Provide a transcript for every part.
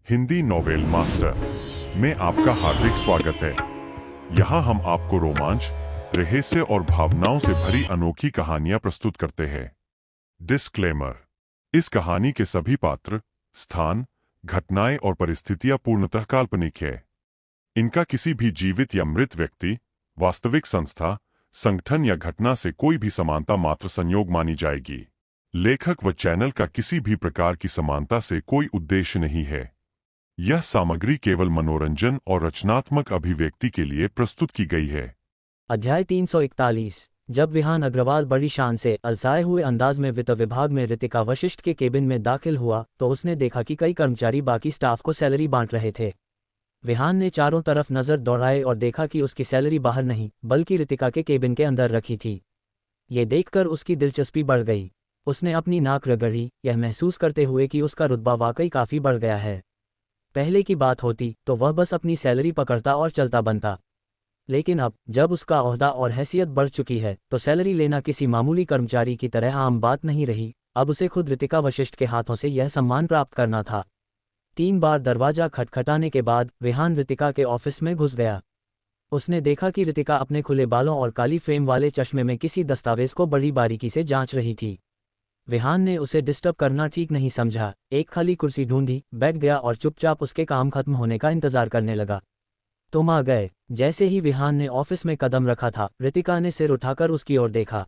Hindi novel master में आपका हार्दिक स्वागत है। यहाँ हम आपको रोमांच, रहस्य और भावनाओं से भरी अनोखी कहानियां प्रस्तुत करते हैं। डिस्क्लेमर: इस कहानी के सभी पात्र, स्थान, घटनाएं और परिस्थितियां पूर्णतः काल्पनिक है। इनका किसी भी जीवित या मृत व्यक्ति, वास्तविक संस्था, संगठन या घटना से कोई भी समानता मात्र संयोग मानी जाएगी। लेखक व चैनल का किसी भी प्रकार की समानता से कोई उद्देश्य नहीं है। यह सामग्री केवल मनोरंजन और रचनात्मक अभिव्यक्ति के लिए प्रस्तुत की गई है। अध्याय 341। जब विहान अग्रवाल बड़ी शान से अलसाए हुए अंदाज में वित्त विभाग में ऋतिका वशिष्ठ के केबिन में दाखिल हुआ तो उसने देखा कि कई कर्मचारी बाकी स्टाफ को सैलरी बांट रहे थे। विहान ने चारों तरफ नजर दौड़ाए और देखा कि उसकी सैलरी बाहर नहीं बल्कि ऋतिका के केबिन के अंदर रखी थी। ये देखकर उसकी दिलचस्पी बढ़ गई। उसने अपनी नाक रगड़ी, यह महसूस करते हुए कि उसका रुतबा वाकई काफ़ी बढ़ गया है। पहले की बात होती तो वह बस अपनी सैलरी पकड़ता और चलता बनता, लेकिन अब जब उसका ओहदा और हैसियत बढ़ चुकी है तो सैलरी लेना किसी मामूली कर्मचारी की तरह आम बात नहीं रही। अब उसे खुद ऋतिका वशिष्ठ के हाथों से यह सम्मान प्राप्त करना था। 3 बार दरवाजा खटखटाने के बाद विहान ऋतिका के ऑफिस में घुस गया। उसने देखा कि ऋतिका अपने खुले बालों और काली फ्रेम वाले चश्मे में किसी दस्तावेज को बड़ी बारीकी से जांच रही थी। विहान ने उसे डिस्टर्ब करना ठीक नहीं समझा। एक खाली कुर्सी ढूंढी, बैठ गया और चुपचाप उसके काम खत्म होने का इंतजार करने लगा। तुम आ गए। जैसे ही विहान ने ऑफिस में कदम रखा था, ऋतिका ने सिर उठाकर उसकी ओर देखा।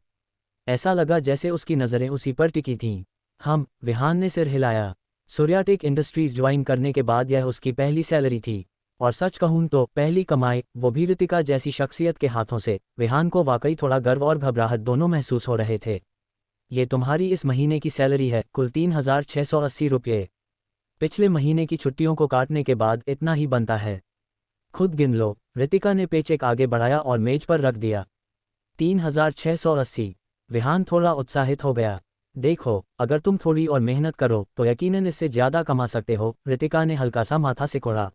ऐसा लगा जैसे उसकी नज़रें उसी पर टिकी थीं। विहान ने सिर हिलाया। सूर्याटेक इंडस्ट्रीज ज्वाइन करने के बाद यह उसकी पहली सैलरी थी, और सच कहूं तो पहली कमाई, वो भी ऋतिका जैसी शख्सियत के हाथों से। विहान को वाकई थोड़ा गर्व और घबराहट दोनों महसूस हो रहे थे। ये तुम्हारी इस महीने की सैलरी है, कुल 3,680 रुपये। पिछले महीने की छुट्टियों को काटने के बाद इतना ही बनता है। खुद गिन लो। ऋतिका ने पेचेक आगे बढ़ाया और मेज पर रख दिया। 3,680। विहान थोड़ा उत्साहित हो गया। देखो, अगर तुम थोड़ी और मेहनत करो तो यकीनन इससे ज़्यादा कमा सकते हो। ऋतिका ने हल्का सा माथा सिकोड़ा।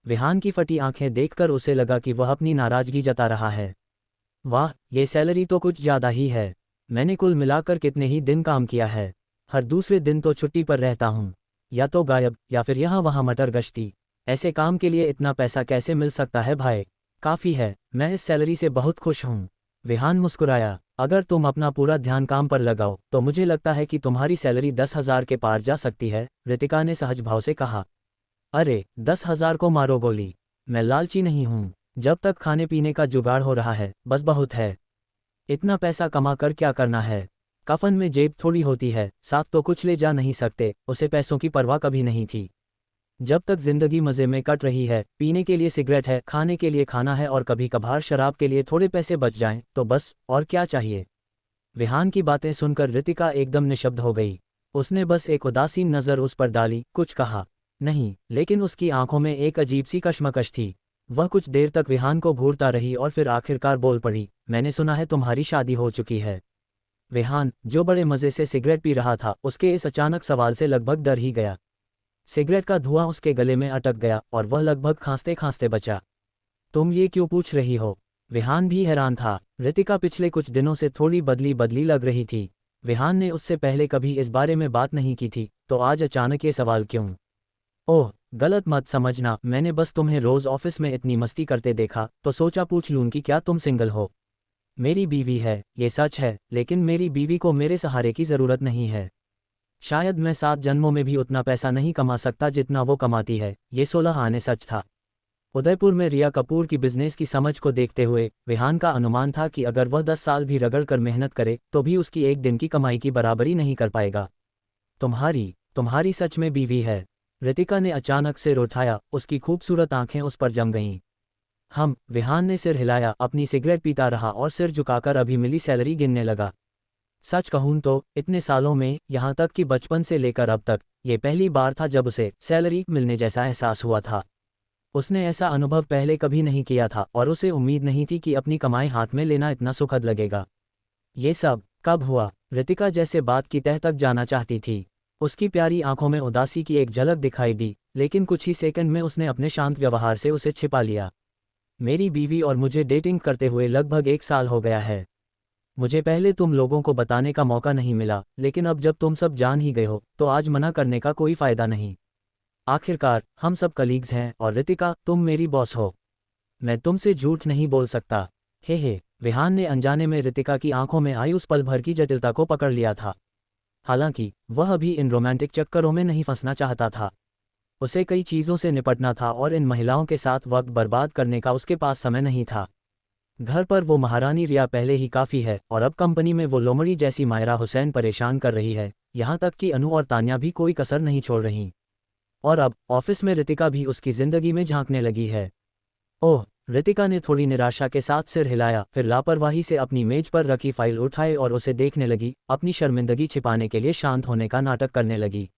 विहान की फटी आंखें देखकर उसे लगा कि वह अपनी नाराजगी जता रहा है। वाह, ये सैलरी तो कुछ ज़्यादा ही है। मैंने कुल मिलाकर कितने ही दिन काम किया है। हर दूसरे दिन तो छुट्टी पर रहता हूँ, या तो गायब या फिर यहाँ वहाँ मटर गश्ती। ऐसे काम के लिए इतना पैसा कैसे मिल सकता है भाई? काफ़ी है, मैं इस सैलरी से बहुत खुश हूँ। विहान मुस्कुराया। अगर तुम अपना पूरा ध्यान काम पर लगाओ तो मुझे लगता है कि तुम्हारी सैलरी 10,000 के पार जा सकती है, ऋतिका ने सहज भाव से कहा। अरे, 10,000 को मारो गोली। मैं लालची नहीं हूँ। जब तक खाने पीने का जुगाड़ हो रहा है बस बहुत है। इतना पैसा कमा कर क्या करना है? कफन में जेब थोड़ी होती है, साथ तो कुछ ले जा नहीं सकते। उसे पैसों की परवाह कभी नहीं थी। जब तक जिंदगी मज़े में कट रही है, पीने के लिए सिगरेट है, खाने के लिए खाना है और कभी कभार शराब के लिए थोड़े पैसे बच जाएं तो बस, और क्या चाहिए? विहान की बातें सुनकर ऋतिका एकदम निशब्द हो गई। उसने बस एक उदासीन नज़र उस पर डाली, कुछ कहा नहीं, लेकिन उसकी आंखों में एक अजीब सी कशमकश थी। वह कुछ देर तक विहान को घूरता रही और फिर आखिरकार बोल पड़ी, मैंने सुना है तुम्हारी शादी हो चुकी है। विहान, जो बड़े मज़े से सिगरेट पी रहा था, उसके इस अचानक सवाल से लगभग डर ही गया। सिगरेट का धुआं उसके गले में अटक गया और वह लगभग खांसते खांसते बचा। तुम ये क्यों पूछ रही हो? विहान भी हैरान था। ऋतिका पिछले कुछ दिनों से थोड़ी बदली बदली लग रही थी। विहान ने उससे पहले कभी इस बारे में बात नहीं की थी, तो आज अचानक ये सवाल क्यों? ओह, गलत मत समझना, मैंने बस तुम्हें रोज़ ऑफिस में इतनी मस्ती करते देखा तो सोचा पूछ लूँ कि क्या तुम सिंगल हो। मेरी बीवी है, ये सच है, लेकिन मेरी बीवी को मेरे सहारे की ज़रूरत नहीं है। शायद मैं 7 जन्मों में भी उतना पैसा नहीं कमा सकता जितना वो कमाती है। ये 16 आने सच था। उदयपुर में रिया कपूर की बिजनेस की समझ को देखते हुए विहान का अनुमान था कि अगर वह 10 साल भी रगड़ कर मेहनत करे तो भी उसकी एक दिन की कमाई की बराबरी नहीं कर पाएगा। तुम्हारी सच में बीवी है? ऋतिका ने अचानक सिर उठाया। उसकी खूबसूरत आंखें उस पर जम गईं। विहान ने सिर हिलाया, अपनी सिगरेट पीता रहा और सिर झुकाकर अभी मिली सैलरी गिनने लगा। सच कहूं तो इतने सालों में, यहाँ तक कि बचपन से लेकर अब तक, ये पहली बार था जब उसे सैलरी मिलने जैसा एहसास हुआ था। उसने ऐसा अनुभव पहले कभी नहीं किया था और उसे उम्मीद नहीं थी कि अपनी कमाई हाथ में लेना इतना सुखद लगेगा। ये सब कब हुआ? ऋतिका जैसे बात की तह तक जाना चाहती थी। उसकी प्यारी आंखों में उदासी की एक झलक दिखाई दी, लेकिन कुछ ही सेकंड में उसने अपने शांत व्यवहार से उसे छिपा लिया। मेरी बीवी और मुझे डेटिंग करते हुए लगभग 1 साल हो गया है। मुझे पहले तुम लोगों को बताने का मौका नहीं मिला, लेकिन अब जब तुम सब जान ही गए हो तो आज मना करने का कोई फायदा नहीं। आखिरकार हम सब कलीग्स हैं और रितिका तुम मेरी बॉस हो। मैं तुमसे झूठ नहीं बोल सकता। हे विहान ने अनजाने में रितिका की आंखों में आई उस पल भर की जटिलता को पकड़ लिया था। हालांकि वह अभी इन रोमांटिक चक्करों में नहीं फंसना चाहता था। उसे कई चीज़ों से निपटना था और इन महिलाओं के साथ वक्त बर्बाद करने का उसके पास समय नहीं था। घर पर वो महारानी रिया पहले ही काफ़ी है और अब कंपनी में वो लोमड़ी जैसी मायरा हुसैन परेशान कर रही है, यहाँ तक कि अनु और तान्या भी कोई कसर नहीं छोड़ रही। और अब ऑफिस में रितिका भी उसकी जिंदगी में झांकने लगी है। ओह, रितिका ने थोड़ी निराशा के साथ सिर हिलाया, फिर लापरवाही से अपनी मेज पर रखी फाइल उठाए और उसे देखने लगी, अपनी शर्मिंदगी छिपाने के लिए शांत होने का नाटक करने लगी।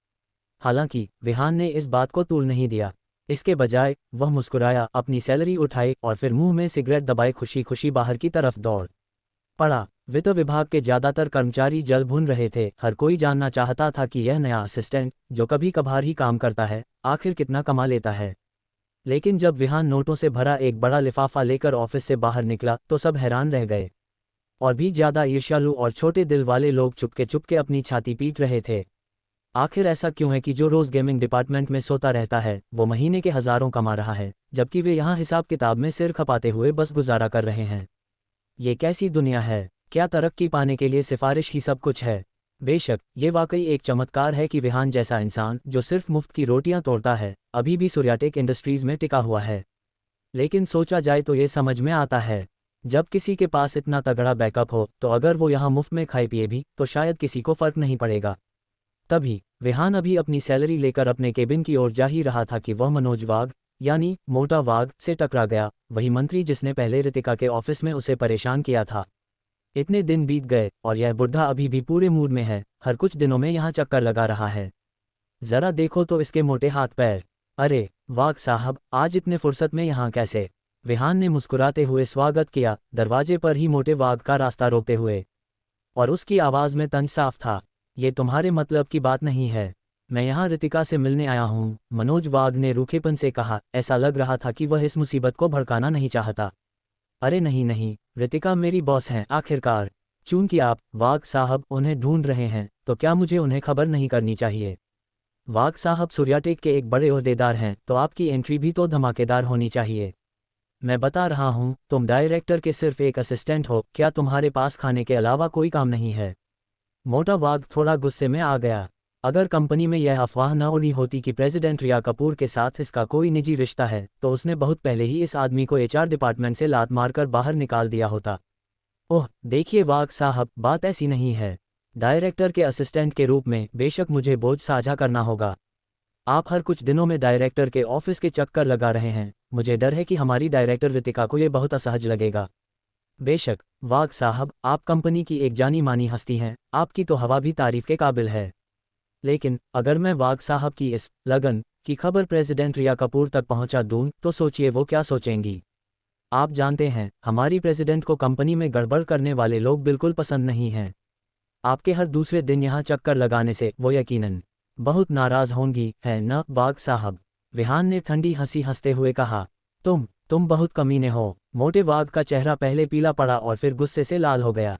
हालांकि विहान ने इस बात को तूल नहीं दिया। इसके बजाय वह मुस्कुराया, अपनी सैलरी उठाई और फिर मुंह में सिगरेट दबाए खुशी खुशी बाहर की तरफ दौड़ पड़ा। वित्त विभाग के ज्यादातर कर्मचारी जल भुन रहे थे। हर कोई जानना चाहता था कि यह नया असिस्टेंट, जो कभी कभार ही काम करता है, आखिर कितना कमा लेता है। लेकिन जब विहान नोटों से भरा एक बड़ा लिफाफा लेकर ऑफिस से बाहर निकला तो सब हैरान रह गए। और भी ज्यादा ईर्ष्यालु और छोटे दिल वाले लोग चुपके चुपके अपनी छाती पीट रहे थे। आखिर ऐसा क्यों है कि जो रोज गेमिंग डिपार्टमेंट में सोता रहता है वो महीने के हजारों कमा रहा है, जबकि वे यहाँ हिसाब किताब में सिर खपाते हुए बस गुजारा कर रहे हैं। ये कैसी दुनिया है? क्या तरक्की पाने के लिए सिफारिश ही सब कुछ है? बेशक ये वाकई एक चमत्कार है कि विहान जैसा इंसान, जो सिर्फ मुफ्त की रोटियां तोड़ता है, अभी भी सूर्याटेक इंडस्ट्रीज में टिका हुआ है। लेकिन सोचा जाए तो ये समझ में आता है, जब किसी के पास इतना तगड़ा बैकअप हो तो अगर वो यहाँ मुफ्त में खाए पिए भी तो शायद किसी को फर्क नहीं पड़ेगा। तभी विहान अभी अपनी सैलरी लेकर अपने केबिन की ओर जा ही रहा था कि वह मनोज वाघ, यानी मोटा वाघ, से टकरा गया। वही मंत्री जिसने पहले रितिका के ऑफिस में उसे परेशान किया था। इतने दिन बीत गए और यह बुढ़ा अभी भी पूरे मूड में है, हर कुछ दिनों में यहाँ चक्कर लगा रहा है। जरा देखो तो इसके मोटे हाथ पैर। अरे वाघ साहब, आज इतने फुर्सत में यहाँ कैसे? विहान ने मुस्कुराते हुए स्वागत किया, दरवाजे पर ही मोटे वाघ का रास्ता रोकते हुए। और उसकी आवाज़ में तंज साफ था, ये तुम्हारे मतलब की बात नहीं है। मैं यहाँ रितिका से मिलने आया हूँ, मनोज वाघ ने रूखेपन से कहा। ऐसा लग रहा था कि वह इस मुसीबत को भड़काना नहीं चाहता। अरे नहीं नहीं, रितिका मेरी बॉस हैं आखिरकार। चूंकि आप, वाघ साहब, उन्हें ढूंढ रहे हैं तो क्या मुझे उन्हें खबर नहीं करनी चाहिए? वाघ साहब सूर्याटेक के एक बड़े ओहदेदार हैं, तो आपकी एंट्री भी तो धमाकेदार होनी चाहिए। मैं बता रहा हूँ, तुम डायरेक्टर के सिर्फ एक असिस्टेंट हो, क्या तुम्हारे पास खाने के अलावा कोई काम नहीं है? मोटा वाघ थोड़ा गुस्से में आ गया। अगर कंपनी में यह अफवाह न उड़ी होती कि प्रेसिडेंट रिया कपूर के साथ इसका कोई निजी रिश्ता है, तो उसने बहुत पहले ही इस आदमी को एचआर डिपार्टमेंट से लात मारकर बाहर निकाल दिया होता। ओह देखिए वाघ साहब, बात ऐसी नहीं है। डायरेक्टर के असिस्टेंट के रूप में बेशक मुझे बोझ साझा करना होगा। आप हर कुछ दिनों में डायरेक्टर के ऑफिस के चक्कर लगा रहे हैं, मुझे डर है कि हमारी डायरेक्टर रितिका को ये बहुत असहज लगेगा। बेशक वाघ साहब, आप कंपनी की एक जानी मानी हस्ती हैं, आपकी तो हवा भी तारीफ के काबिल है। लेकिन अगर मैं वाघ साहब की इस लगन की खबर प्रेसिडेंट रिया कपूर तक पहुंचा दूं तो सोचिए वो क्या सोचेंगी। आप जानते हैं, हमारी प्रेसिडेंट को कंपनी में गड़बड़ करने वाले लोग बिल्कुल पसंद नहीं हैं। आपके हर दूसरे दिन यहाँ चक्कर लगाने से वो यकीनन बहुत नाराज होंगी, है न वाघ साहब? विहान ने ठंडी हंसी हंसते हुए कहा। तुम बहुत कमीने हो। मोटे वाघ का चेहरा पहले पीला पड़ा और फिर गुस्से से लाल हो गया।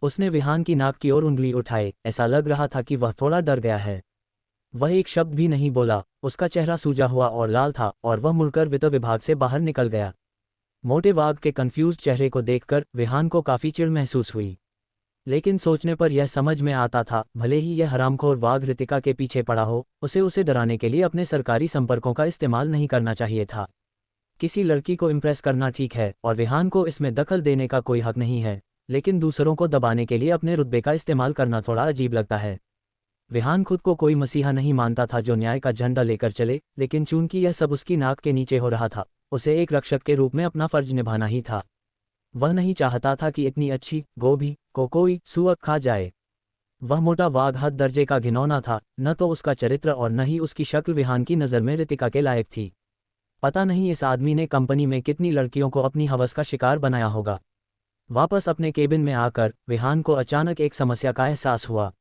उसने विहान की नाक की ओर उंगली उठाई, ऐसा लग रहा था कि वह थोड़ा डर गया है। वह एक शब्द भी नहीं बोला, उसका चेहरा सूजा हुआ और लाल था और वह मुड़कर वित्त विभाग से बाहर निकल गया। मोटे वाघ के कंफ्यूज चेहरे को देखकर विहान को काफी चिढ़ महसूस हुई। लेकिन सोचने पर यह समझ में आता था, भले ही यह हरामखोर वाघ रितिका के पीछे पड़ा हो, उसे डराने के लिए अपने सरकारी संपर्कों का इस्तेमाल नहीं करना चाहिए था। किसी लड़की को इम्प्रेस करना ठीक है और विहान को इसमें दखल देने का कोई हक नहीं है, लेकिन दूसरों को दबाने के लिए अपने रुतबे का इस्तेमाल करना थोड़ा अजीब लगता है। विहान खुद को कोई मसीहा नहीं मानता था जो न्याय का झंडा लेकर चले, लेकिन चूंकि यह सब उसकी नाक के नीचे हो रहा था, उसे एक रक्षक के रूप में अपना फर्ज निभाना ही था। वह नहीं चाहता था कि इतनी अच्छी गोभी को कोई सुअर खा जाए। वह मोटा वाघ हद दर्जे का घिनौना था, न तो उसका चरित्र और न ही उसकी शक्ल विहान की नज़र में रितिका के लायक थी। पता नहीं इस आदमी ने कंपनी में कितनी लड़कियों को अपनी हवस का शिकार बनाया होगा। वापस अपने केबिन में आकर विहान को अचानक एक समस्या का एहसास हुआ।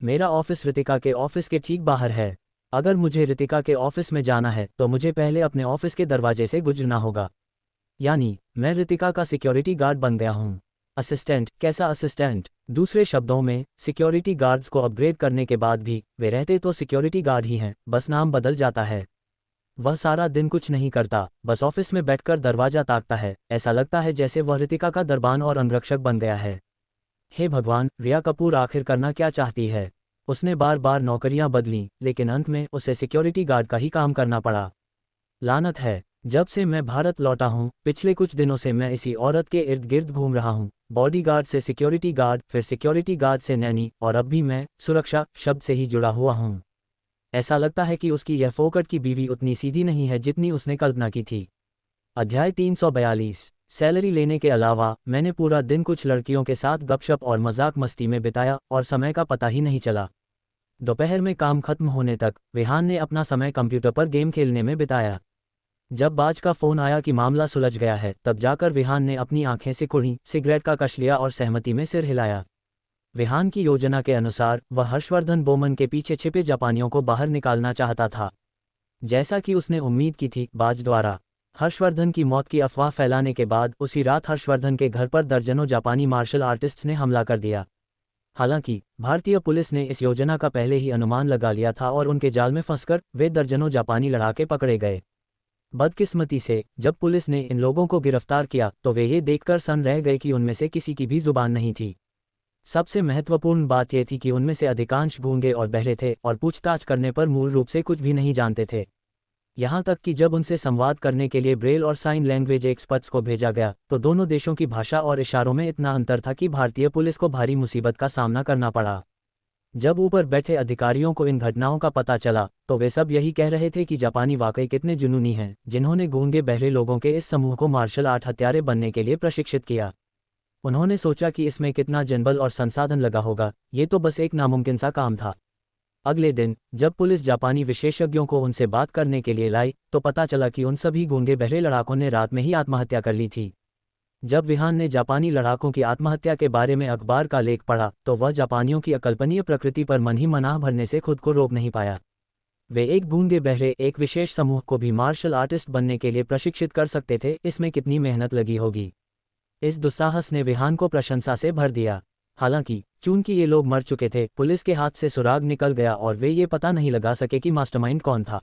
मेरा ऑफिस रितिका के ऑफिस के ठीक बाहर है। अगर मुझे रितिका के ऑफिस में जाना है तो मुझे पहले अपने ऑफिस के दरवाजे से गुजरना होगा। यानी मैं रितिका का सिक्योरिटी गार्ड बन गया हूँ। असिस्टेंट? कैसा असिस्टेंट? दूसरे शब्दों में, सिक्योरिटी गार्ड्स को अपग्रेड करने के बाद भी वे रहते तो सिक्योरिटी गार्ड ही हैं, बस नाम बदल जाता है। वह सारा दिन कुछ नहीं करता, बस ऑफिस में बैठकर दरवाजा ताकता है। ऐसा लगता है जैसे वह रितिका का दरबान और अंगरक्षक बन गया है। हे भगवान, रिया कपूर आखिर करना क्या चाहती है? उसने बार बार नौकरियां बदलीं, लेकिन अंत में उसे सिक्योरिटी गार्ड का ही काम करना पड़ा। लानत है। जब से मैं भारत लौटा हूँ, पिछले कुछ दिनों से मैं इसी औरत के इर्द गिर्द घूम रहा हूँ। बॉडीगार्ड से सिक्योरिटी गार्ड, फिर सिक्योरिटी गार्ड से नैनी, और अब भी मैं सुरक्षा शब्द से ही जुड़ा हुआ हूँ। ऐसा लगता है कि उसकी यह फोकट की बीवी उतनी सीधी नहीं है जितनी उसने कल्पना की थी। अध्याय 342। सैलरी लेने के अलावा मैंने पूरा दिन कुछ लड़कियों के साथ गपशप और मजाक मस्ती में बिताया और समय का पता ही नहीं चला। दोपहर में काम खत्म होने तक रेहान ने अपना समय कंप्यूटर पर गेम खेलने में बिताया। जब बाज का फोन आया कि मामला सुलझ गया है, तब जाकर रेहान ने अपनी आंखें सिकुड़ी, सिगरेट का कश लिया और सहमति में सिर हिलाया। रेहान की योजना के अनुसार वह हर्षवर्धन बोमन के पीछे छिपे जापानियों को बाहर निकालना चाहता था। जैसा कि उसने उम्मीद की थी, बाज द्वारा हर्षवर्धन की मौत की अफवाह फैलाने के बाद उसी रात हर्षवर्धन के घर पर दर्जनों जापानी मार्शल आर्टिस्ट्स ने हमला कर दिया। हालांकि भारतीय पुलिस ने इस योजना का पहले ही अनुमान लगा लिया था और उनके जाल में फंसकर वे दर्जनों जापानी लड़ाके पकड़े गए। बदकिस्मती से जब पुलिस ने इन लोगों को गिरफ्तार किया तो वे ये देखकर सन्न रह गए कि उनमें से किसी की भी जुबान नहीं थी। सबसे महत्वपूर्ण बात यह थी कि उनमें से अधिकांश गूंगे और बहरे थे और पूछताछ करने पर मूल रूप से कुछ भी नहीं जानते थे। यहाँ तक कि जब उनसे संवाद करने के लिए ब्रेल और साइन लैंग्वेज एक्सपर्ट्स को भेजा गया तो दोनों देशों की भाषा और इशारों में इतना अंतर था कि भारतीय पुलिस को भारी मुसीबत का सामना करना पड़ा। जब ऊपर बैठे अधिकारियों को इन घटनाओं का पता चला तो वे सब यही कह रहे थे कि जापानी वाकई कितने जुनूनी हैं, जिन्होंने गूंगे बहरे लोगों के इस समूह को मार्शल आर्ट हत्यारे बनने के लिए प्रशिक्षित किया। उन्होंने सोचा कि इसमें कितना जनबल और संसाधन लगा होगा, ये तो बस एक नामुमकिन सा काम था। अगले दिन जब पुलिस जापानी विशेषज्ञों को उनसे बात करने के लिए लाई तो पता चला कि उन सभी गूंगे बहरे लड़ाकों ने रात में ही आत्महत्या कर ली थी। जब रेहान ने जापानी लड़ाकों की आत्महत्या के बारे में अखबार का लेख पढ़ा तो वह जापानियों की अकल्पनीय प्रकृति पर मन ही मनाह भरने से खुद को रोक नहीं पाया। वे एक गूंगे बहरे एक विशेष समूह को भी मार्शल आर्टिस्ट बनने के लिए प्रशिक्षित कर सकते थे, इसमें कितनी मेहनत लगी होगी। इस दुस्साहस ने रेहान को प्रशंसा से भर दिया। हालांकि चूंकि ये लोग मर चुके थे, पुलिस के हाथ से सुराग निकल गया और वे ये पता नहीं लगा सके कि मास्टरमाइंड कौन था।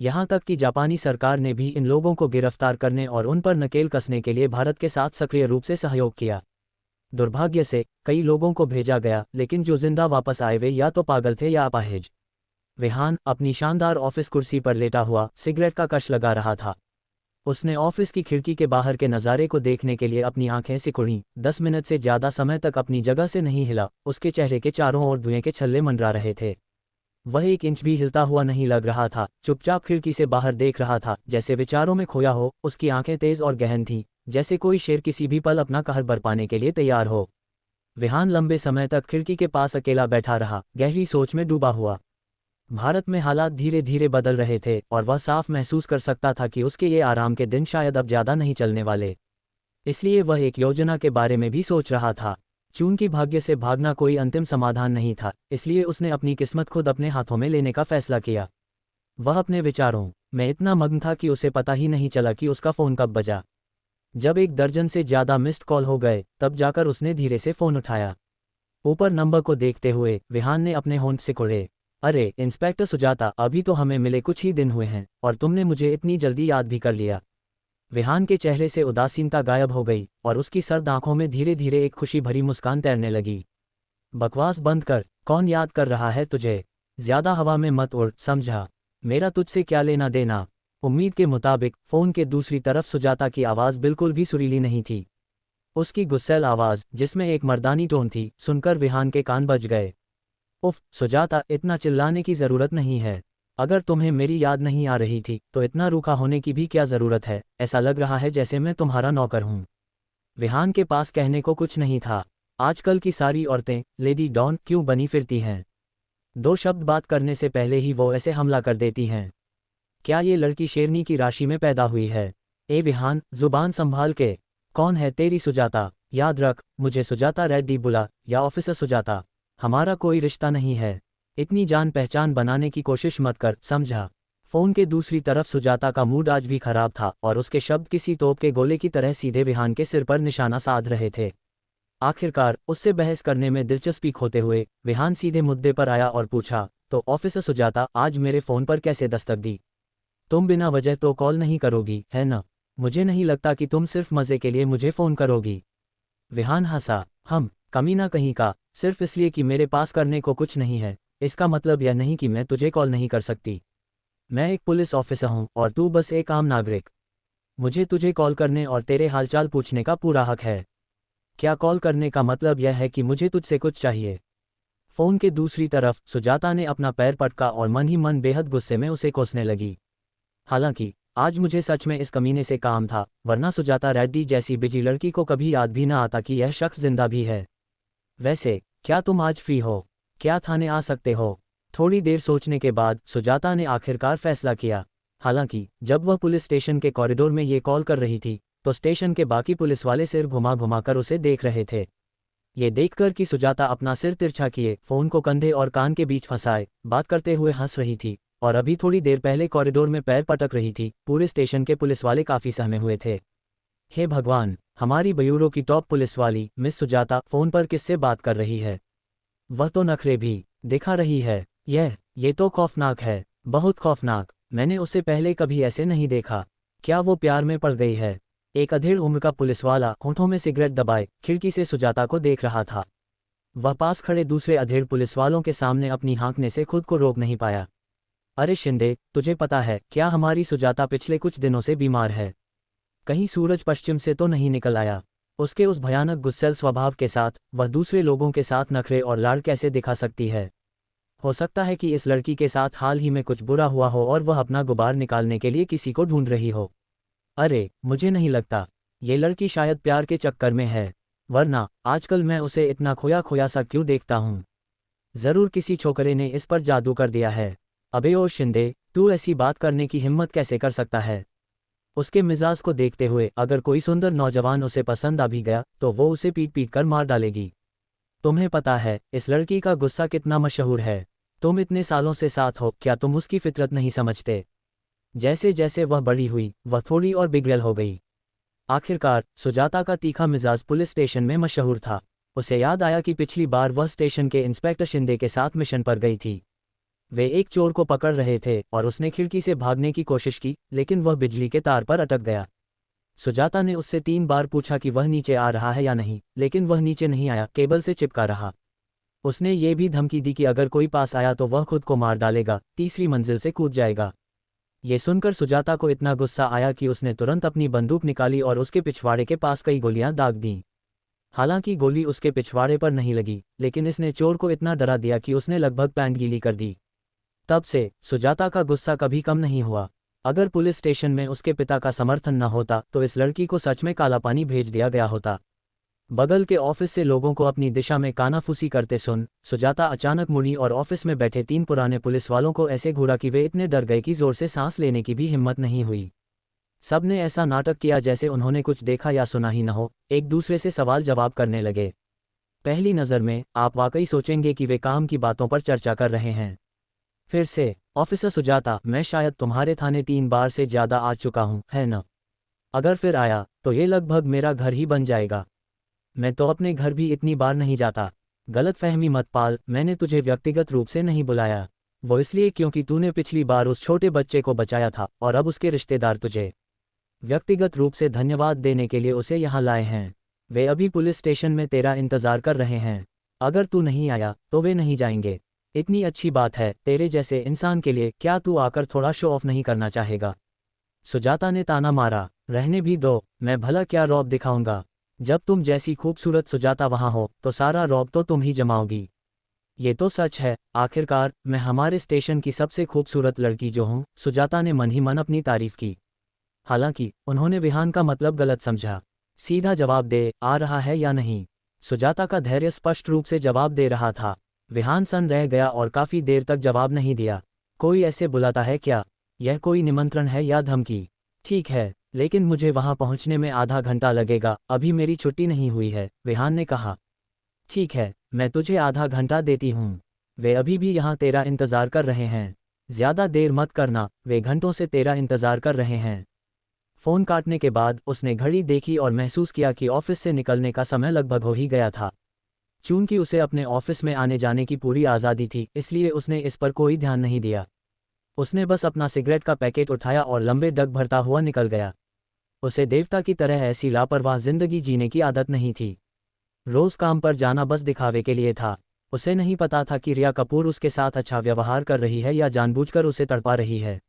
यहाँ तक कि जापानी सरकार ने भी इन लोगों को गिरफ्तार करने और उन पर नकेल कसने के लिए भारत के साथ सक्रिय रूप से सहयोग किया। दुर्भाग्य से कई लोगों को भेजा गया, लेकिन जो जिंदा वापस आए वे या तो पागल थे या अपाहिज। रेहान अपनी शानदार ऑफिस कुर्सी पर लेटा हुआ सिगरेट का कश लगा रहा था। उसने ऑफिस की खिड़की के बाहर के नज़ारे को देखने के लिए अपनी आंखें सिकुड़ीं। 10 मिनट से ज़्यादा समय तक अपनी जगह से नहीं हिला। उसके चेहरे के चारों ओर धुएं के छल्ले मंडरा रहे थे। वह 1 इंच भी हिलता हुआ नहीं लग रहा था, चुपचाप खिड़की से बाहर देख रहा था, जैसे विचारों में खोया हो। उसकी आंखें तेज और गहन थीं, जैसे कोई शेर किसी भी पल अपना कहर बरपाने के लिए तैयार हो। रेहान लंबे समय तक खिड़की के पास अकेला बैठा रहा, गहरी सोच में डूबा हुआ। भारत में हालात धीरे धीरे बदल रहे थे और वह साफ महसूस कर सकता था कि उसके ये आराम के दिन शायद अब ज़्यादा नहीं चलने वाले। इसलिए वह एक योजना के बारे में भी सोच रहा था। चूंकि भाग्य से भागना कोई अंतिम समाधान नहीं था, इसलिए उसने अपनी किस्मत खुद अपने हाथों में लेने का फैसला किया। वह अपने विचारों में इतना मग्न था कि उसे पता ही नहीं चला कि उसका फ़ोन कब बजा। जब 1 दर्जन से ज़्यादा मिस्ड कॉल हो गए, तब जाकर उसने धीरे से फ़ोन उठाया। ऊपर नंबर को देखते हुए रेहान ने अपने होंठ सिकुड़े। अरे इंस्पेक्टर सुजाता, अभी तो हमें मिले कुछ ही दिन हुए हैं और तुमने मुझे इतनी जल्दी याद भी कर लिया। रेहान के चेहरे से उदासीनता गायब हो गई और उसकी सर्द आंखों में धीरे धीरे एक खुशी भरी मुस्कान तैरने लगी। बकवास बंद कर, कौन याद कर रहा है तुझे? ज्यादा हवा में मत उड़, समझा? मेरा तुझसे क्या लेना देना? उम्मीद के मुताबिक फ़ोन के दूसरी तरफ सुजाता की आवाज़ बिल्कुल भी सुरीली नहीं थी। उसकी गुस्सैल आवाज़, जिसमें एक मर्दानी टोन थी, सुनकर रेहान के कान बज गए। उफ सुजाता, इतना चिल्लाने की ज़रूरत नहीं है। अगर तुम्हें मेरी याद नहीं आ रही थी तो इतना रूखा होने की भी क्या ज़रूरत है? ऐसा लग रहा है जैसे मैं तुम्हारा नौकर हूँ। रेहान के पास कहने को कुछ नहीं था। आजकल की सारी औरतें लेडी डॉन क्यों बनी फिरती हैं? 2 शब्द बात करने से पहले ही वो ऐसे हमला कर देती हैं। क्या ये लड़की शेरनी की राशि में पैदा हुई है? ए रेहान, जुबान संभाल के। कौन है तेरी सुजाता? याद रख, मुझे सुजाता रेड्डी बुला या ऑफिसर सुजाता। हमारा कोई रिश्ता नहीं है। इतनी जान पहचान बनाने की कोशिश मत कर, समझा? फ़ोन के दूसरी तरफ सुजाता का मूड आज भी खराब था और उसके शब्द किसी तोप के गोले की तरह सीधे रेहान के सिर पर निशाना साध रहे थे। आखिरकार उससे बहस करने में दिलचस्पी खोते हुए विहान सीधे मुद्दे पर आया और पूछा, तो ऑफिसर सुजाता आज मेरे फ़ोन पर कैसे दस्तक दी? तुम बिना वजह तो कॉल नहीं करोगी, है ना? मुझे नहीं लगता कि तुम सिर्फ मज़े के लिए मुझे फ़ोन करोगी। विहान हंसा, कमीना कहीं का, सिर्फ इसलिए कि मेरे पास करने को कुछ नहीं है, इसका मतलब यह नहीं कि मैं तुझे कॉल नहीं कर सकती। मैं एक पुलिस ऑफिसर हूँ और तू बस एक आम नागरिक। मुझे तुझे कॉल करने और तेरे हालचाल पूछने का पूरा हक है। क्या कॉल करने का मतलब यह है कि मुझे तुझसे कुछ चाहिए? फ़ोन के दूसरी तरफ सुजाता ने अपना पैर पटका और मन ही मन बेहद गुस्से में उसे कोसने लगी। हालांकि आज मुझे सच में इस कमीने से काम था, वरना सुजाता रेड्डी जैसी बिजी लड़की को कभी याद भी न आता कि यह शख्स जिंदा भी है। वैसे क्या तुम आज फ्री हो? क्या थाने आ सकते हो? थोड़ी देर सोचने के बाद सुजाता ने आखिरकार फैसला किया। हालांकि जब वह पुलिस स्टेशन के कॉरिडोर में ये कॉल कर रही थी तो स्टेशन के बाकी पुलिस वाले सिर घुमा घुमा कर उसे देख रहे थे। ये देखकर कि सुजाता अपना सिर तिरछा किए फ़ोन को कंधे और कान के बीच फंसाए बात करते हुए हंस रही थी और अभी थोड़ी देर पहले कॉरिडोर में पैर पटक रही थी, पूरे स्टेशन के पुलिस वाले काफ़ी सहमे हुए थे। हे भगवान, हमारी ब्यूरो की टॉप पुलिस वाली मिस सुजाता फ़ोन पर किससे बात कर रही है? वह तो नखरे भी दिखा रही है। ये तो खौफनाक है, बहुत खौफनाक। मैंने उसे पहले कभी ऐसे नहीं देखा। क्या वो प्यार में पड़ गई है? एक अधेड़ उम्र का पुलिसवाला होंठों में सिगरेट दबाए खिड़की से सुजाता को देख रहा था। वह पास खड़े दूसरे अधेड़ पुलिसवालों के सामने अपनी हाँकने से खुद को रोक नहीं पाया। अरे शिंदे, तुझे पता है क्या हमारी सुजाता पिछले कुछ दिनों से बीमार है? कहीं सूरज पश्चिम से तो नहीं निकल आया? उसके उस भयानक गुस्सैल स्वभाव के साथ वह दूसरे लोगों के साथ नखरे और लाड़ कैसे दिखा सकती है? हो सकता है कि इस लड़की के साथ हाल ही में कुछ बुरा हुआ हो और वह अपना गुबार निकालने के लिए किसी को ढूंढ रही हो। अरे मुझे नहीं लगता। ये लड़की शायद प्यार के चक्कर में है, वरना आजकल मैं उसे इतना खोया खोया सा क्यों देखता हूँ? ज़रूर किसी छोकरे ने इस पर जादू कर दिया है। अबे ओ शिंदे, तू ऐसी बात करने की हिम्मत कैसे कर सकता है? उसके मिजाज को देखते हुए अगर कोई सुंदर नौजवान उसे पसंद आ भी गया तो वो उसे पीट पीट कर मार डालेगी। तुम्हें पता है इस लड़की का गुस्सा कितना मशहूर है? तुम इतने सालों से साथ हो, क्या तुम उसकी फितरत नहीं समझते? जैसे जैसे वह बड़ी हुई वह थोड़ी और बिगड़ल हो गई। आखिरकार सुजाता का तीखा मिजाज पुलिस स्टेशन में मशहूर था। उसे याद आया कि पिछली बार वह स्टेशन के इंस्पेक्टर शिंदे के साथ मिशन पर गई थी। वे एक चोर को पकड़ रहे थे और उसने खिड़की से भागने की कोशिश की, लेकिन वह बिजली के तार पर अटक गया। सुजाता ने उससे 3 बार पूछा कि वह नीचे आ रहा है या नहीं, लेकिन वह नीचे नहीं आया, केबल से चिपका रहा। उसने ये भी धमकी दी कि अगर कोई पास आया तो वह खुद को मार डालेगा, तीसरी मंजिल से कूद जाएगा। ये सुनकर सुजाता को इतना गुस्सा आया कि उसने तुरंत अपनी बंदूक निकाली और उसके पिछवाड़े के पास कई गोलियां दाग दीं। हालांकि गोली उसके पिछवाड़े पर नहीं लगी, लेकिन इसने चोर को इतना डरा दिया कि उसने लगभग पैंट गीली कर दी। तब से सुजाता का गुस्सा कभी कम नहीं हुआ। अगर पुलिस स्टेशन में उसके पिता का समर्थन न होता तो इस लड़की को सच में काला पानी भेज दिया गया होता। बगल के ऑफिस से लोगों को अपनी दिशा में कानाफूसी करते सुन सुजाता अचानक मुड़ी और ऑफिस में बैठे 3 पुराने पुलिस वालों को ऐसे घूरा कि वे इतने डर गए कि जोर से सांस लेने की भी हिम्मत नहीं हुई। सब ने ऐसा नाटक किया जैसे उन्होंने कुछ देखा या सुना ही न हो, एक दूसरे से सवाल जवाब करने लगे। पहली नज़र में आप वाकई सोचेंगे कि वे काम की बातों पर चर्चा कर रहे हैं। फिर से, ऑफिसर सुजाता, मैं शायद तुम्हारे थाने 3 बार से ज़्यादा आ चुका हूँ, है न? अगर फिर आया तो ये लगभग मेरा घर ही बन जाएगा। मैं तो अपने घर भी इतनी बार नहीं जाता। गलतफहमी मत पाल, मैंने तुझे व्यक्तिगत रूप से नहीं बुलाया। वो इसलिए क्योंकि तूने पिछली बार उस छोटे बच्चे को बचाया था और अब उसके रिश्तेदार तुझे व्यक्तिगत रूप से धन्यवाद देने के लिए उसे यहाँ लाए हैं। वे अभी पुलिस स्टेशन में तेरा इंतज़ार कर रहे हैं। अगर तू नहीं आया तो वे नहीं जाएंगे। इतनी अच्छी बात है तेरे जैसे इंसान के लिए, क्या तू आकर थोड़ा शो ऑफ नहीं करना चाहेगा? सुजाता ने ताना मारा, रहने भी दो, मैं भला क्या रौब दिखाऊंगा? जब तुम जैसी खूबसूरत सुजाता वहां हो तो सारा रौब तो तुम ही जमाओगी। ये तो सच है, आखिरकार मैं हमारे स्टेशन की सबसे खूबसूरत लड़की जो हूँ, सुजाता ने मन ही मन अपनी तारीफ की। हालांकि उन्होंने विहान का मतलब गलत समझा। सीधा जवाब दे, आ रहा है या नहीं? सुजाता का धैर्य स्पष्ट रूप से जवाब दे रहा था। विहान सन रह गया और काफी देर तक जवाब नहीं दिया। कोई ऐसे बुलाता है क्या? यह कोई निमंत्रण है या धमकी? ठीक है, लेकिन मुझे वहां पहुंचने में आधा घंटा लगेगा, अभी मेरी छुट्टी नहीं हुई है, विहान ने कहा। ठीक है, मैं तुझे आधा घंटा देती हूँ। वे अभी भी यहाँ तेरा इंतजार कर रहे हैं। ज्यादा देर मत करना, वे घंटों से तेरा इंतजार कर रहे हैं। फ़ोन काटने के बाद उसने घड़ी देखी और महसूस किया कि ऑफिस से निकलने का समय लगभग हो ही गया था। चूंकि उसे अपने ऑफिस में आने जाने की पूरी आज़ादी थी, इसलिए उसने इस पर कोई ध्यान नहीं दिया। उसने बस अपना सिगरेट का पैकेट उठाया और लंबे डग भरता हुआ निकल गया। उसे देवता की तरह ऐसी लापरवाह जिंदगी जीने की आदत नहीं थी। रोज़ काम पर जाना बस दिखावे के लिए था। उसे नहीं पता था कि रिया कपूर उसके साथ अच्छा व्यवहार कर रही है या जानबूझकर उसे तड़पा रही है।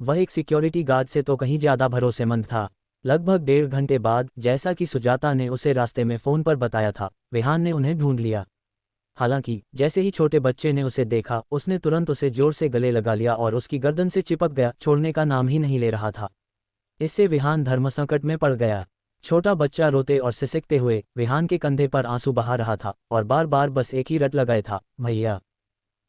वह एक सिक्योरिटी गार्ड से तो कहीं ज़्यादा भरोसेमंद था। लगभग 1.5 घंटे बाद, जैसा कि सुजाता ने उसे रास्ते में फ़ोन पर बताया था, विहान ने उन्हें ढूंढ लिया। हालांकि जैसे ही छोटे बच्चे ने उसे देखा, उसने तुरंत उसे जोर से गले लगा लिया और उसकी गर्दन से चिपक गया, छोड़ने का नाम ही नहीं ले रहा था। इससे विहान धर्मसंकट में पड़ गया। छोटा बच्चा रोते और सिसकते हुए विहान के कंधे पर आंसू बहा रहा था और बार बार बस एक ही रट लगाए था, भैया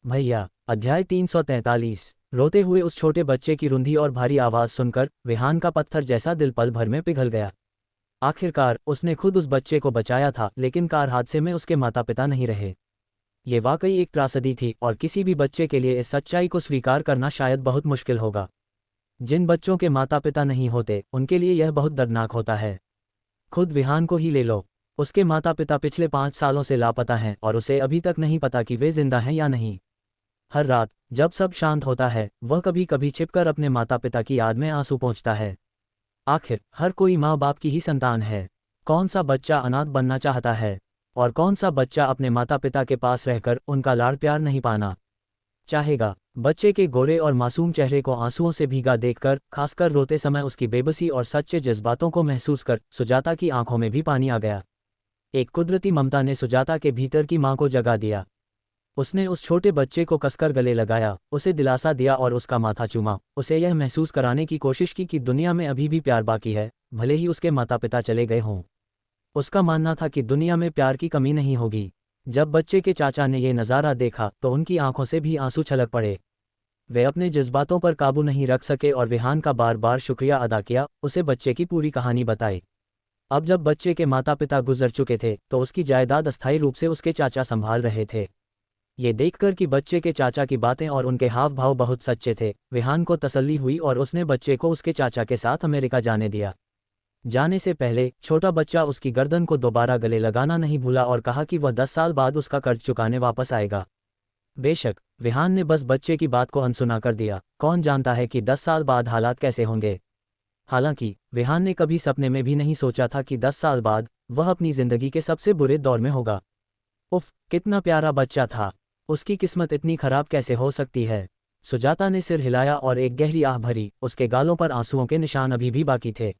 भैया। अध्याय 343। रोते हुए उस छोटे बच्चे की रुंधी और भारी आवाज़ सुनकर विहान का पत्थर जैसा दिल पल भर में पिघल गया। आखिरकार उसने खुद उस बच्चे को बचाया था, लेकिन कार हादसे में उसके माता पिता नहीं रहे। ये वाकई एक त्रासदी थी और किसी भी बच्चे के लिए इस सच्चाई को स्वीकार करना शायद बहुत मुश्किल होगा। जिन बच्चों के माता पिता नहीं होते, उनके लिए यह बहुत दर्दनाक होता है। खुद विहान को ही ले लो। उसके माता पिता पिछले 5 सालों से लापता हैं और उसे अभी तक नहीं पता कि वे जिंदा हैं या नहीं। हर रात जब सब शांत होता है, वह कभी कभी छिपकर अपने माता पिता की याद में आंसू पोंछता है। आखिर हर कोई माँ बाप की ही संतान है। कौन सा बच्चा अनाथ बनना चाहता है, और कौन सा बच्चा अपने माता पिता के पास रहकर उनका लाड़ प्यार नहीं पाना चाहेगा। बच्चे के गोरे और मासूम चेहरे को आंसुओं से भीगा देखकर, खासकर रोते समय उसकी बेबसी और सच्चे जज्बातों को महसूस कर, सुजाता की आंखों में भी पानी आ गया। एक कुदरती ममता ने सुजाता के भीतर की मां को जगा दिया। उसने उस छोटे बच्चे को कसकर गले लगाया, उसे दिलासा दिया और उसका माथा चूमा, उसे यह महसूस कराने की कोशिश की कि दुनिया में अभी भी प्यार बाकी है, भले ही उसके माता पिता चले गए हों। उसका मानना था कि दुनिया में प्यार की कमी नहीं होगी। जब बच्चे के चाचा ने यह नज़ारा देखा तो उनकी आंखों से भी आंसू छलक पड़े। वे अपने जज्बातों पर काबू नहीं रख सके और विहान का बार बार शुक्रिया अदा किया, उसे बच्चे की पूरी कहानी बताई। अब जब बच्चे के माता पिता गुजर चुके थे तो उसकी जायदाद अस्थायी रूप से उसके चाचा संभाल रहे थे। ये देखकर कि बच्चे के चाचा की बातें और उनके हाव भाव बहुत सच्चे थे, विहान को तसल्ली हुई और उसने बच्चे को उसके चाचा के साथ अमेरिका जाने दिया। जाने से पहले छोटा बच्चा उसकी गर्दन को दोबारा गले लगाना नहीं भूला और कहा कि वह 10 साल बाद उसका कर्ज चुकाने वापस आएगा। बेशक विहान ने बस बच्चे की बात को अनसुना कर दिया। कौन जानता है कि 10 साल बाद हालात कैसे होंगे। हालांकि विहान ने कभी सपने में भी नहीं सोचा था कि 10 साल बाद वह अपनी जिंदगी के सबसे बुरे दौर में होगा। उफ, कितना प्यारा बच्चा था। उसकी किस्मत इतनी खराब कैसे हो सकती है। सुजाता ने सिर हिलाया और एक गहरी आह भरी। उसके गालों पर आंसुओं के निशान अभी भी बाकी थे।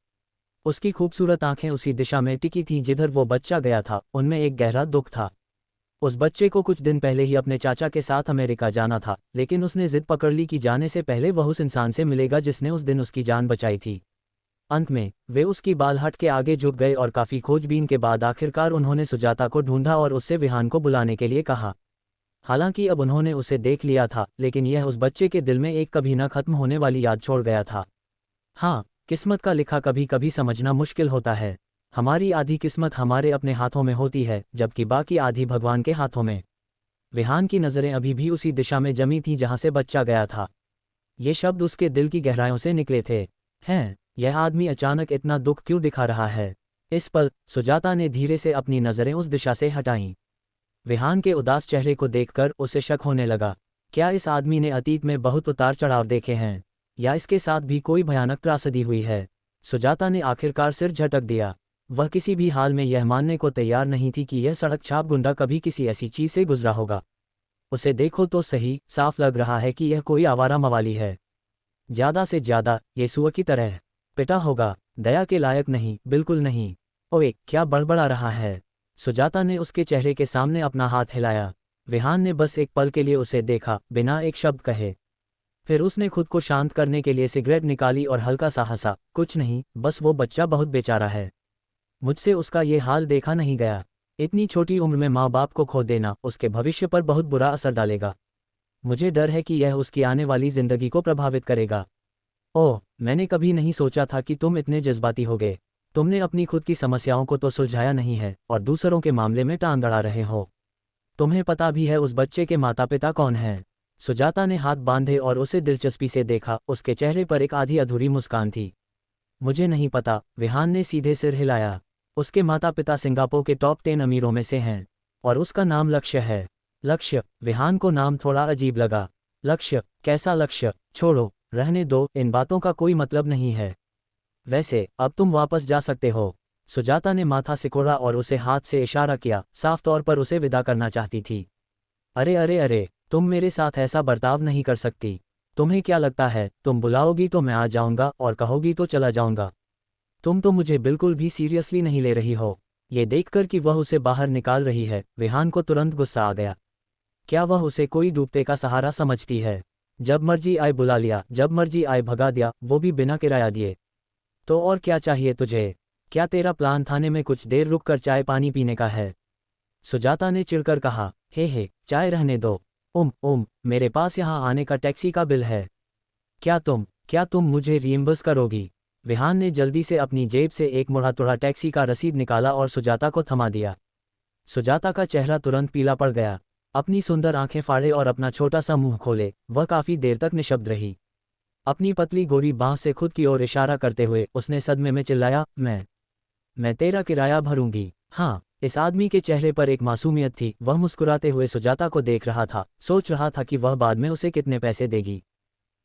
उसकी खूबसूरत आंखें उसी दिशा में टिकी थीं जिधर वो बच्चा गया था, उनमें एक गहरा दुख था। उस बच्चे को कुछ दिन पहले ही अपने चाचा के साथ अमेरिका जाना था, लेकिन उसने जिद पकड़ ली कि जाने से पहले वह उस इंसान से मिलेगा जिसने उस दिन उसकी जान बचाई थी। अंत में वे उसकी बालहट के आगे झुक गए और काफ़ी खोजबीन के बाद आखिरकार उन्होंने सुजाता को ढूंढा और उससे विहान को बुलाने के लिए कहा। हालांकि अब उन्होंने उसे देख लिया था, लेकिन यह उस बच्चे के दिल में एक कभी न खत्म होने वाली याद छोड़ गया था। हाँ, किस्मत का लिखा कभी कभी समझना मुश्किल होता है। हमारी आधी किस्मत हमारे अपने हाथों में होती है, जबकि बाकी आधी भगवान के हाथों में। विहान की नज़रें अभी भी उसी दिशा में जमी थीं जहां से बच्चा गया था। ये शब्द उसके दिल की गहराइयों से निकले थे। हैं, यह आदमी अचानक इतना दुख क्यों दिखा रहा है। इस पल सुजाता ने धीरे से अपनी नज़रें उस दिशा से हटाईं। विहान के उदास चेहरे को देखकर उसे शक होने लगा। क्या इस आदमी ने अतीत में बहुत उतार चढ़ाव देखे हैं, या इसके साथ भी कोई भयानक त्रासदी हुई है। सुजाता ने आखिरकार सिर झटक दिया। वह किसी भी हाल में यह मानने को तैयार नहीं थी कि यह सड़क छाप गुंडा कभी किसी ऐसी चीज से गुजरा होगा। उसे देखो तो सही, साफ लग रहा है कि यह कोई आवारा मवाली है। ज्यादा से ज्यादा ये सुअर की तरह पिटा होगा। दया के लायक नहीं, बिल्कुल नहीं। ओए, क्या बड़बड़ा रहा है। सुजाता ने उसके चेहरे के सामने अपना हाथ हिलाया। विहान ने बस एक पल के लिए उसे देखा, बिना एक शब्द कहे। फिर उसने खुद को शांत करने के लिए सिगरेट निकाली और हल्का सा हंसा। कुछ नहीं, बस वो बच्चा बहुत बेचारा है। मुझसे उसका ये हाल देखा नहीं गया। इतनी छोटी उम्र में माँ बाप को खो देना उसके भविष्य पर बहुत बुरा असर डालेगा। मुझे डर है कि यह उसकी आने वाली जिंदगी को प्रभावित करेगा। ओह, मैंने कभी नहीं सोचा था कि तुम इतने जज्बाती होगे। तुमने अपनी खुद की समस्याओं को तो सुलझाया नहीं है और दूसरों के मामले में टांग अड़ा रहे हो। तुम्हें पता भी है उस बच्चे के माता पिता कौन हैं? सुजाता ने हाथ बांधे और उसे दिलचस्पी से देखा। उसके चेहरे पर एक आधी अधूरी मुस्कान थी। मुझे नहीं पता, विहान ने सीधे सिर हिलाया। उसके माता पिता सिंगापुर के टॉप 10 अमीरों में से हैं। और उसका नाम लक्ष्य है। लक्ष्य, विहान को नाम थोड़ा अजीब लगा। लक्ष्य, कैसा लक्ष्य? छोड़ो, रहने दो, इन बातों का कोई मतलब नहीं है। वैसे अब तुम वापस जा सकते हो। सुजाता ने माथा सिकोड़ा और उसे हाथ से इशारा किया, साफ तौर पर उसे विदा करना चाहती थी। अरे अरे अरे, तुम मेरे साथ ऐसा बर्ताव नहीं कर सकती। तुम्हें क्या लगता है, तुम बुलाओगी तो मैं आ जाऊंगा और कहोगी तो चला जाऊंगा? तुम तो मुझे बिल्कुल भी सीरियसली नहीं ले रही हो। ये देखकर कि वह उसे बाहर निकाल रही है, विहान को तुरंत गुस्सा आ गया। क्या वह उसे कोई डूबते का सहारा समझती है? जब मर्जी आए बुला लिया, जब मर्जी आए भगा दिया, वो भी बिना किराया दिए। तो और क्या चाहिए तुझे? क्या तेरा प्लान थाने में कुछ देर रुक कर चाय पानी पीने का है? सुजाता ने चिढ़कर कहा। हे, चाय रहने दो। मेरे पास यहाँ आने का टैक्सी का बिल है। क्या तुम मुझे रिइम्बर्स करोगी? विहान ने जल्दी से अपनी जेब से एक मुड़ा तुड़ा टैक्सी का रसीद निकाला और सुजाता को थमा दिया। सुजाता का चेहरा तुरंत पीला पड़ गया। अपनी सुंदर आंखें फाड़े और अपना छोटा सा मुंह खोले, वह काफी देर तक निशब्द रही। अपनी पतली गोरी बांह से खुद की ओर इशारा करते हुए उसने सदमे में चिल्लाया, मैं तेरा किराया भरूंगी। हाँ, इस आदमी के चेहरे पर एक मासूमियत थी। वह मुस्कुराते हुए सुजाता को देख रहा था, सोच रहा था कि वह बाद में उसे कितने पैसे देगी।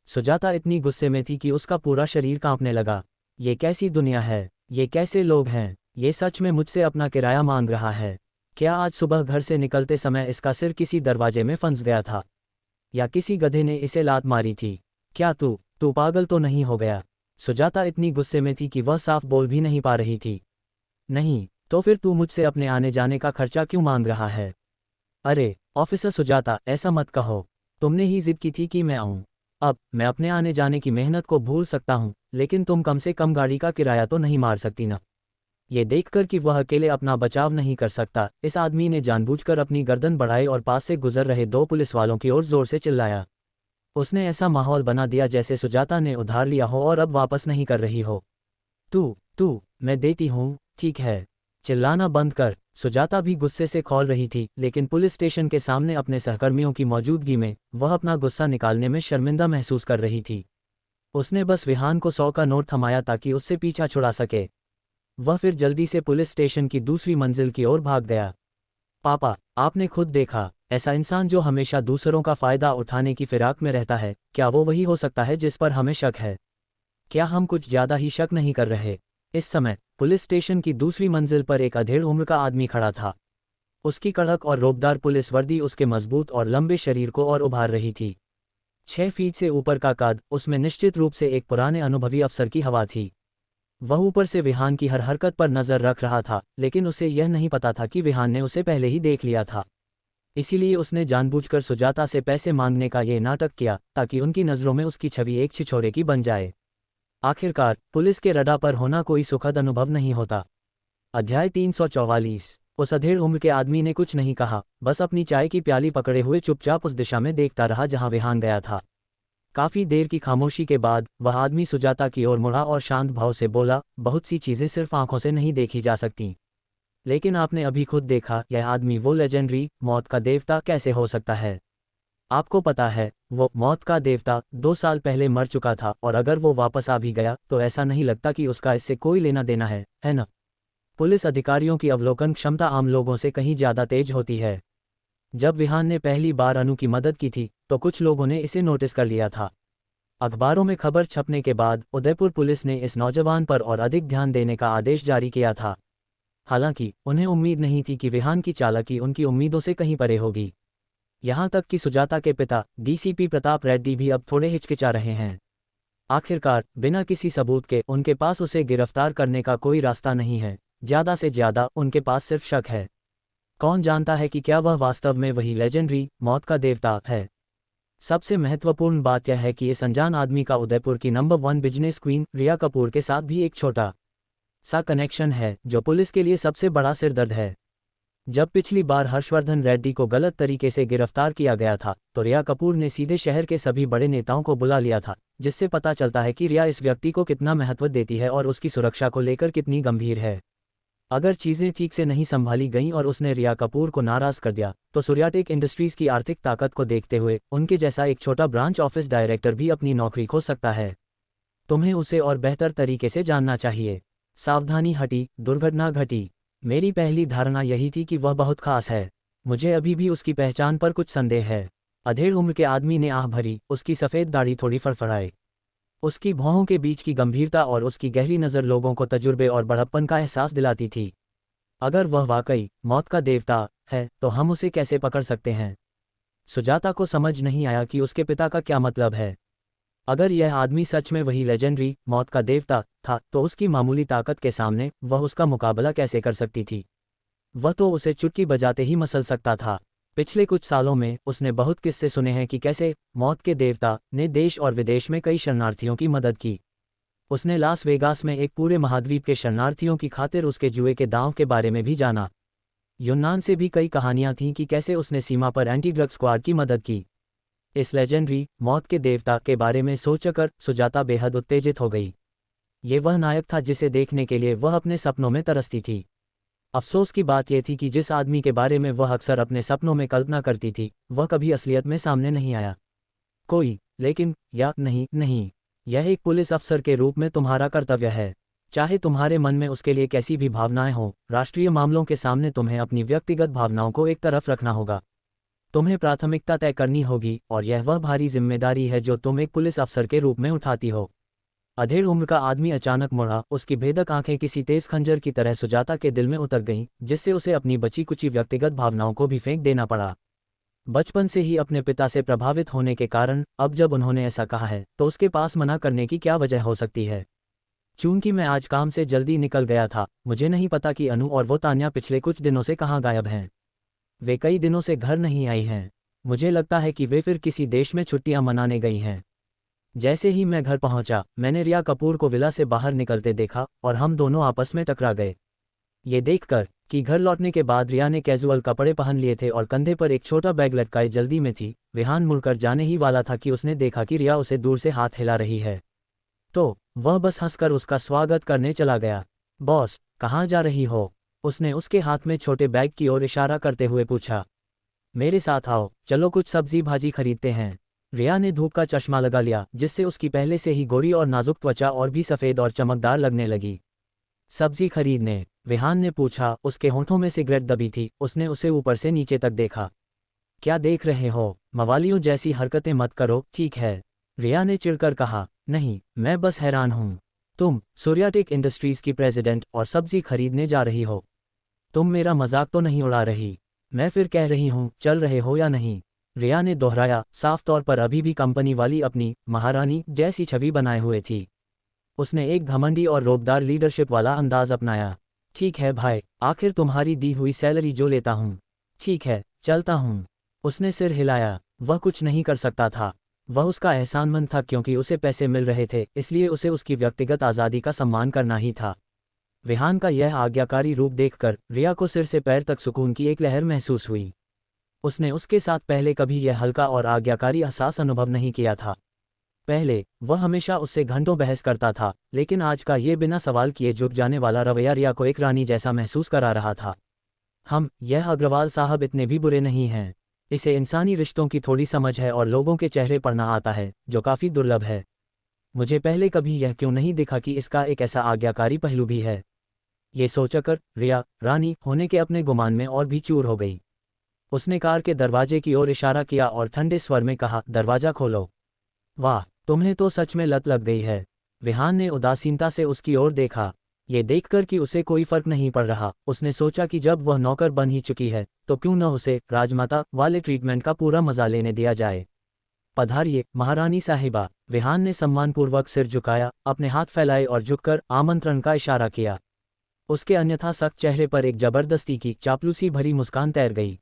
सुजाता इतनी गुस्से में थी कि उसका पूरा शरीर कांपने लगा। ये कैसी दुनिया है? ये कैसे लोग हैं? ये सच में मुझसे अपना किराया मांग रहा है? क्या आज सुबह घर से निकलते समय इसका सिर किसी दरवाजे में फंस गया था? या किसी गधे ने इसे लात मारी थी? क्या तू पागल तो नहीं हो गया? सुजाता इतनी गुस्से में थी कि वह साफ बोल भी नहीं पा रही थी। नहीं, तो फिर तू मुझसे अपने आने जाने का खर्चा क्यों मांग रहा है? अरे ऑफिसर सुजाता, ऐसा मत कहो। तुमने ही जिद की थी कि मैं आऊं। अब मैं अपने आने जाने की मेहनत को भूल सकता हूं, लेकिन तुम कम से कम गाड़ी का किराया तो नहीं मार सकती ना? ये देखकर कि वह अकेले अपना बचाव नहीं कर सकता, इस आदमी ने जानबूझकर अपनी गर्दन बढ़ाई और पास से गुजर रहे दो पुलिस वालों की ओर जोर से चिल्लाया। उसने ऐसा माहौल बना दिया जैसे सुजाता ने उधार लिया हो और अब वापस नहीं कर रही हो। तू मैं देती हूँ, ठीक है। चिल्लाना बंद कर। सुजाता भी गुस्से से खौल रही थी, लेकिन पुलिस स्टेशन के सामने अपने सहकर्मियों की मौजूदगी में वह अपना गुस्सा निकालने में शर्मिंदा महसूस कर रही थी। उसने बस विहान को 100 का नोट थमाया ताकि उससे पीछा छुड़ा सके। वह फिर जल्दी से पुलिस स्टेशन की दूसरी मंजिल की ओर भाग गया। पापा, आपने खुद देखा, ऐसा इंसान जो हमेशा दूसरों का फायदा उठाने की फिराक में रहता है, क्या वो वही हो सकता है जिस पर हमें शक है? क्या हम कुछ ज्यादा ही शक नहीं कर रहे? इस समय पुलिस स्टेशन की दूसरी मंजिल पर एक अधेड़ उम्र का आदमी खड़ा था। उसकी कड़क और रोबदार पुलिस वर्दी उसके मजबूत और लंबे शरीर को और उभार रही थी। 6 फीट से ऊपर का कद, उसमें निश्चित रूप से एक पुराने अनुभवी अफसर की हवा थी। वह ऊपर से विहान की हर हरकत पर नजर रख रहा था, लेकिन उसे यह नहीं पता था कि विहान ने उसे पहले ही देख लिया था। इसीलिए उसने जानबूझकर सुजाता से पैसे मांगने का ये नाटक किया, ताकि उनकी नज़रों में उसकी छवि एक छिछोरे की बन जाए। आखिरकार पुलिस के रडार पर होना कोई सुखद अनुभव नहीं होता। अध्याय 344। उस अधेड़ उम्र के आदमी ने कुछ नहीं कहा, बस अपनी चाय की प्याली पकड़े हुए चुपचाप उस दिशा में देखता रहा जहां विहान गया था। काफी देर की खामोशी के बाद वह आदमी सुजाता की ओर मुड़ा और शांत भाव से बोला, बहुत सी चीजें सिर्फ आंखों से नहीं देखी जा सकती। लेकिन आपने अभी खुद देखा, यह आदमी वो लेजेंडरी मौत का देवता कैसे हो सकता है? आपको पता है, वो मौत का देवता 2 साल पहले मर चुका था, और अगर वो वापस आ भी गया तो ऐसा नहीं लगता कि उसका इससे कोई लेना देना है ना? पुलिस अधिकारियों की अवलोकन क्षमता आम लोगों से कहीं ज्यादा तेज होती है। जब विहान ने पहली बार अनु की मदद की थी तो कुछ लोगों ने इसे नोटिस कर लिया था। अखबारों में खबर छपने के बाद उदयपुर पुलिस ने इस नौजवान पर और अधिक ध्यान देने का आदेश जारी किया था। हालांकि उन्हें उम्मीद नहीं थी कि विहान की चालाकी उनकी उम्मीदों से कहीं परे होगी। यहां तक कि सुजाता के पिता डीसीपी प्रताप रेड्डी भी अब थोड़े हिचकिचा रहे हैं। आखिरकार बिना किसी सबूत के उनके पास उसे गिरफ्तार करने का कोई रास्ता नहीं है। ज्यादा से ज्यादा उनके पास सिर्फ शक है। कौन जानता है कि क्या वह वास्तव में वही लेजेंडरी मौत का देवता है? सबसे महत्वपूर्ण बात यह है कि इस अनजान आदमी का उदयपुर की नंबर 1 बिजनेस क्वीन रिया कपूर के साथ भी एक छोटा सा कनेक्शन है, जो पुलिस के लिए सबसे बड़ा सिरदर्द है। जब पिछली बार हर्षवर्धन रेड्डी को गलत तरीके से गिरफ्तार किया गया था तो रिया कपूर ने सीधे शहर के सभी बड़े नेताओं को बुला लिया था, जिससे पता चलता है कि रिया इस व्यक्ति को कितना महत्व देती है और उसकी सुरक्षा को लेकर कितनी गंभीर है। अगर चीजें ठीक से नहीं संभाली गईं और उसने रिया कपूर को नाराज कर दिया तो सूर्याटेक इंडस्ट्रीज की आर्थिक ताकत को देखते हुए उनके जैसा एक छोटा ब्रांच ऑफिस डायरेक्टर भी अपनी नौकरी खो सकता है। तुम्हें उसे और बेहतर तरीके से जानना चाहिए। सावधानी हटी, दुर्घटना घटी। मेरी पहली धारणा यही थी कि वह बहुत खास है। मुझे अभी भी उसकी पहचान पर कुछ संदेह है। अधेड़ उम्र के आदमी ने आह भरी, उसकी सफ़ेद दाढ़ी थोड़ी फड़फड़ाई। उसकी भौहों के बीच की गंभीरता और उसकी गहरी नज़र लोगों को तजुर्बे और बड़प्पन का एहसास दिलाती थी। अगर वह वाकई मौत का देवता है तो हम उसे कैसे पकड़ सकते हैं? सुजाता को समझ नहीं आया कि उसके पिता का क्या मतलब है। अगर यह आदमी सच में वही लेजेंडरी मौत का देवता था तो उसकी मामूली ताकत के सामने वह उसका मुकाबला कैसे कर सकती थी? वह तो उसे चुटकी बजाते ही मसल सकता था। पिछले कुछ सालों में उसने बहुत किस्से सुने हैं कि कैसे मौत के देवता ने देश और विदेश में कई शरणार्थियों की मदद की। उसने लास वेगास में एक पूरे महाद्वीप के शरणार्थियों की खातिर उसके जुए के दांव के बारे में भी जाना। यूनान से भी कई कहानियां थीं कि कैसे उसने सीमा पर एंटी ड्रग स्क्वाड की मदद की। इस लेजेंडरी मौत के देवता के बारे में सोचकर सुजाता बेहद उत्तेजित हो गई। ये वह नायक था जिसे देखने के लिए वह अपने सपनों में तरसती थी। अफसोस की बात यह थी कि जिस आदमी के बारे में वह अक्सर अपने सपनों में कल्पना करती थी वह कभी असलियत में सामने नहीं आया। कोई, लेकिन या नहीं, यह एक पुलिस अफसर के रूप में तुम्हारा कर्तव्य है। चाहे तुम्हारे मन में उसके लिए कैसी भी भावनाएं हों, राष्ट्रीय मामलों के सामने तुम्हें अपनी व्यक्तिगत भावनाओं को एक तरफ रखना होगा। तुम्हें प्राथमिकता तय करनी होगी और यह वह भारी जिम्मेदारी है जो तुम एक पुलिस अफसर के रूप में उठाती हो। अधेड़ उम्र का आदमी अचानक मुड़ा, उसकी भेदक आंखें किसी तेज खंजर की तरह सुजाता के दिल में उतर गईं, जिससे उसे अपनी बची कुची व्यक्तिगत भावनाओं को भी फेंक देना पड़ा। बचपन से ही अपने पिता से प्रभावित होने के कारण अब जब उन्होंने ऐसा कहा है तो उसके पास मना करने की क्या वजह हो सकती है? चूंकि मैं आज काम से जल्दी निकल गया था, मुझे नहीं पता कि अनु और वो तान्या पिछले कुछ दिनों से कहाँ गायब हैं। वे कई दिनों से घर नहीं आई हैं। मुझे लगता है कि वे फिर किसी देश में छुट्टियां मनाने गई हैं। जैसे ही मैं घर पहुंचा, मैंने रिया कपूर को विला से बाहर निकलते देखा और हम दोनों आपस में टकरा गए। ये देखकर कि घर लौटने के बाद रिया ने कैजुअल कपड़े पहन लिए थे और कंधे पर एक छोटा बैग लटकाए जल्दी में थी, विहान मुड़कर जाने ही वाला था कि उसने देखा कि रिया उसे दूर से हाथ हिला रही है। तो वह बस हंसकर उसका स्वागत करने चला गया। बॉस, कहाँ जा रही हो? उसने उसके हाथ में छोटे बैग की ओर इशारा करते हुए पूछा। मेरे साथ आओ, चलो कुछ सब्जी भाजी खरीदते हैं। रिया ने धूप का चश्मा लगा लिया, जिससे उसकी पहले से ही गोरी और नाजुक त्वचा और भी सफ़ेद और चमकदार लगने लगी। सब्जी खरीदने? विहान ने पूछा। उसके होंठों में सिगरेट दबी थी। उसने उसे ऊपर से नीचे तक देखा। क्या देख रहे हो? मवालियों जैसी हरकतें मत करो, ठीक है? रिया ने चिढ़कर कहा। नहीं, मैं बस हैरान हूँ। तुम सूर्याटेक इंडस्ट्रीज की प्रेसिडेंट और सब्जी खरीदने जा रही हो? तुम मेरा मजाक तो नहीं उड़ा रही? मैं फिर कह रही हूँ, चल रहे हो या नहीं? रिया ने दोहराया, साफ तौर पर अभी भी कंपनी वाली अपनी महारानी जैसी छवि बनाए हुए थी। उसने एक घमंडी और रोबदार लीडरशिप वाला अंदाज अपनाया। ठीक है भाई, आखिर तुम्हारी दी हुई सैलरी जो लेता हूँ। ठीक है, चलता हूँ। उसने सिर हिलाया। वह कुछ नहीं कर सकता था। वह उसका एहसानमंद था क्योंकि उसे पैसे मिल रहे थे, इसलिए उसे उसकी व्यक्तिगत आज़ादी का सम्मान करना ही था। विहान का यह आज्ञाकारी रूप देखकर रिया को सिर से पैर तक सुकून की एक लहर महसूस हुई। उसने उसके साथ पहले कभी यह हल्का और आज्ञाकारी एहसास अनुभव नहीं किया था। पहले वह हमेशा उससे घंटों बहस करता था, लेकिन आज का ये बिना सवाल किए झुक जाने वाला रवैया रिया को एक रानी जैसा महसूस करा रहा था। यह अग्रवाल साहब इतने भी बुरे नहीं हैं। इसे इंसानी रिश्तों की थोड़ी समझ है और लोगों के चेहरे पढ़ना आता है, जो काफ़ी दुर्लभ है। मुझे पहले कभी यह क्यों नहीं दिखा कि इसका एक ऐसा आज्ञाकारी पहलू भी है। ये सोचकर रिया रानी होने के अपने गुमान में और भी चूर हो गई। उसने कार के दरवाजे की ओर इशारा किया और ठंडे स्वर में कहा, दरवाजा खोलो। वाह, तुम्हें तो सच में लत लग गई है। विहान ने उदासीनता से उसकी ओर देखा। ये देखकर कि उसे कोई फर्क नहीं पड़ रहा, उसने सोचा कि जब वह नौकर बन ही चुकी है तो क्यों न उसे राजमाता वाले ट्रीटमेंट का पूरा मजा लेने दिया जाए। पधारिए महारानी साहिबा। विहान ने सम्मानपूर्वक सिर झुकाया, अपने हाथ फैलाए और झुककर आमंत्रण का इशारा किया। उसके अन्यथा सख्त चेहरे पर एक जबरदस्ती की चापलूसी भरी मुस्कान तैर गई।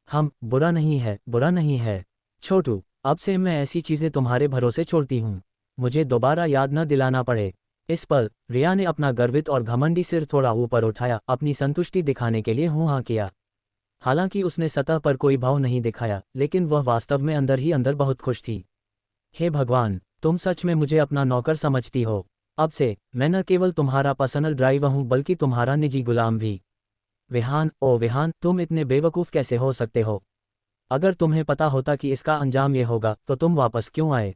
बुरा नहीं है, बुरा नहीं है छोटू, अब से मैं ऐसी चीज़ें तुम्हारे भरोसे छोड़ती हूँ। मुझे दोबारा याद न दिलाना पड़े। इस पल रिया ने अपना गर्वित और घमंडी सिर थोड़ा ऊपर उठाया, अपनी संतुष्टि दिखाने के लिए हूँ हाँ किया। हालांकि उसने सतह पर कोई भाव नहीं दिखाया, लेकिन वह वास्तव में अंदर ही अंदर बहुत खुश थी। हे भगवान, तुम सच में मुझे अपना नौकर समझती हो। अब से मैं न केवल तुम्हारा पर्सनल ड्राइवर हूँ बल्कि तुम्हारा निजी गुलाम भी। विहान, ओ विहान, तुम इतने बेवकूफ़ कैसे हो सकते हो? अगर तुम्हें पता होता कि इसका अंजाम ये होगा तो तुम वापस क्यों आए?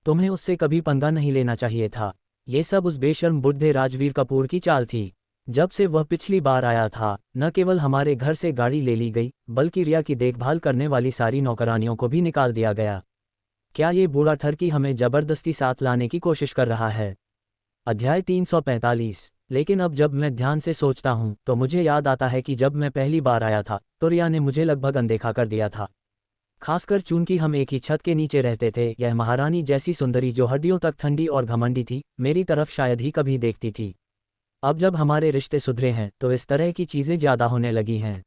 तुम्हें उससे कभी पंगा नहीं लेना चाहिए था। ये सब उस बेशर्म बुढ़े राजवीर कपूर की चाल थी। जब से वह पिछली बार आया था, न केवल हमारे घर से गाड़ी ले ली गई, बल्कि रिया की देखभाल करने वाली सारी नौकरानियों को भी निकाल दिया गया। क्या ये बूढ़ा ठरकी हमें जबरदस्ती साथ लाने की कोशिश कर रहा है? अध्याय 345। लेकिन अब जब मैं ध्यान से सोचता हूँ तो मुझे याद आता है कि जब मैं पहली बार आया था तो रिया ने मुझे लगभग अनदेखा कर दिया था। खासकर चूंकि हम एक ही छत के नीचे रहते थे, यह महारानी जैसी सुंदरी जो हड्डियों तक ठंडी और घमंडी थी, मेरी तरफ शायद ही कभी देखती थी। अब जब हमारे रिश्ते सुधरे हैं तो इस तरह की चीज़ें ज़्यादा होने लगी हैं।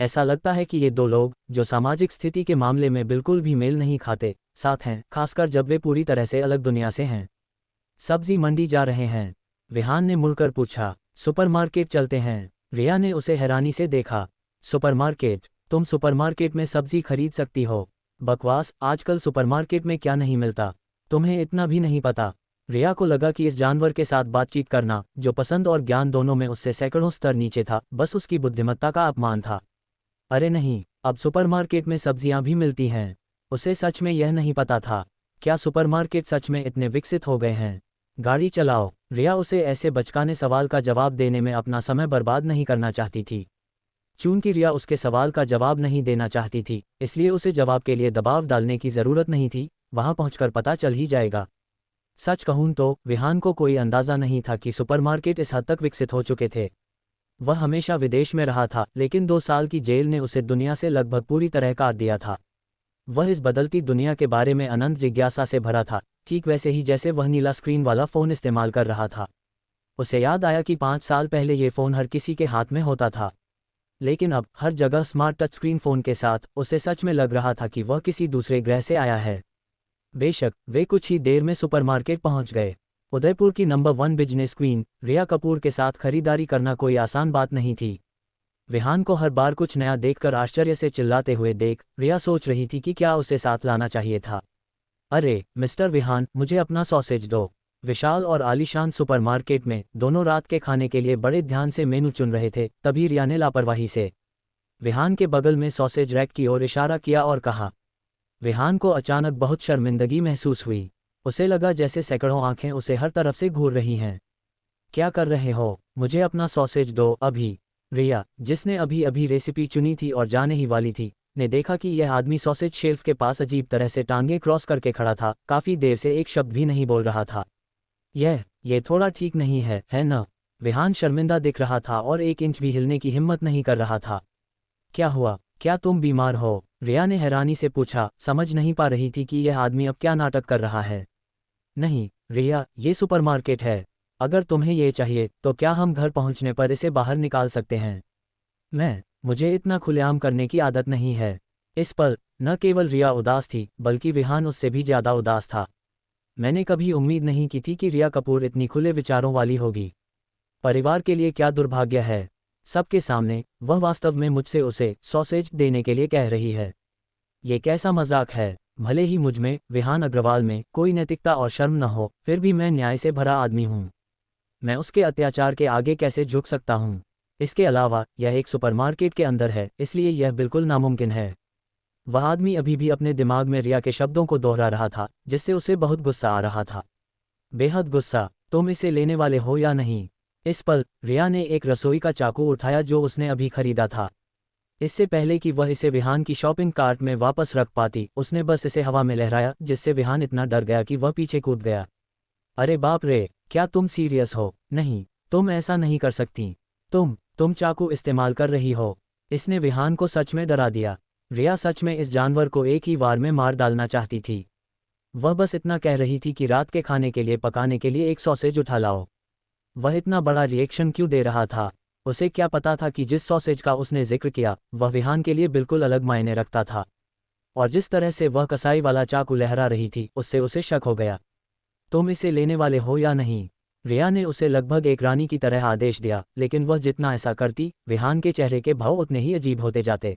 ऐसा लगता है कि ये दो लोग, जो सामाजिक स्थिति के मामले में बिल्कुल भी मेल नहीं खाते, साथ हैं, खासकर जब वे पूरी तरह से अलग दुनिया से हैं। सब्जी मंडी जा रहे हैं? विहान ने मुड़कर पूछा। सुपरमार्केट चलते हैं। रिया ने उसे हैरानी से देखा। सुपरमार्केट? तुम सुपरमार्केट में सब्जी खरीद सकती हो? बकवास, आजकल सुपरमार्केट में क्या नहीं मिलता, तुम्हें इतना भी नहीं पता। रिया को लगा कि इस जानवर के साथ बातचीत करना, जो पसंद और ज्ञान दोनों में उससे सैकड़ों स्तर नीचे था, बस उसकी बुद्धिमत्ता का अपमान था। अरे नहीं, अब सुपरमार्केट में सब्जियां भी मिलती हैं। उसे सच में यह नहीं पता था। क्या सुपरमार्केट सच में इतने विकसित हो गए हैं? गाड़ी चलाओ। रिया उसे ऐसे बचकाने सवाल का जवाब देने में अपना समय बर्बाद नहीं करना चाहती थी। चूंकि रिया उसके सवाल का जवाब नहीं देना चाहती थी, इसलिए उसे जवाब के लिए दबाव डालने की ज़रूरत नहीं थी, वहां पहुंचकर पता चल ही जाएगा। सच कहूं तो विहान को कोई अंदाज़ा नहीं था कि सुपरमार्केट इस हद तक विकसित हो चुके थे। वह हमेशा विदेश में रहा था, लेकिन 2 साल की जेल ने उसे दुनिया से लगभग पूरी तरह काट दिया था। वह इस बदलती दुनिया के बारे में अनंत जिज्ञासा से भरा था, ठीक वैसे ही जैसे वह नीला स्क्रीन वाला फ़ोन इस्तेमाल कर रहा था। उसे याद आया कि 5 साल पहले ये फ़ोन हर किसी के हाथ में होता था, लेकिन अब हर जगह स्मार्ट टच स्क्रीन फ़ोन के साथ उसे सच में लग रहा था कि वह किसी दूसरे ग्रह से आया है। बेशक, वे कुछ ही देर में सुपरमार्केट पहुंच गए। उदयपुर की नंबर 1 बिजनेस क्वीन रिया कपूर के साथ खरीदारी करना कोई आसान बात नहीं थी। विहान को हर बार कुछ नया देखकर आश्चर्य से चिल्लाते हुए देख रिया सोच रही थी कि क्या उसे साथ लाना चाहिए था। अरे मिस्टर विहान, मुझे अपना सॉसेज दो। विशाल और आलीशान सुपरमार्केट में दोनों रात के खाने के लिए बड़े ध्यान से मेनू चुन रहे थे, तभी रिया ने लापरवाही से विहान के बगल में सॉसेज रैक की ओर इशारा किया और कहा। विहान को अचानक बहुत शर्मिंदगी महसूस हुई। उसे लगा जैसे सैकड़ों आंखें उसे हर तरफ से घूर रही हैं। क्या कर रहे हो? मुझे अपना सॉसेज दो अभी। रिया, जिसने अभी अभी रेसिपी चुनी थी और जाने ही वाली थी, ने देखा कि यह आदमी सॉसेज शेल्फ के पास अजीब तरह से टांगें क्रॉस करके खड़ा था, काफी देर से एक शब्द भी नहीं बोल रहा था। यह थोड़ा ठीक नहीं है न? विहान शर्मिंदा दिख रहा था और 1 इंच भी हिलने की हिम्मत नहीं कर रहा था। क्या हुआ? क्या तुम बीमार हो? रिया ने हैरानी से पूछा, समझ नहीं पा रही थी कि यह आदमी अब क्या नाटक कर रहा है। नहीं रिया, ये सुपरमार्केट है। अगर तुम्हें ये चाहिए तो क्या हम घर पहुंचने पर इसे बाहर निकाल सकते हैं? मुझे इतना खुलेआम करने की आदत नहीं है। इस पल न केवल रिया उदास थी, बल्कि विहान उससे भी ज़्यादा उदास था। मैंने कभी उम्मीद नहीं की थी कि रिया कपूर इतनी खुले विचारों वाली होगी। परिवार के लिए क्या दुर्भाग्य है। सबके सामने वह वास्तव में मुझसे उसे सॉसेज देने के लिए कह रही है। ये कैसा मजाक है? भले ही मुझ में, विहान अग्रवाल में, कोई नैतिकता और शर्म न हो, फिर भी मैं न्याय से भरा आदमी हूँ। मैं उसके अत्याचार के आगे कैसे झुक सकता हूँ? इसके अलावा यह एक सुपरमार्केट के अंदर है, इसलिए यह बिल्कुल नामुमकिन है। वह आदमी अभी भी अपने दिमाग में रिया के शब्दों को दोहरा रहा था, जिससे उसे बहुत गुस्सा आ रहा था। बेहद गुस्सा। तुम इसे लेने वाले हो या नहीं? इस पल रिया ने एक रसोई का चाकू उठाया जो उसने अभी खरीदा था। इससे पहले कि वह इसे विहान की शॉपिंग कार्ट में वापस रख पाती, उसने बस इसे हवा में लहराया, जिससे विहान इतना डर गया कि वह पीछे कूद गया। अरे बाप रे, क्या तुम सीरियस हो? नहीं, तुम ऐसा नहीं कर सकती। तुम चाकू इस्तेमाल कर रही हो। इसने विहान को सच में डरा दिया। रिया सच में इस जानवर को एक ही वार में मार डालना चाहती थी। वह बस इतना कह रही थी कि रात के खाने के लिए पकाने के लिए एक सॉसेज उठा लाओ। वह इतना बड़ा रिएक्शन क्यों दे रहा था? उसे क्या पता था कि जिस सॉसेज का उसने जिक्र किया, वह विहान के लिए बिल्कुल अलग मायने रखता था। और जिस तरह से वह कसाई वाला चाकू लहरा रही थी, उससे उसे शक हो गया। तुम इसे लेने वाले हो या नहीं? रिया ने उसे लगभग एक रानी की तरह आदेश दिया, लेकिन वह जितना ऐसा करती, विहान के चेहरे के भाव उतने ही अजीब होते जाते।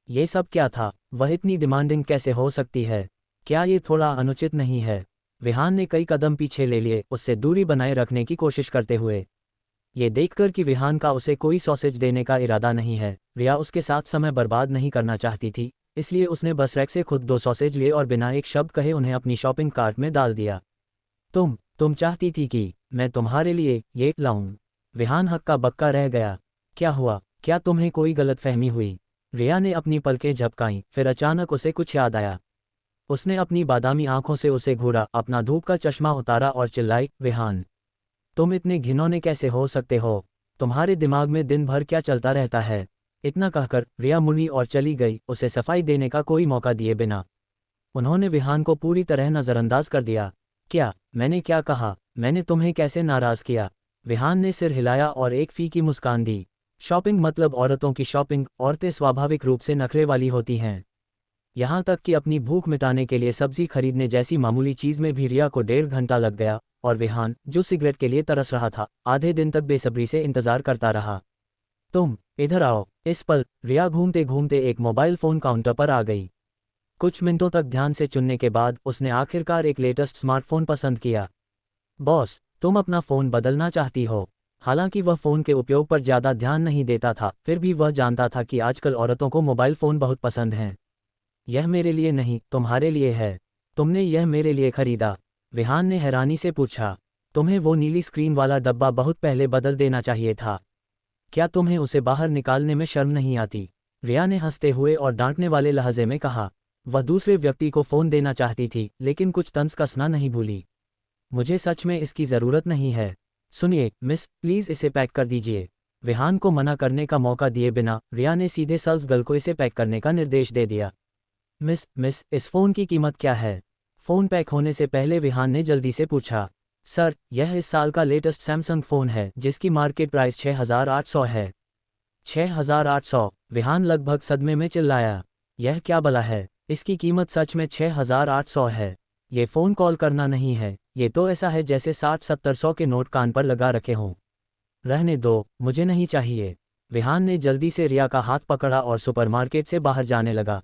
ये सब क्या था? वह इतनी डिमांडिंग कैसे हो सकती है? क्या ये थोड़ा अनुचित नहीं है? विहान ने कई कदम पीछे ले लिए, उससे दूरी बनाए रखने की कोशिश करते हुए। ये देखकर कि विहान का उसे कोई सॉसेज देने का इरादा नहीं है, रिया उसके साथ समय बर्बाद नहीं करना चाहती थी, इसलिए उसने बस रैक से खुद 2 सॉसेज लिए और बिना एक शब्द कहे उन्हें अपनी शॉपिंग कार्ट में डाल दिया। तुम चाहती थी कि मैं तुम्हारे लिए ये लाऊं? विहान हक्का बक्का रह गया। क्या हुआ? क्या तुम्हें कोई गलतफहमी हुई? रिया ने अपनी पलकें झपकाईं, फिर अचानक उसे कुछ याद आया। उसने अपनी बादामी आंखों से उसे घूरा, अपना धूप का चश्मा उतारा और चिल्लाई, विहान, तुम इतने घिनौने कैसे हो सकते हो? तुम्हारे दिमाग में दिन भर क्या चलता रहता है? इतना कहकर रिया मुड़ी और चली गई, उसे सफाई देने का कोई मौका दिए बिना। उन्होंने विहान को पूरी तरह नज़रअंदाज कर दिया। क्या? मैंने क्या कहा? मैंने तुम्हें कैसे नाराज़ किया? विहान ने सिर हिलाया और एक फीकी मुस्कान दी। शॉपिंग मतलब औरतों की शॉपिंग। औरतें स्वाभाविक रूप से नखरे वाली होती हैं। यहाँ तक कि अपनी भूख मिटाने के लिए सब्जी खरीदने जैसी मामूली चीज़ में भी रिया को 1.5 घंटा लग गया, और विहान, जो सिगरेट के लिए तरस रहा था, आधे दिन तक बेसब्री से इंतजार करता रहा। तुम इधर आओ। इस पल रिया घूमते घूमते एक मोबाइल फ़ोन काउंटर पर आ गई। कुछ मिनटों तक ध्यान से चुनने के बाद उसने आखिरकार एक लेटेस्ट स्मार्टफोन पसंद किया। बॉस, तुम अपना फ़ोन बदलना चाहती हो? हालांकि वह फ़ोन के उपयोग पर ज़्यादा ध्यान नहीं देता था, फिर भी वह जानता था कि आजकल औरतों को मोबाइल फ़ोन बहुत पसंद हैं। यह मेरे लिए नहीं, तुम्हारे लिए है। तुमने यह मेरे लिए खरीदा? विहान ने हैरानी से पूछा। तुम्हें वो नीली स्क्रीन वाला डब्बा बहुत पहले बदल देना चाहिए था। क्या तुम्हें उसे बाहर निकालने में शर्म नहीं आती? रिया ने हंसते हुए और डांटने वाले लहजे में कहा। वह दूसरे व्यक्ति को फ़ोन देना चाहती थी, लेकिन कुछ तंज कसना नहीं भूली। मुझे सच में इसकी ज़रूरत नहीं है। सुनिए मिस, प्लीज़ इसे पैक कर दीजिए। विहान को मना करने का मौका दिए बिना रिया ने सीधे सेल्स गर्ल को इसे पैक करने का निर्देश दे दिया। मिस, इस फ़ोन की कीमत क्या है? फ़ोन पैक होने से पहले विहान ने जल्दी से पूछा। सर, यह इस साल का लेटेस्ट सैमसंग फ़ोन है, जिसकी मार्केट प्राइस 6,800 है। 6,800? विहान लगभग सदमे में चिल्लाया। यह क्या भला है? इसकी कीमत सच में 6,800 है। ये फ़ोन कॉल करना नहीं है, ये तो ऐसा है जैसे 60-70 के नोट कान पर लगा रखे हों। रहने दो, मुझे नहीं चाहिए। विहान ने जल्दी से रिया का हाथ पकड़ा और सुपरमार्केट से बाहर जाने लगा।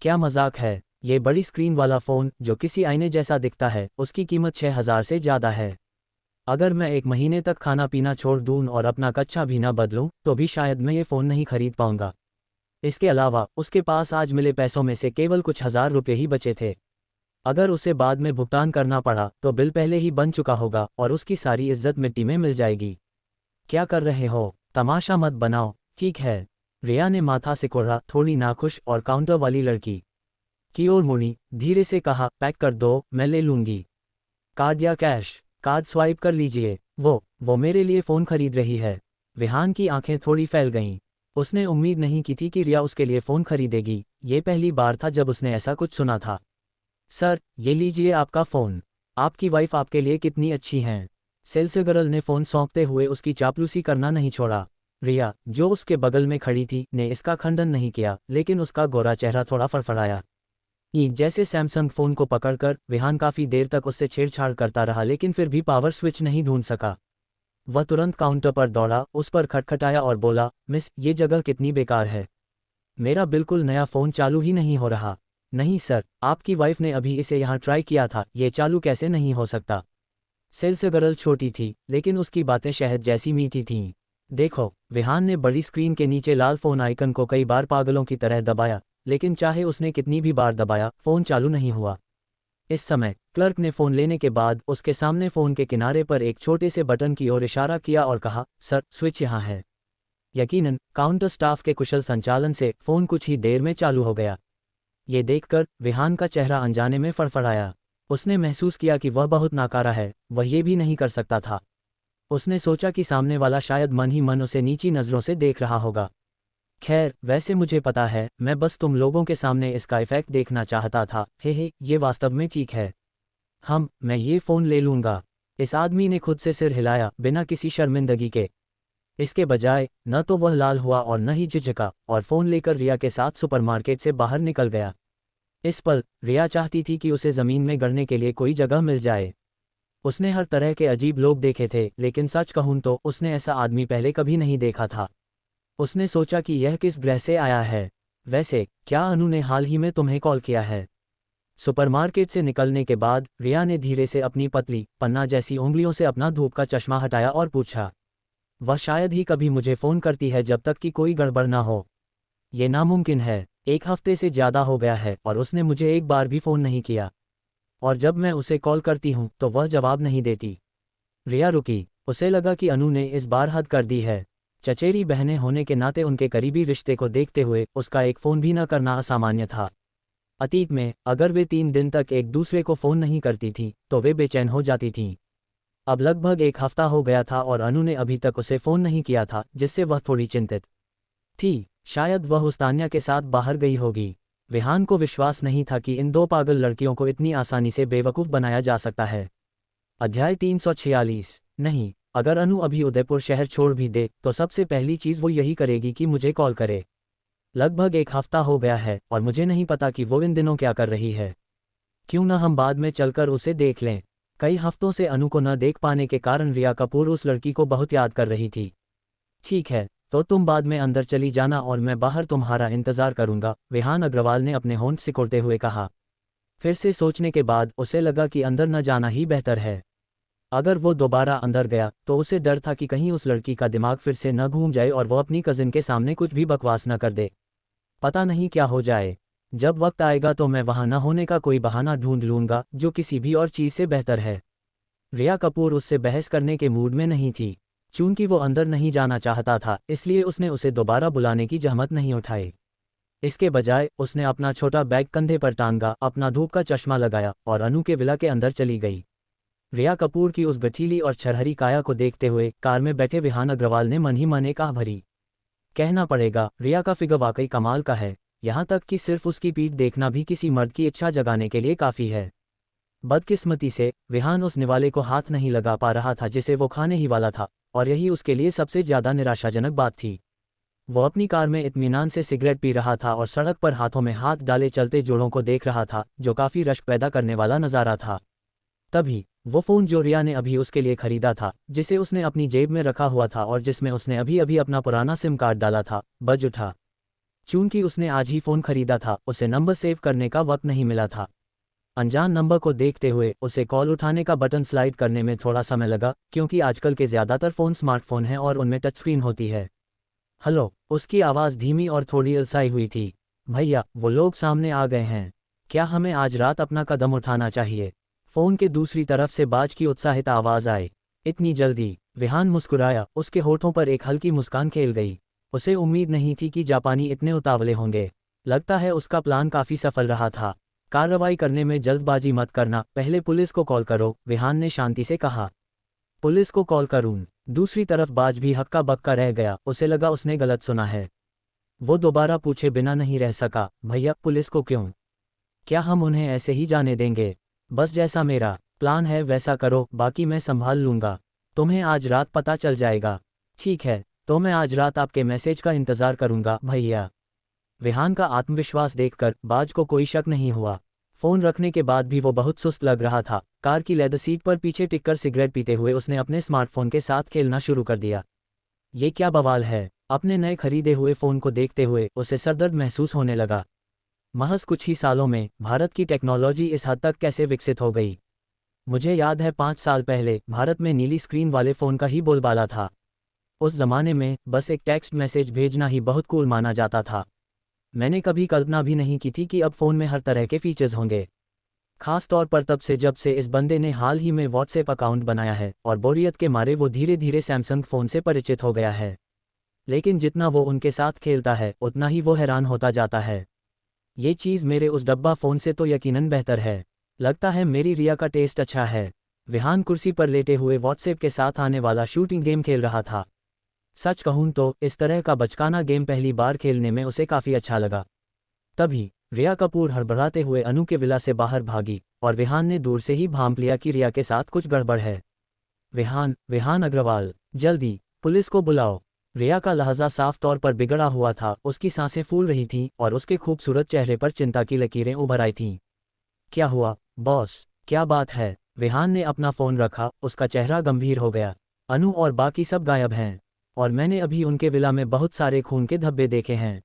क्या मजाक है? ये बड़ी स्क्रीन वाला फ़ोन, जो किसी आईने जैसा दिखता है, उसकी कीमत 6,000 से ज़्यादा है। अगर मैं 1 महीने तक खाना पीना छोड़ दूँ और अपना कच्चा भी ना बदलूँ, तो भी शायद मैं ये फ़ोन नहीं खरीद पाऊंगा। इसके अलावा उसके पास आज मिले पैसों में से केवल कुछ हज़ार रुपये ही बचे थे। अगर उसे बाद में भुगतान करना पड़ा तो बिल पहले ही बन चुका होगा और उसकी सारी इज्जत मिट्टी में मिल जाएगी। क्या कर रहे हो? तमाशा मत बनाओ, ठीक है? रिया ने माथा सिकोड़ा, थोड़ी नाखुश और काउंटर वाली लड़की की ओर मुड़ी, धीरे से कहा, पैक कर दो, मैं ले लूंगी। कार्ड या कैश? कार्ड स्वाइप कर लीजिए। वो मेरे लिए फ़ोन खरीद रही है। विहान की आंखें थोड़ी फैल गईं। उसने उम्मीद नहीं की थी कि रिया उसके लिए फ़ोन खरीदेगी। ये पहली बार था जब उसने ऐसा कुछ सुना था। सर, ये लीजिए आपका फ़ोन। आपकी वाइफ आपके लिए कितनी अच्छी हैं। सेल्स गर्ल ने फ़ोन सौंपते हुए उसकी चापलूसी करना नहीं छोड़ा। रिया, जो उसके बगल में खड़ी थी, ने इसका खंडन नहीं किया, लेकिन उसका गोरा चेहरा थोड़ा फड़फड़ाया। जैसे सैमसंग फ़ोन को पकड़कर विहान काफ़ी देर तक उससे छेड़छाड़ करता रहा, लेकिन फिर भी पावर स्विच नहीं ढूंढ सका। वह तुरंत काउंटर पर दौड़ा, उस पर खटखटाया और बोला, मिस, ये जगह कितनी बेकार है। मेरा बिल्कुल नया फ़ोन चालू ही नहीं हो रहा। नहीं सर, आपकी वाइफ ने अभी इसे यहाँ ट्राई किया था, ये चालू कैसे नहीं हो सकता। सेल्स गर्ल छोटी थी, लेकिन उसकी बातें शहद जैसी मीठी थीं। देखो, विहान ने बड़ी स्क्रीन के नीचे लाल फ़ोन आइकन को कई बार पागलों की तरह दबाया, लेकिन चाहे उसने कितनी भी बार दबाया, फ़ोन चालू नहीं हुआ। इस समय क्लर्क ने फ़ोन लेने के बाद उसके सामने फ़ोन के किनारे पर एक छोटे से बटन की ओर इशारा किया और कहा, सर, स्विच यहाँ है। यकीनन काउंटर स्टाफ के कुशल संचालन से फ़ोन कुछ ही देर में चालू हो गया। ये देखकर विहान का चेहरा अनजाने में फड़फड़ाया। उसने महसूस किया कि वह बहुत नाकारा है, वह ये भी नहीं कर सकता था। उसने सोचा कि सामने वाला शायद मन ही मन उसे नीची नज़रों से देख रहा होगा। खैर, वैसे मुझे पता है, मैं बस तुम लोगों के सामने इसका इफ़ेक्ट देखना चाहता था। हे, ये वास्तव में ठीक है। मैं ये फ़ोन ले लूँगा। इस आदमी ने खुद से सिर हिलाया, बिना किसी शर्मिंदगी के। इसके बजाय न तो वह लाल हुआ और न ही झिझका, और फ़ोन लेकर रिया के साथ सुपरमार्केट से बाहर निकल गया। इस पल रिया चाहती थी कि उसे ज़मीन में गड़ने के लिए कोई जगह मिल जाए। उसने हर तरह के अजीब लोग देखे थे, लेकिन सच कहूँ तो उसने ऐसा आदमी पहले कभी नहीं देखा था। उसने सोचा कि यह किस ग्रह से आया है। वैसे, क्या अनु ने हाल ही में तुम्हें कॉल किया है? सुपरमार्केट से निकलने के बाद रिया ने धीरे से अपनी पतली, पन्ना जैसी उंगलियों से अपना धूप का चश्मा हटाया और पूछा। वह शायद ही कभी मुझे फ़ोन करती है जब तक कि कोई गड़बड़ ना हो। ये नामुमकिन है। 1 हफ्ते से ज़्यादा हो गया है और उसने मुझे एक बार भी फ़ोन नहीं किया। और जब मैं उसे कॉल करती हूँ तो वह जवाब नहीं देती। रिया रुकी। उसे लगा कि अनु ने इस बार हद कर दी है। चचेरी बहनें होने के नाते उनके करीबी रिश्ते को देखते हुए उसका एक फ़ोन भी न करना असामान्य था। अतीत में अगर वे 3 दिन तक एक दूसरे को फ़ोन नहीं करती थीं तो वे बेचैन हो जाती थीं। अब लगभग 1 हफ्ता हो गया था और अनु ने अभी तक उसे फ़ोन नहीं किया था, जिससे वह थोड़ी चिंतित थी। शायद वह उस तान्या के साथ बाहर गई होगी। विहान को विश्वास नहीं था कि इन 2 पागल लड़कियों को इतनी आसानी से बेवकूफ़ बनाया जा सकता है। अध्याय 346। नहीं, अगर अनु अभी उदयपुर शहर छोड़ भी दे तो सबसे पहली चीज़ वो यही करेगी कि मुझे कॉल करे। लगभग 1 हफ्ता हो गया है और मुझे नहीं पता कि वो इन दिनों क्या कर रही है। क्यों न हम बाद में चलकर उसे देख लें। कई हफ्तों से अनु को न देख पाने के कारण रिया कपूर उस लड़की को बहुत याद कर रही थी। ठीक है, तो तुम बाद में अंदर चली जाना और मैं बाहर तुम्हारा इंतज़ार करूंगा, विहान अग्रवाल ने अपने होंठ सिकोड़ते हुए कहा। फिर से सोचने के बाद उसे लगा कि अंदर न जाना ही बेहतर है। अगर वो दोबारा अंदर गया तो उसे डर था कि कहीं उस लड़की का दिमाग फिर से न घूम जाए और वो अपनी कज़िन के सामने कुछ भी बकवास न कर दे। पता नहीं क्या हो जाए। जब वक्त आएगा तो मैं वहां न होने का कोई बहाना ढूंढ लूंगा जो किसी भी और चीज़ से बेहतर है। रिया कपूर उससे बहस करने के मूड में नहीं थी। चूंकि वो अंदर नहीं जाना चाहता था इसलिए उसने उसे दोबारा बुलाने की जहमत नहीं उठाई। इसके बजाय उसने अपना छोटा बैग कंधे पर टांगा, अपना धूप का चश्मा लगाया और अनु के विला के अंदर चली गई। रिया कपूर की उस गठीली और छरहरी काया को देखते हुए कार में बैठे विहान अग्रवाल ने मन ही मन एक आह भरी। कहना पड़ेगा, रिया का फिगर वाकई कमाल का है। यहाँ तक कि सिर्फ उसकी पीठ देखना भी किसी मर्द की इच्छा जगाने के लिए काफ़ी है। बदकिस्मती से विहान उस निवाले को हाथ नहीं लगा पा रहा था जिसे वो खाने ही वाला था, और यही उसके लिए सबसे ज़्यादा निराशाजनक बात थी। वो अपनी कार में इत्मीनान से सिगरेट पी रहा था और सड़क पर हाथों में हाथ डाले चलते जोड़ों को देख रहा था, जो काफ़ी रश्क पैदा करने वाला नज़ारा था। तभी वो फ़ोन जो रिया ने अभी उसके लिए खरीदा था, जिसे उसने अपनी जेब में रखा हुआ था और जिसमें उसने अभी अभी अपना पुराना सिम कार्ड डाला था, बज उठा। चूंकि उसने आज ही फ़ोन खरीदा था, उसे नंबर सेव करने का वक्त नहीं मिला था। अनजान नंबर को देखते हुए उसे कॉल उठाने का बटन स्लाइड करने में थोड़ा समय लगा, क्योंकि आजकल के ज़्यादातर फ़ोन स्मार्टफ़ोन हैं और उनमें टच स्क्रीन होती है। हेलो, उसकी आवाज़ धीमी और थोड़ी अलसाई हुई थी। भैया, वो लोग सामने आ गए हैं। क्या हमें आज रात अपना कदम उठाना चाहिए? फ़ोन के दूसरी तरफ से बाज की उत्साहित आवाज़ आई। इतनी जल्दी? विहान मुस्कुराया, उसके होठों पर एक हल्की मुस्कान खेल गई। उसे उम्मीद नहीं थी कि जापानी इतने उतावले होंगे। लगता है उसका प्लान काफ़ी सफल रहा था। कार्रवाई करने में जल्दबाजी मत करना, पहले पुलिस को कॉल करो, विहान ने शांति से कहा। पुलिस को कॉल करूं? दूसरी तरफ बाज भी हक्का बक्का रह गया, उसे लगा उसने गलत सुना है। वो दोबारा पूछे बिना नहीं रह सका, भैया पुलिस को क्यों? क्या हम उन्हें ऐसे ही जाने देंगे? बस जैसा मेरा प्लान है वैसा करो, बाकी मैं संभाल लूंगा। तुम्हें आज रात पता चल जाएगा। ठीक है, तो मैं आज रात आपके मैसेज का इंतज़ार करूंगा भैया। विहान का आत्मविश्वास देखकर बाज को कोई शक नहीं हुआ। फ़ोन रखने के बाद भी वो बहुत सुस्त लग रहा था। कार की लेदर सीट पर पीछे टिककर सिगरेट पीते हुए उसने अपने स्मार्टफोन के साथ खेलना शुरू कर दिया। ये क्या बवाल है? अपने नए खरीदे हुए फ़ोन को देखते हुए उसे सरदर्द महसूस होने लगा। महज कुछ ही सालों में भारत की टेक्नोलॉजी इस हद तक कैसे विकसित हो गई? मुझे याद है 5 साल पहले भारत में नीली स्क्रीन वाले फ़ोन का ही बोलबाला था। उस ज़माने में बस एक टेक्स्ट मैसेज भेजना ही बहुत कूल माना जाता था। मैंने कभी कल्पना भी नहीं की थी कि अब फ़ोन में हर तरह के फीचर्स होंगे। खास तौर पर तब से जब से इस बंदे ने हाल ही में व्हाट्सएप अकाउंट बनाया है और बोरियत के मारे वो धीरे धीरे सैमसंग फ़ोन से परिचित हो गया है। लेकिन जितना वो उनके साथ खेलता है उतना ही वो हैरान होता जाता है। ये चीज़ मेरे उस डब्बा फ़ोन से तो यकीनन बेहतर है। लगता है मेरी रिया का टेस्ट अच्छा है। विहान कुर्सी पर लेटे हुए व्हाट्सएप के साथ आने वाला शूटिंग गेम खेल रहा था। सच कहूँ तो इस तरह का बचकाना गेम पहली बार खेलने में उसे काफ़ी अच्छा लगा। तभी रिया कपूर हड़बड़ाते हुए अनु के विला से बाहर भागी और विहान ने दूर से ही भांप लिया कि रिया के साथ कुछ गड़बड़ है। विहान अग्रवाल, जल्दी पुलिस को बुलाओ। रिया का लहजा साफ तौर पर बिगड़ा हुआ था, उसकी सांसें फूल रही थीं और उसके खूबसूरत चेहरे पर चिंता की लकीरें उभर आई थीं। क्या हुआ बॉस, क्या बात है? विहान ने अपना फ़ोन रखा, उसका चेहरा गंभीर हो गया। अनु और बाकी सब गायब हैं और मैंने अभी उनके विला में बहुत सारे खून के धब्बे देखे हैं।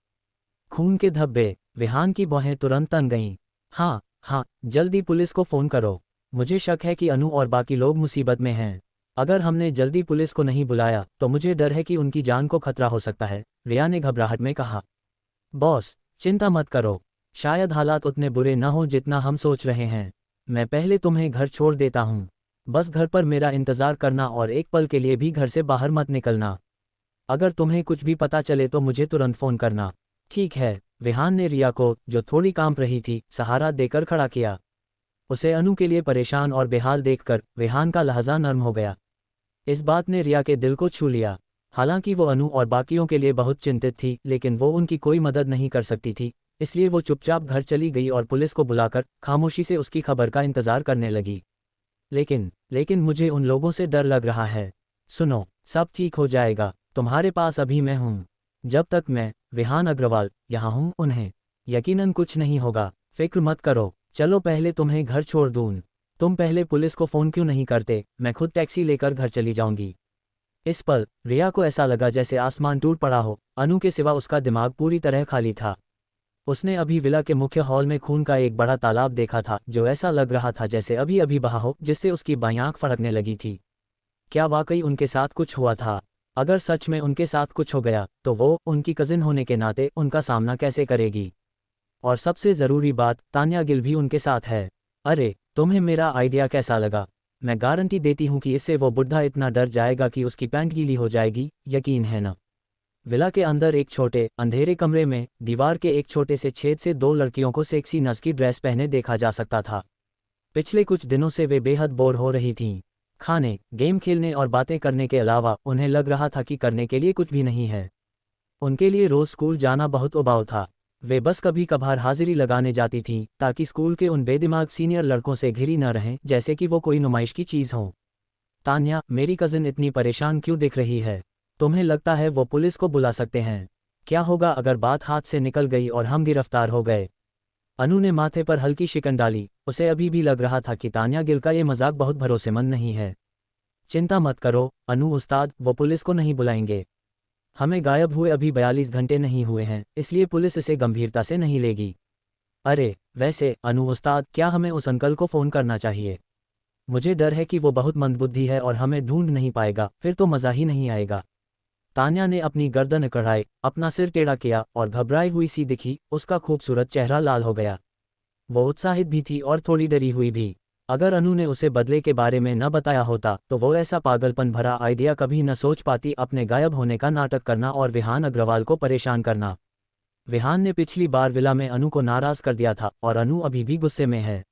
खून के धब्बे? विहान की भौहें तुरंत तन गईं। हाँ, जल्दी पुलिस को फ़ोन करो। मुझे शक है कि अनु और बाकी लोग मुसीबत में हैं। अगर हमने जल्दी पुलिस को नहीं बुलाया तो मुझे डर है कि उनकी जान को खतरा हो सकता है, रिया ने घबराहट में कहा। बॉस, चिंता मत करो, शायद हालात उतने बुरे न हों जितना हम सोच रहे हैं। मैं पहले तुम्हें घर छोड़ देता हूँ। बस घर पर मेरा इंतज़ार करना और एक पल के लिए भी घर से बाहर मत निकलना। अगर तुम्हें कुछ भी पता चले तो मुझे तुरंत फ़ोन करना। ठीक है। रेहान ने रिया को, जो थोड़ी कांप रही थी, सहारा देकर खड़ा किया। उसे अनु के लिए परेशान और बेहाल देखकर रेहान का लहजा नर्म हो गया। इस बात ने रिया के दिल को छू लिया। हालांकि वो अनु और बाकियों के लिए बहुत चिंतित थी, लेकिन वो उनकी कोई मदद नहीं कर सकती थी, इसलिए वो चुपचाप घर चली गई और पुलिस को बुलाकर खामोशी से उसकी खबर का इंतजार करने लगी। लेकिन मुझे उन लोगों से डर लग रहा है। सुनो, सब ठीक हो जाएगा, तुम्हारे पास अभी मैं हूँ। जब तक मैं, रेहान अग्रवाल, यहाँ हूँ, उन्हें यकीनन कुछ नहीं होगा, फिक्र मत करो। चलो पहले तुम्हें घर छोड़ दूँ। तुम पहले पुलिस को फ़ोन क्यों नहीं करते, मैं खुद टैक्सी लेकर घर चली जाऊंगी। इस पल रिया को ऐसा लगा जैसे आसमान टूट पड़ा हो। अनु के सिवा उसका दिमाग पूरी तरह खाली था। उसने अभी विला के मुख्य हॉल में खून का एक बड़ा तालाब देखा था, जो ऐसा लग रहा था जैसे अभी अभी बहा हो, जिससे उसकी बाईं आंख फड़कने लगी थी। क्या वाकई उनके साथ कुछ हुआ था? अगर सच में उनके साथ कुछ हो गया तो वो, उनकी कजिन होने के नाते, उनका सामना कैसे करेगी? और सबसे ज़रूरी बात, तान्या गिल भी उनके साथ है। अरे, तुम्हें मेरा आइडिया कैसा लगा? मैं गारंटी देती हूँ कि इससे वो बुढ़ा इतना डर जाएगा कि उसकी पैंट गीली हो जाएगी, यकीन है ना? विला के अंदर एक छोटे अंधेरे कमरे में दीवार के एक छोटे से छेद से दो लड़कियों को सेक्सी नस की ड्रेस पहने देखा जा सकता था। पिछले कुछ दिनों से वे बेहद बोर हो रही थीं। खाने, गेम खेलने और बातें करने के अलावा उन्हें लग रहा था कि करने के लिए कुछ भी नहीं है। उनके लिए रोज़ स्कूल जाना बहुत उबाऊ था। वे बस कभी कभार हाजिरी लगाने जाती थीं, ताकि स्कूल के उन बेदिमाग सीनियर लड़कों से घिरी न रहें, जैसे कि वो कोई नुमाइश की चीज़ हो। तान्या, मेरी कज़िन इतनी परेशान क्यों दिख रही है? तुम्हें लगता है वो पुलिस को बुला सकते हैं? क्या होगा अगर बात हाथ से निकल गई और हम गिरफ्तार हो गए? अनु ने माथे पर हल्की शिकन डाली। उसे अभी भी लग रहा था कि तान्या गिल का ये मजाक बहुत भरोसेमंद नहीं है। चिंता मत करो अनु उस्ताद, वो पुलिस को नहीं बुलाएंगे। हमें गायब हुए अभी 42 घंटे नहीं हुए हैं, इसलिए पुलिस इसे गंभीरता से नहीं लेगी। अरे वैसे अनु उस्ताद, क्या हमें उस अंकल को फ़ोन करना चाहिए? मुझे डर है कि वो बहुत मंदबुद्धि है और हमें ढूंढ नहीं पाएगा, फिर तो मज़ा ही नहीं आएगा। तान्या ने अपनी गर्दन अकड़ाई, अपना सिर टेढ़ा किया और घबराई हुई सी दिखी। उसका खूबसूरत चेहरा लाल हो गया। वो उत्साहित भी थी और थोड़ी डरी हुई भी। अगर अनु ने उसे बदले के बारे में न बताया होता तो वो ऐसा पागलपन भरा आइडिया कभी न सोच पाती, अपने गायब होने का नाटक करना और रेहान अग्रवाल को परेशान करना। रेहान ने पिछली बार विला में अनु को नाराज़ कर दिया था और अनु अभी भी गुस्से में है।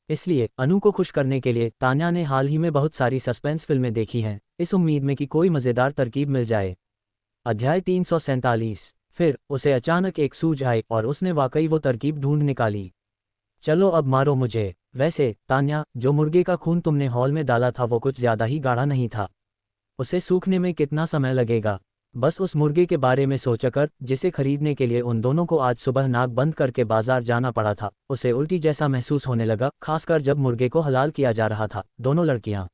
इसलिए अनु को खुश करने के लिए तान्या ने हाल ही में बहुत सारी सस्पेंस फिल्में देखी हैं, इस उम्मीद में कि कोई मज़ेदार तरकीब मिल जाए। अध्याय 347। फिर उसे अचानक एक सूझ आई और उसने वाकई वो तरकीब ढूंढ निकाली। चलो अब मारो मुझे। वैसे तान्या, जो मुर्गे का खून तुमने हॉल में डाला था वो कुछ ज़्यादा ही गाढ़ा नहीं था। उसे सूखने में कितना समय लगेगा? बस उस मुर्गे के बारे में सोचकर, जिसे खरीदने के लिए उन दोनों को आज सुबह नाक बंद करके बाजार जाना पड़ा था, उसे उल्टी जैसा महसूस होने लगा, खासकर जब मुर्गे को हलाल किया जा रहा था। दोनों लड़कियां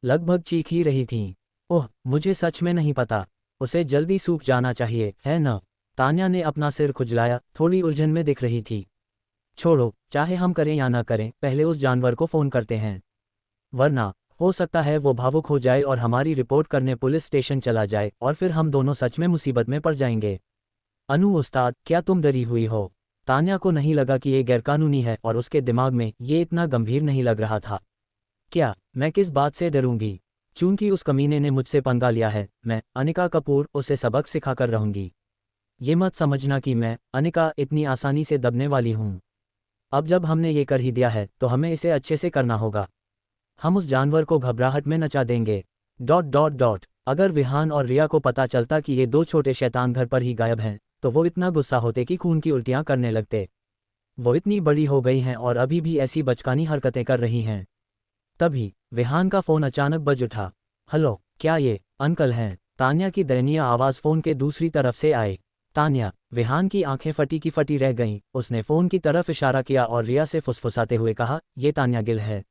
लगभग चीख ही रही थीं। ओह, मुझे सच में नहीं पता। उसे जल्दी सूख जाना चाहिए, है न? तान्या ने अपना सिर खुजलाया, थोड़ी उलझन में दिख रही थी। छोड़ो, चाहे हम करें या ना करें, पहले उस जानवर को फ़ोन करते हैं। वरना हो सकता है वो भावुक हो जाए और हमारी रिपोर्ट करने पुलिस स्टेशन चला जाए, और फिर हम दोनों सच में मुसीबत में पड़ जाएंगे। अनु उस्ताद, क्या तुम डरी हुई हो? तान्या को नहीं लगा कि ये गैरकानूनी है और उसके दिमाग में ये इतना गंभीर नहीं लग रहा था। क्या मैं किस बात से डरूंगी? चूंकि उस कमीने ने मुझसे पंगा लिया है, मैं, अनिका कपूर, उसे सबक सिखाकर रहूंगी। ये मत समझना कि मैं, अनिका, इतनी आसानी से दबने वाली हूँ। अब जब हमने ये कर ही दिया है तो हमें इसे अच्छे से करना होगा। हम उस जानवर को घबराहट में नचा देंगे। ... अगर रेहान और रिया को पता चलता कि ये दो छोटे शैतान घर पर ही गायब हैं, तो वो इतना गुस्सा होते कि खून की उल्टियां करने लगते। वो इतनी बड़ी हो गई हैं और अभी भी ऐसी बचकानी हरकतें कर रही हैं। तभी रेहान का फ़ोन अचानक बज उठा। हेलो, क्या ये अंकल हैं? तान्या की दयनीय आवाज़ फ़ोन के दूसरी तरफ से आई। तान्या, रेहान की आंखें फटी की फटी रह गईं। उसने फ़ोन की तरफ इशारा किया और रिया से फुसफुसाते हुए कहा, ये तान्या गिल है।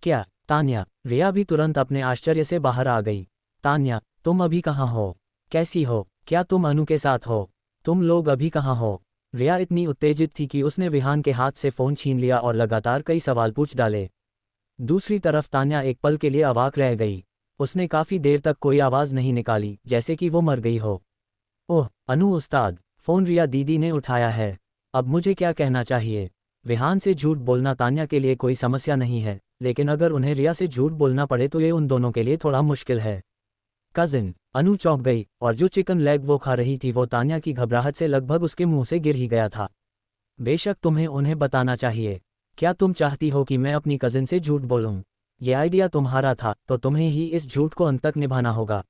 क्या? तान्या। रिया भी तुरंत अपने आश्चर्य से बाहर आ गई। तान्या, तुम अभी कहाँ हो? कैसी हो? क्या तुम अनु के साथ हो? तुम लोग अभी कहाँ हो? रिया इतनी उत्तेजित थी कि उसने रेहान के हाथ से फ़ोन छीन लिया और लगातार कई सवाल पूछ डाले। दूसरी तरफ तान्या एक पल के लिए अवाक रह गई। उसने काफ़ी देर तक कोई आवाज़ नहीं निकाली, जैसे कि वो मर गई हो। ओह अनु उस्ताद, फ़ोन रिया दीदी ने उठाया है। अब मुझे क्या कहना चाहिए? विहान से झूठ बोलना तान्या के लिए कोई समस्या नहीं है, लेकिन अगर उन्हें रिया से झूठ बोलना पड़े तो ये उन दोनों के लिए थोड़ा मुश्किल है। कजिन, अनु चौंक गई, और जो चिकन लेग वो खा रही थी वो तान्या की घबराहट से लगभग उसके मुंह से गिर ही गया था। बेशक तुम्हें उन्हें बताना चाहिए। क्या तुम चाहती हो कि मैं अपनी कजिन से झूठ बोलूं? ये आइडिया तुम्हारा था तो तुम्हें ही इस झूठ को अंत तक निभाना होगा।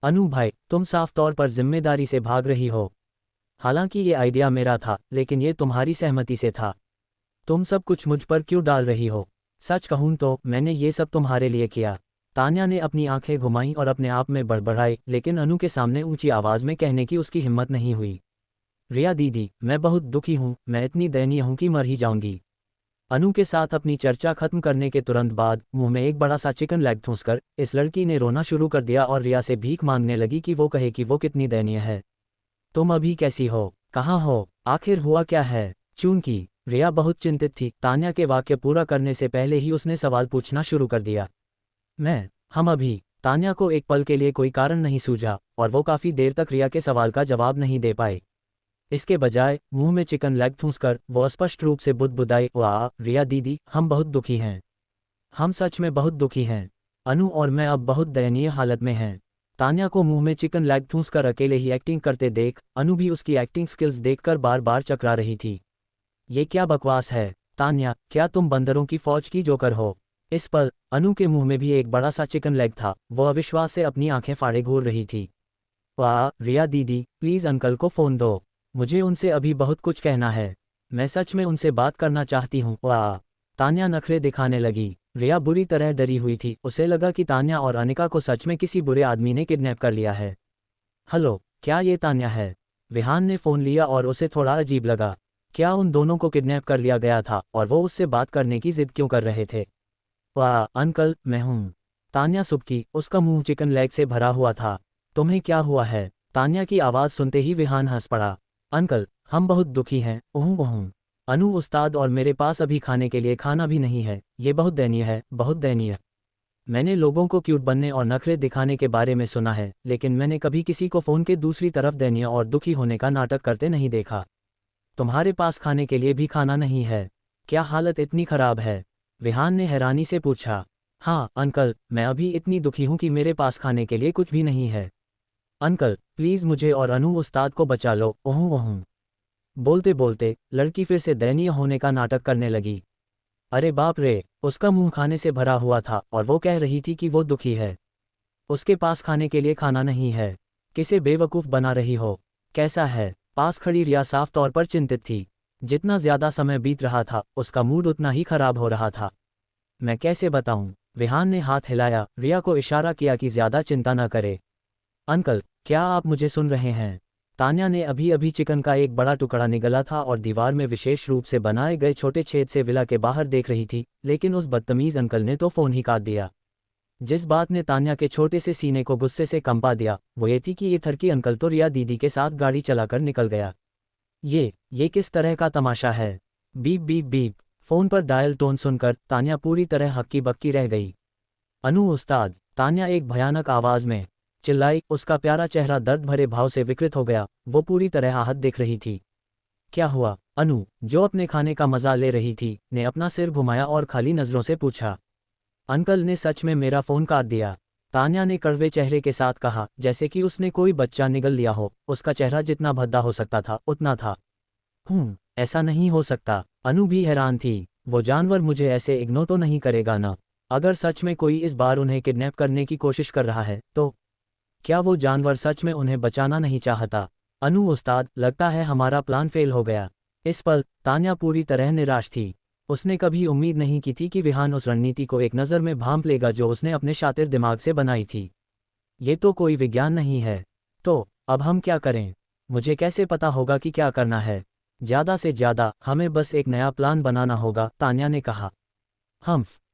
अनु भाई, तुम साफ तौर पर जिम्मेदारी से भाग रही हो। हालांकि ये आइडिया मेरा था, लेकिन ये तुम्हारी सहमति से था। तुम सब कुछ मुझ पर क्यों डाल रही हो? सच कहूं तो मैंने ये सब तुम्हारे लिए किया। तान्या ने अपनी आंखें घुमाईं और अपने आप में बड़बड़ाई, लेकिन अनु के सामने ऊंची आवाज में कहने की उसकी हिम्मत नहीं हुई। रिया दीदी, मैं बहुत दुखी हूं, मैं इतनी दयनीय हूं कि मर ही जाऊंगी। अनु के साथ अपनी चर्चा खत्म करने के तुरंत बाद मुंह में एक बड़ा सा चिकन लेग ठूंसकर इस लड़की ने रोना शुरू कर दिया और रिया से भीख मांगने लगी कि वो कहे कि वो कितनी दयनीय है। तुम अभी कैसी हो? कहाँ हो? आखिर हुआ क्या है? चूंकि रिया बहुत चिंतित थी, तान्या के वाक्य पूरा करने से पहले ही उसने सवाल पूछना शुरू कर दिया। हम अभी। तान्या को एक पल के लिए कोई कारण नहीं सूझा और वो काफी देर तक रिया के सवाल का जवाब नहीं दे पाए। इसके बजाय मुंह में चिकन लेग ठूंसकर वो स्पष्ट रूप से बुदबुदाई, वाह रिया दीदी, हम बहुत दुखी हैं। हम सच में बहुत दुखी हैं। अनु और मैं अब बहुत दयनीय हालत में हैं। तान्या को मुंह में चिकन लेग ठूंसकर अकेले ही एक्टिंग करते देख अनु भी उसकी एक्टिंग स्किल्स देखकर बार बार चकरा रही थी। ये क्या बकवास है? तान्या, क्या तुम बंदरों की फौज की जोकर हो? इस पल अनु के मुंह में भी एक बड़ा सा चिकन लेग था। वो अविश्वास से अपनी आंखें फाड़े घूर रही थी। वाह रिया दीदी, प्लीज अंकल को फ़ोन दो। मुझे उनसे अभी बहुत कुछ कहना है। मैं सच में उनसे बात करना चाहती हूँ। वाह। तान्या नखरे दिखाने लगी। रिया बुरी तरह डरी हुई थी। उसे लगा कि तान्या और अनिका को सच में किसी बुरे आदमी ने किडनैप कर लिया है। हेलो, क्या ये तान्या है? विहान ने फ़ोन लिया और उसे थोड़ा अजीब लगा। क्या उन दोनों को किडनैप कर लिया गया था और वो उससे बात करने की जिद क्यों कर रहे थे? वाह अंकल, मैं हूँ। तान्या सुबकी, उसका मुंह चिकन लेग से भरा हुआ था। तुम्हें क्या हुआ है? तान्या की आवाज़ सुनते ही विहान हंस पड़ा। अंकल, हम बहुत दुखी हैं। ओह अनु उस्ताद, और मेरे पास अभी खाने के लिए खाना भी नहीं है। ये बहुत दयनीय है, बहुत दयनीय। मैंने लोगों को क्यूट बनने और नखरे दिखाने के बारे में सुना है, लेकिन मैंने कभी किसी को फ़ोन के दूसरी तरफ दयनीय और दुखी होने का नाटक करते नहीं देखा। तुम्हारे पास खाने के लिए भी खाना नहीं है? क्या हालत इतनी खराब है? विहान ने हैरानी से पूछा। हाँ अंकल, मैं अभी इतनी दुखी हूँ कि मेरे पास खाने के लिए कुछ भी नहीं है। अंकल, प्लीज़ मुझे और अनु उस्ताद को बचा लो। ओह बोलते बोलते लड़की फिर से दयनीय होने का नाटक करने लगी। अरे बाप रे, उसका मुंह खाने से भरा हुआ था और वो कह रही थी कि वो दुखी है। उसके पास खाने के लिए खाना नहीं है। किसे बेवकूफ़ बना रही हो? कैसा है? पास खड़ी रिया साफ तौर पर चिंतित थी। जितना ज्यादा समय बीत रहा था उसका मूड उतना ही खराब हो रहा था। मैं कैसे बताऊं? विहान ने हाथ हिलाया, रिया को इशारा किया कि ज्यादा चिंता न करे। अंकल, क्या आप मुझे सुन रहे हैं? तान्या ने अभी अभी चिकन का एक बड़ा टुकड़ा निगला था और दीवार में विशेष रूप से बनाए गए छोटे छेद से विला के बाहर देख रही थी, लेकिन उस बदतमीज अंकल ने तो फ़ोन ही काट दिया। जिस बात ने तान्या के छोटे से सीने को गुस्से से कंपा दिया वो ये थी कि ये थरकी अंकल तो रिया दीदी के साथ गाड़ी चलाकर निकल गया। ये किस तरह का तमाशा है? Beep beep beep. फ़ोन पर डायल टोन सुनकर तान्या पूरी तरह हक्की बक्की रह गई। अनु उस्ताद, तान्या एक भयानक आवाज़ में चिल्लाई। उसका प्यारा चेहरा दर्द भरे भाव से विकृत हो गया। वो पूरी तरह आहत दिख रही थी। क्या हुआ? अनु, जो अपने खाने का मजा ले रही थी, ने अपना सिर घुमाया और खाली नज़रों से पूछा। अंकल ने सच में मेरा फ़ोन काट दिया। तान्या ने कड़वे चेहरे के साथ कहा, जैसे कि उसने कोई बच्चा निगल लिया हो। उसका चेहरा जितना भद्दा हो सकता था उतना था। ऐसा नहीं हो सकता। अनु भी हैरान थी। वो जानवर मुझे ऐसे इग्नोर तो नहीं करेगा ना? अगर सच में कोई इस बार उन्हें किडनैप करने की कोशिश कर रहा है तो क्या वो जानवर सच में उन्हें बचाना नहीं चाहता? अनु उस्ताद, लगता है हमारा प्लान फेल हो गया। इस पल तान्या पूरी तरह निराश थी। उसने कभी उम्मीद नहीं की थी कि विहान उस रणनीति को एक नज़र में भांप लेगा जो उसने अपने शातिर दिमाग से बनाई थी। ये तो कोई विज्ञान नहीं है। तो अब हम क्या करें? मुझे कैसे पता होगा कि क्या करना है? ज़्यादा से ज़्यादा हमें बस एक नया प्लान बनाना होगा, तान्या ने कहा।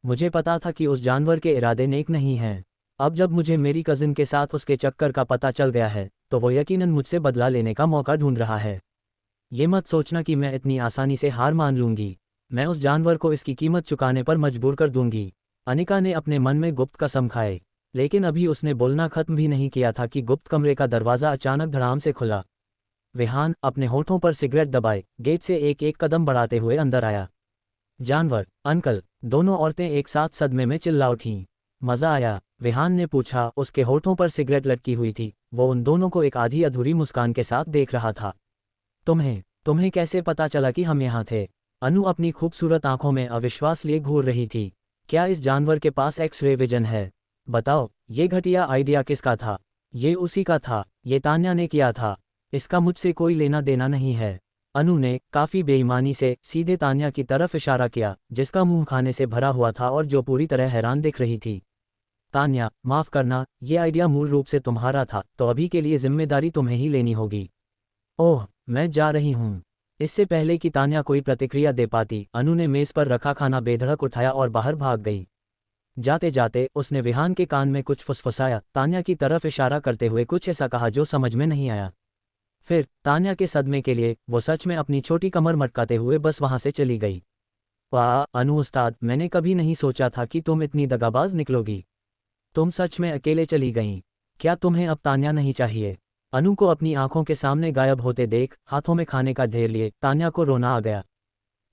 मुझे पता था कि उस जानवर के इरादे नेक नहीं हैं। अब जब मुझे मेरी कज़िन के साथ उसके चक्कर का पता चल गया है तो वो यकीनन मुझसे बदला लेने का मौका ढूंढ रहा है। ये मत सोचना कि मैं इतनी आसानी से हार मान लूंगी। मैं उस जानवर को इसकी कीमत चुकाने पर मजबूर कर दूंगी। अनिका ने अपने मन में गुप्त कसम खाई, लेकिन अभी उसने बोलना खत्म भी नहीं किया था कि गुप्त कमरे का दरवाज़ा अचानक धड़ाम से खुला। विहान अपने होठों पर सिगरेट दबाए गेट से एक एक कदम बढ़ाते हुए अंदर आया। जानवर, अंकल, दोनों औरतें एक साथ सदमे में चिल्ला उठीं। मजा आया? विहान ने पूछा। उसके होठों पर सिगरेट लटकी हुई थी। वो उन दोनों को एक आधी अधूरी मुस्कान के साथ देख रहा था। तुम्हें तुम्हें कैसे पता चला कि हम यहाँ थे? अनु अपनी खूबसूरत आंखों में अविश्वास लिए घूर रही थी। क्या इस जानवर के पास एक्स-रे विजन है? बताओ, ये घटिया आइडिया किसका था? ये उसी का था। ये तान्या ने किया था। इसका मुझसे कोई लेना देना नहीं है। अनु ने काफी बेईमानी से सीधे तान्या की तरफ इशारा किया, जिसका मुंह खाने से भरा हुआ था और जो पूरी तरह हैरान दिख रही थी। तान्या, माफ करना, ये आइडिया मूल रूप से तुम्हारा था, तो अभी के लिए जिम्मेदारी तुम्हें ही लेनी होगी। ओह, मैं जा रही हूँ। इससे पहले कि तान्या कोई प्रतिक्रिया दे पाती, अनु ने मेज पर रखा खाना बेधड़क उठाया और बाहर भाग गई। जाते जाते उसने विहान के कान में कुछ फुसफुसाया, तान्या की तरफ इशारा करते हुए कुछ ऐसा कहा जो समझ में नहीं आया। फिर तान्या के सदमे के लिए वो सच में अपनी छोटी कमर मटकाते हुए बस वहां से चली गई। वाह अनु उस्ताद, मैंने कभी नहीं सोचा था कि तुम इतनी दगाबाज निकलोगी। तुम सच में अकेले चली गईं। क्या तुम्हें अब तान्या नहीं चाहिए? अनु को अपनी आंखों के सामने गायब होते देख हाथों में खाने का ढेर लिए तान्या को रोना आ गया।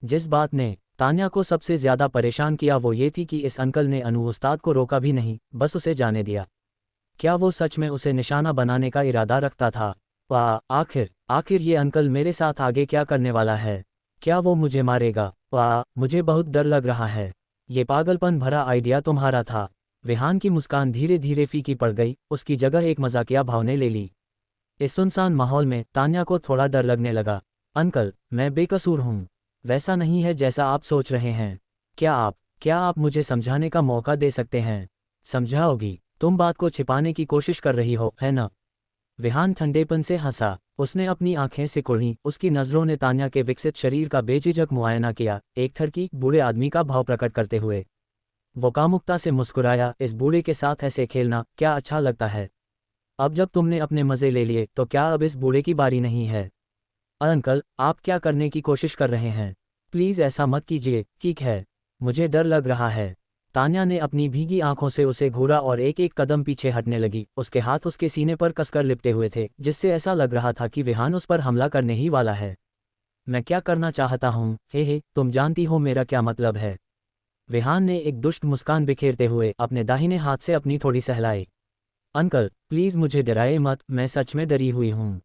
जिस बात ने तान्या को सबसे ज्यादा परेशान किया वो ये थी कि इस अंकल ने अनु उस्ताद को रोका भी नहीं, बस उसे जाने दिया। क्या वो सच में उसे निशाना बनाने का इरादा रखता था? वाह, आखिर ये अंकल मेरे साथ आगे क्या करने वाला है? क्या वो मुझे मारेगा? वाह, मुझे बहुत डर लग रहा है। ये पागलपन भरा आइडिया तुम्हारा था। विहान की मुस्कान धीरे धीरे फीकी पड़ गई, उसकी जगह एक मजाकिया भाव ने ले ली। इस सुनसान माहौल में तान्या को थोड़ा डर लगने लगा। अंकल, मैं बेकसूर हूँ। वैसा नहीं है जैसा आप सोच रहे हैं। क्या आप मुझे समझाने का मौका दे सकते हैं? समझाओगी? तुम बात को छिपाने की कोशिश कर रही हो, है ना? विहान ठंडेपन से हंसा। उसने अपनी आंखें सिकुड़ीं, उसकी नजरों ने तान्या के विकसित शरीर का बेझिझक मुआयना किया, एक ठरकी बूढ़े आदमी का भाव प्रकट करते हुए। वो कामुकता से मुस्कुराया। इस बूढ़े के साथ ऐसे खेलना क्या अच्छा लगता है? अब जब तुमने अपने मजे ले लिए तो क्या अब इस बूढ़े की बारी नहीं है? अंकल, आप क्या करने की कोशिश कर रहे हैं? प्लीज ऐसा मत कीजिए। ठीक है, मुझे डर लग रहा है। तान्या ने अपनी भीगी आंखों से उसे घूरा और एक एक कदम पीछे हटने लगी। उसके हाथ उसके सीने पर कसकर लिपटे हुए थे, जिससे ऐसा लग रहा था कि विहान उस पर हमला करने ही वाला है। मैं क्या करना चाहता हूँ? हे, तुम जानती हो मेरा क्या मतलब है। विहान ने एक दुष्ट मुस्कान बिखेरते हुए अपने दाहिने हाथ से अपनी थोड़ी सहलाई। अंकल, प्लीज मुझे डराए मत, मैं सच में डरी हुई हूँ।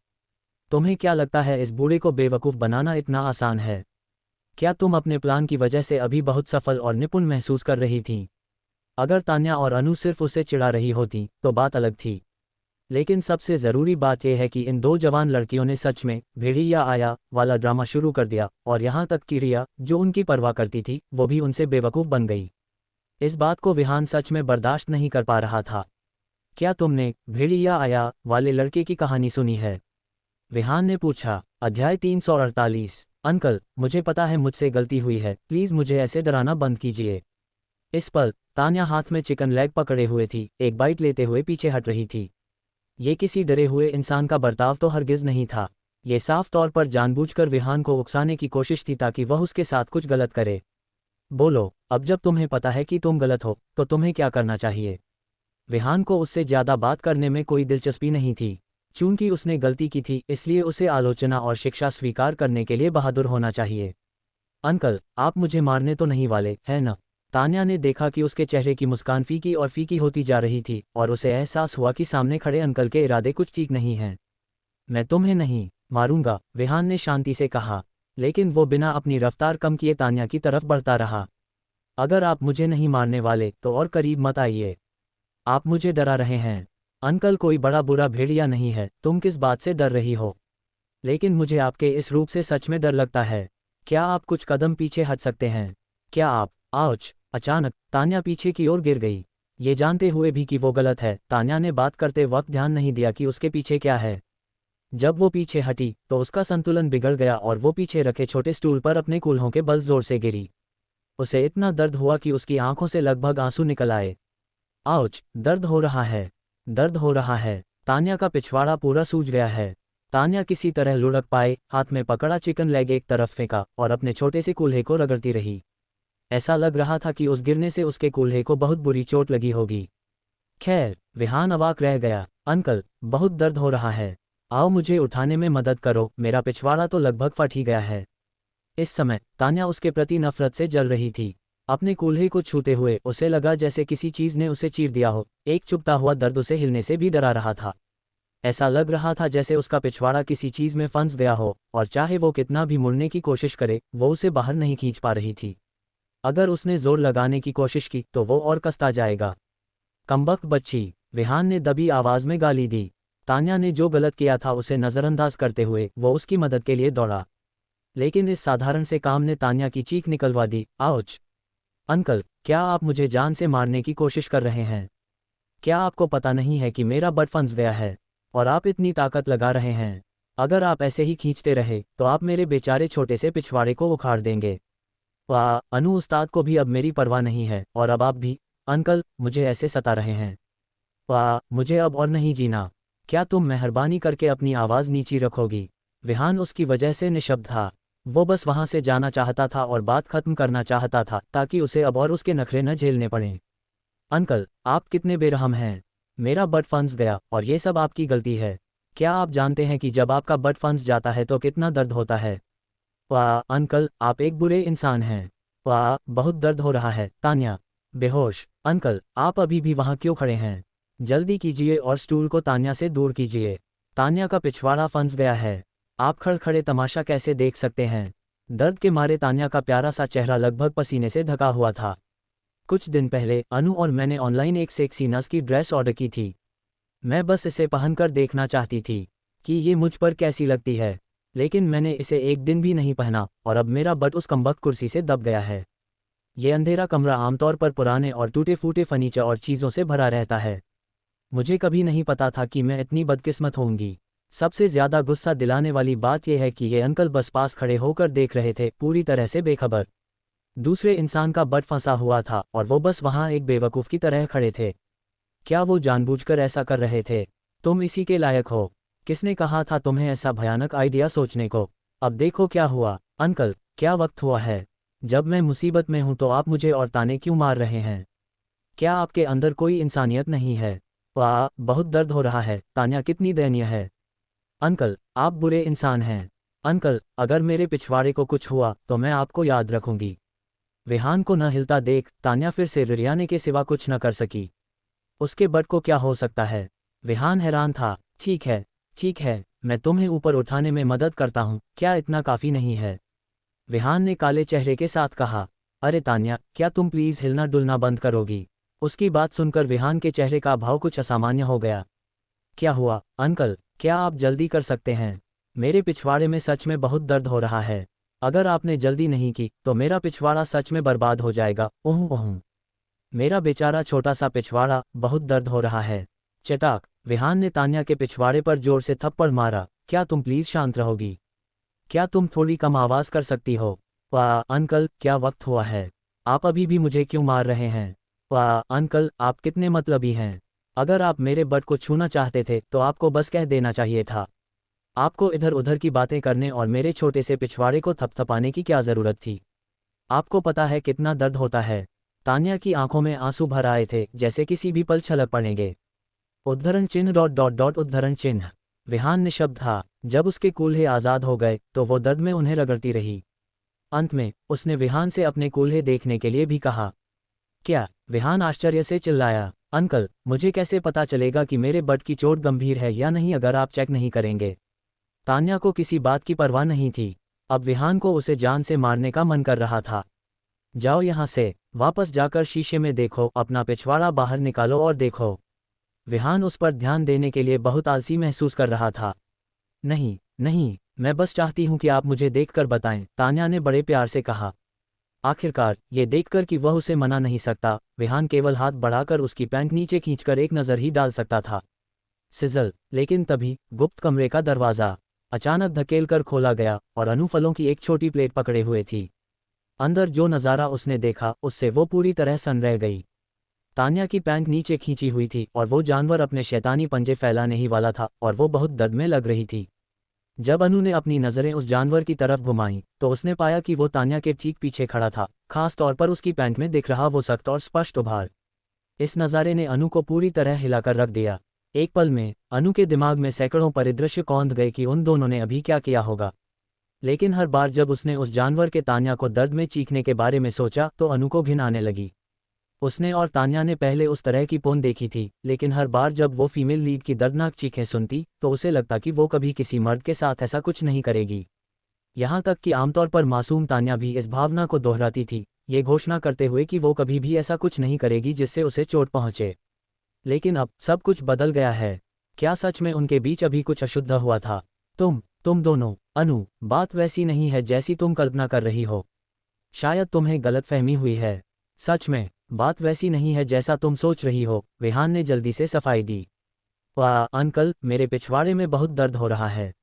तुम्हें क्या लगता है इस बूढ़े को बेवकूफ़ बनाना इतना आसान है? क्या तुम अपने प्लान की वजह से अभी बहुत सफल और निपुण महसूस कर रही थीं? अगर तान्या और अनु सिर्फ उसे चिढ़ा रही होती तो बात अलग थी। लेकिन सबसे ज़रूरी बात यह है कि इन दो जवान लड़कियों ने सच में भेड़िया आया वाला ड्रामा शुरू कर दिया, और यहाँ तक कि रिया, जो उनकी परवाह करती थी, वो भी उनसे बेवकूफ़ बन गई। इस बात को विहान सच में बर्दाश्त नहीं कर पा रहा था। क्या तुमने भेड़िया आया वाले लड़के की कहानी सुनी है? विहान ने पूछा। अध्याय 348। अंकल, मुझे पता है मुझसे गलती हुई है, प्लीज मुझे ऐसे डराना बंद कीजिए। इस पल तान्या हाथ में चिकन लेग पकड़े हुए थी, एक बाइट लेते हुए पीछे हट रही थी। ये किसी डरे हुए इंसान का बर्ताव तो हरगिज नहीं था। ये साफ तौर पर जानबूझकर विहान को उकसाने की कोशिश थी ताकि वह उसके साथ कुछ गलत करे। बोलो, अब जब तुम्हें पता है कि तुम गलत हो तो तुम्हें क्या करना चाहिए? विहान को उससे ज्यादा बात करने में कोई दिलचस्पी नहीं थी। चूंकि उसने गलती की थी, इसलिए उसे आलोचना और शिक्षा स्वीकार करने के लिए बहादुर होना चाहिए। अंकल, आप मुझे मारने तो नहीं वाले, है ना? तान्या ने देखा कि उसके चेहरे की मुस्कान फीकी और फीकी होती जा रही थी, और उसे एहसास हुआ कि सामने खड़े अंकल के इरादे कुछ ठीक नहीं हैं। मैं तुम्हें नहीं मारूंगा, विहान ने शांति से कहा, लेकिन वो बिना अपनी रफ्तार कम किए तान्या की तरफ बढ़ता रहा। अगर आप मुझे नहीं मारने वाले तो और करीब मत आइए। आप मुझे डरा रहे हैं। अंकल, कोई बड़ा बुरा भेड़िया नहीं है, तुम किस बात से डर रही हो? लेकिन मुझे आपके इस रूप से सच में डर लगता है। क्या आप कुछ कदम पीछे हट सकते हैं? क्या आप? आउच! अचानक तान्या पीछे की ओर गिर गई। ये जानते हुए भी कि वो गलत है, तान्या ने बात करते वक्त ध्यान नहीं दिया कि उसके पीछे क्या है। जब वो पीछे हटी तो उसका संतुलन बिगड़ गया और वो पीछे रखे छोटे स्टूल पर अपने कूल्हों के बल जोर से गिरी। उसे इतना दर्द हुआ कि उसकी आंखों से लगभग आंसू निकल आए। आउच! दर्द हो रहा है, दर्द हो रहा है। तान्या का पिछवाड़ा पूरा सूज गया है। तान्या किसी तरह लुढ़क पाए, हाथ में पकड़ा चिकन लेग एक तरफ फेंका और अपने छोटे से कूल्हे को रगड़ती रही। ऐसा लग रहा था कि उस गिरने से उसके कूल्हे को बहुत बुरी चोट लगी होगी। खैर, विहान अवाक रह गया। अंकल, बहुत दर्द हो रहा है। आओ मुझे उठाने में मदद करो, मेरा पिछवाड़ा तो लगभग फट ही गया है। इस समय तान्या उसके प्रति नफरत से जल रही थी। अपने कूल्हे को छूते हुए उसे लगा जैसे किसी चीज ने उसे चीर दिया हो। एक चुभता हुआ दर्द उसे हिलने से भी डरा रहा था। ऐसा लग रहा था जैसे उसका पिछवाड़ा किसी चीज में फंस गया हो, और चाहे वो कितना भी मुड़ने की कोशिश करे, वो उसे बाहर नहीं खींच पा रही थी। अगर उसने जोर लगाने की कोशिश की तो वो और कसता जाएगा। कमबख्त बच्ची, विहान ने दबी आवाज में गाली दी। तान्या ने जो गलत किया था उसे नजरअंदाज करते हुए वो उसकी मदद के लिए दौड़ा, लेकिन इस साधारण से काम ने तान्या की चीख निकलवा दी। आउच! अंकल, क्या आप मुझे जान से मारने की कोशिश कर रहे हैं? क्या आपको पता नहीं है कि मेरा बट फंस गया है और आप इतनी ताकत लगा रहे हैं? अगर आप ऐसे ही खींचते रहे तो आप मेरे बेचारे छोटे से पिछवाड़े को उखाड़ देंगे। वाह, अनु उस्ताद को भी अब मेरी परवाह नहीं है, और अब आप भी। अंकल, मुझे ऐसे सता रहे हैं। वाह, मुझे अब और नहीं जीना। क्या तुम मेहरबानी करके अपनी आवाज़ नीची रखोगी? विहान उसकी वजह से निशब्द था। वो बस वहां से जाना चाहता था और बात खत्म करना चाहता था ताकि उसे अब और उसके नखरे न झेलने पड़ें। अंकल, आप कितने बेरहम हैं। मेरा बट फंस गया और ये सब आपकी गलती है। क्या आप जानते हैं कि जब आपका बट फंस जाता है तो कितना दर्द होता है? वाह अंकल, आप एक बुरे इंसान हैं। वाह, बहुत दर्द हो रहा है। तान्या, बेहोश। अंकल, आप अभी भी वहां क्यों खड़े हैं? जल्दी कीजिए और स्टूल को तान्या से दूर कीजिए। तान्या का पिछवाड़ा फंस गया है। आप खड़खड़े तमाशा कैसे देख सकते हैं? दर्द के मारे तान्या का प्यारा सा चेहरा लगभग पसीने से ढका हुआ था। कुछ दिन पहले अनु और मैंने ऑनलाइन एक सेक्सी नर्स की ड्रेस ऑर्डर की थी। मैं बस इसे पहनकर देखना चाहती थी कि ये मुझ पर कैसी लगती है, लेकिन मैंने इसे एक दिन भी नहीं पहना और अब मेरा बट उस कमबख्त कुर्सी से दब गया है। ये अंधेरा कमरा आमतौर पर पुराने और टूटे फूटे फर्नीचर और चीज़ों से भरा रहता है। मुझे कभी नहीं पता था कि मैं इतनी बदकिस्मत होंगी। सबसे ज़्यादा गुस्सा दिलाने वाली बात यह है कि ये अंकल बस पास खड़े होकर देख रहे थे, पूरी तरह से बेखबर। दूसरे इंसान का बट फंसा हुआ था और वो बस वहाँ एक बेवकूफ़ की तरह खड़े थे। क्या वो जानबूझकर ऐसा कर रहे थे? तुम इसी के लायक हो। किसने कहा था तुम्हें ऐसा भयानक आइडिया सोचने को? अब देखो क्या हुआ। अंकल, क्या वक्त हुआ है? जब मैं मुसीबत में हूं तो आप मुझे और ताने क्यों मार रहे हैं? क्या आपके अंदर कोई इंसानियत नहीं है? वाह, बहुत दर्द हो रहा है। तान्या कितनी दयनीय है। अंकल, आप बुरे इंसान हैं। अंकल, अगर मेरे पिछवाड़े को कुछ हुआ तो मैं आपको याद रखूंगी। विहान को न हिलता देख तान्या फिर से रिरियाने के सिवा कुछ न कर सकी। उसके बट को क्या हो सकता है? विहान हैरान था। ठीक है, ठीक है, मैं तुम्हें ऊपर उठाने में मदद करता हूँ, क्या इतना काफ़ी नहीं है? विहान ने काले चेहरे के साथ कहा। अरे तान्या, क्या तुम प्लीज़ हिलना डुलना बंद करोगी? उसकी बात सुनकर विहान के चेहरे का भाव कुछ असामान्य हो गया। क्या हुआ अंकल, क्या आप जल्दी कर सकते हैं? मेरे पिछवाड़े में सच में बहुत दर्द हो रहा है। अगर आपने जल्दी नहीं की तो मेरा पिछवाड़ा सच में बर्बाद हो जाएगा। ओह ओह, मेरा बेचारा छोटा सा पिछवाड़ा, बहुत दर्द हो रहा है। चटाक! विहान ने तान्या के पिछवाड़े पर जोर से थप्पड़ मारा। क्या तुम प्लीज़ शांत रहोगी? क्या तुम थोड़ी कम आवाज़ कर सकती हो? वाह अंकल, क्या वक्त हुआ है? आप अभी भी मुझे क्यों मार रहे हैं? वाह अंकल, आप कितने मतलबी हैं। अगर आप मेरे बट को छूना चाहते थे तो आपको बस कह देना चाहिए था। आपको इधर उधर की बातें करने और मेरे छोटे से पिछवाड़े को थपथपाने की क्या ज़रूरत थी? आपको पता है कितना दर्द होता है? तान्या की आंखों में आंसू भर आए थे, जैसे किसी भी पल छलक पड़ेंगे। उद्धरण चिन्ह डॉट डॉट डॉट उद्धरण चिन्ह। विहान निशब्द था। जब उसके कूल्हे आज़ाद हो गए तो वो दर्द में उन्हें रगड़ती रही। अंत में उसने विहान से अपने कूल्हे देखने के लिए भी कहा। क्या? विहान आश्चर्य से चिल्लाया। अंकल, मुझे कैसे पता चलेगा कि मेरे बट की चोट गंभीर है या नहीं अगर आप चेक नहीं करेंगे? तान्या को किसी बात की परवाह नहीं थी। अब विहान को उसे जान से मारने का मन कर रहा था। जाओ यहाँ से, वापस जाकर शीशे में देखो, अपना पिछवाड़ा बाहर निकालो और देखो। विहान उस पर ध्यान देने के लिए बहुत आलसी महसूस कर रहा था। नहीं नहीं, मैं बस चाहती हूँ कि आप मुझे देखकर बताएं, तान्या ने बड़े प्यार से कहा। आखिरकार ये देखकर कि वह उसे मना नहीं सकता, विहान केवल हाथ बढ़ाकर उसकी पैंट नीचे खींचकर एक नज़र ही डाल सकता था। सिजल! लेकिन तभी गुप्त कमरे का दरवाज़ा अचानक धकेलकर खोला गया और अनु फलों की एक छोटी प्लेट पकड़े हुए थी। अंदर जो नज़ारा उसने देखा उससे वो पूरी तरह सन रह गई। तान्या की पैंट नीचे खींची हुई थी और वो जानवर अपने शैतानी पंजे फैलाने ही वाला था और वो बहुत दर्द में लग रही थी। जब अनु ने अपनी नज़रें उस जानवर की तरफ घुमाईं तो उसने पाया कि वो तान्या के ठीक पीछे खड़ा था, खास तौर पर उसकी पैंट में दिख रहा वो सख्त और स्पष्ट उभार। इस नज़ारे ने अनु को पूरी तरह हिलाकर रख दिया। एक पल में अनु के दिमाग में सैकड़ों परिदृश्य कौंध गए कि उन दोनों ने अभी क्या किया होगा। लेकिन हर बार जब उसने उस जानवर के तान्या को दर्द में चीखने के बारे में सोचा तो अनु को घिन आने लगी। उसने और तान्या ने पहले उस तरह की पोन देखी थी, लेकिन हर बार जब वो फीमेल लीड की दर्दनाक चीखें सुनती तो उसे लगता कि वो कभी किसी मर्द के साथ ऐसा कुछ नहीं करेगी। यहाँ तक कि आमतौर पर मासूम तान्या भी इस भावना को दोहराती थी, ये घोषणा करते हुए कि वो कभी भी ऐसा कुछ नहीं करेगी जिससे उसे चोट पहुंचे। लेकिन अब सब कुछ बदल गया है। क्या सच में उनके बीच अभी कुछ अशुद्ध हुआ था? तुम दोनों, अनु, बात वैसी नहीं है जैसी तुम कल्पना कर रही हो। शायद तुम्हें गलतफहमी हुई है। सच में बात वैसी नहीं है जैसा तुम सोच रही हो, विहान ने जल्दी से सफाई दी। वाह अंकल, मेरे पिछवाड़े में बहुत दर्द हो रहा है।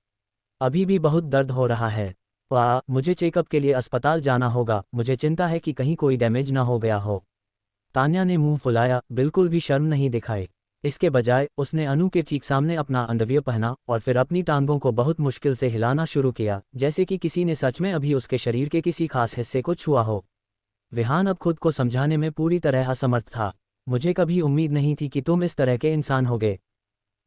अभी भी बहुत दर्द हो रहा है। वाह, मुझे चेकअप के लिए अस्पताल जाना होगा। मुझे चिंता है कि कहीं कोई डैमेज ना हो गया हो। तान्या ने मुंह फुलाया, बिल्कुल भी शर्म नहीं दिखाई। इसके बजाय उसने अनु के ठीक सामने अपना अंडरवियर पहना और फिर अपनी टांगों को बहुत मुश्किल से हिलाना शुरू किया, जैसे कि किसी ने सच में अभी उसके शरीर के किसी खास हिस्से को छुआ हो। विहान अब खुद को समझाने में पूरी तरह असमर्थ था। मुझे कभी उम्मीद नहीं थी कि तुम इस तरह के इंसान होगे।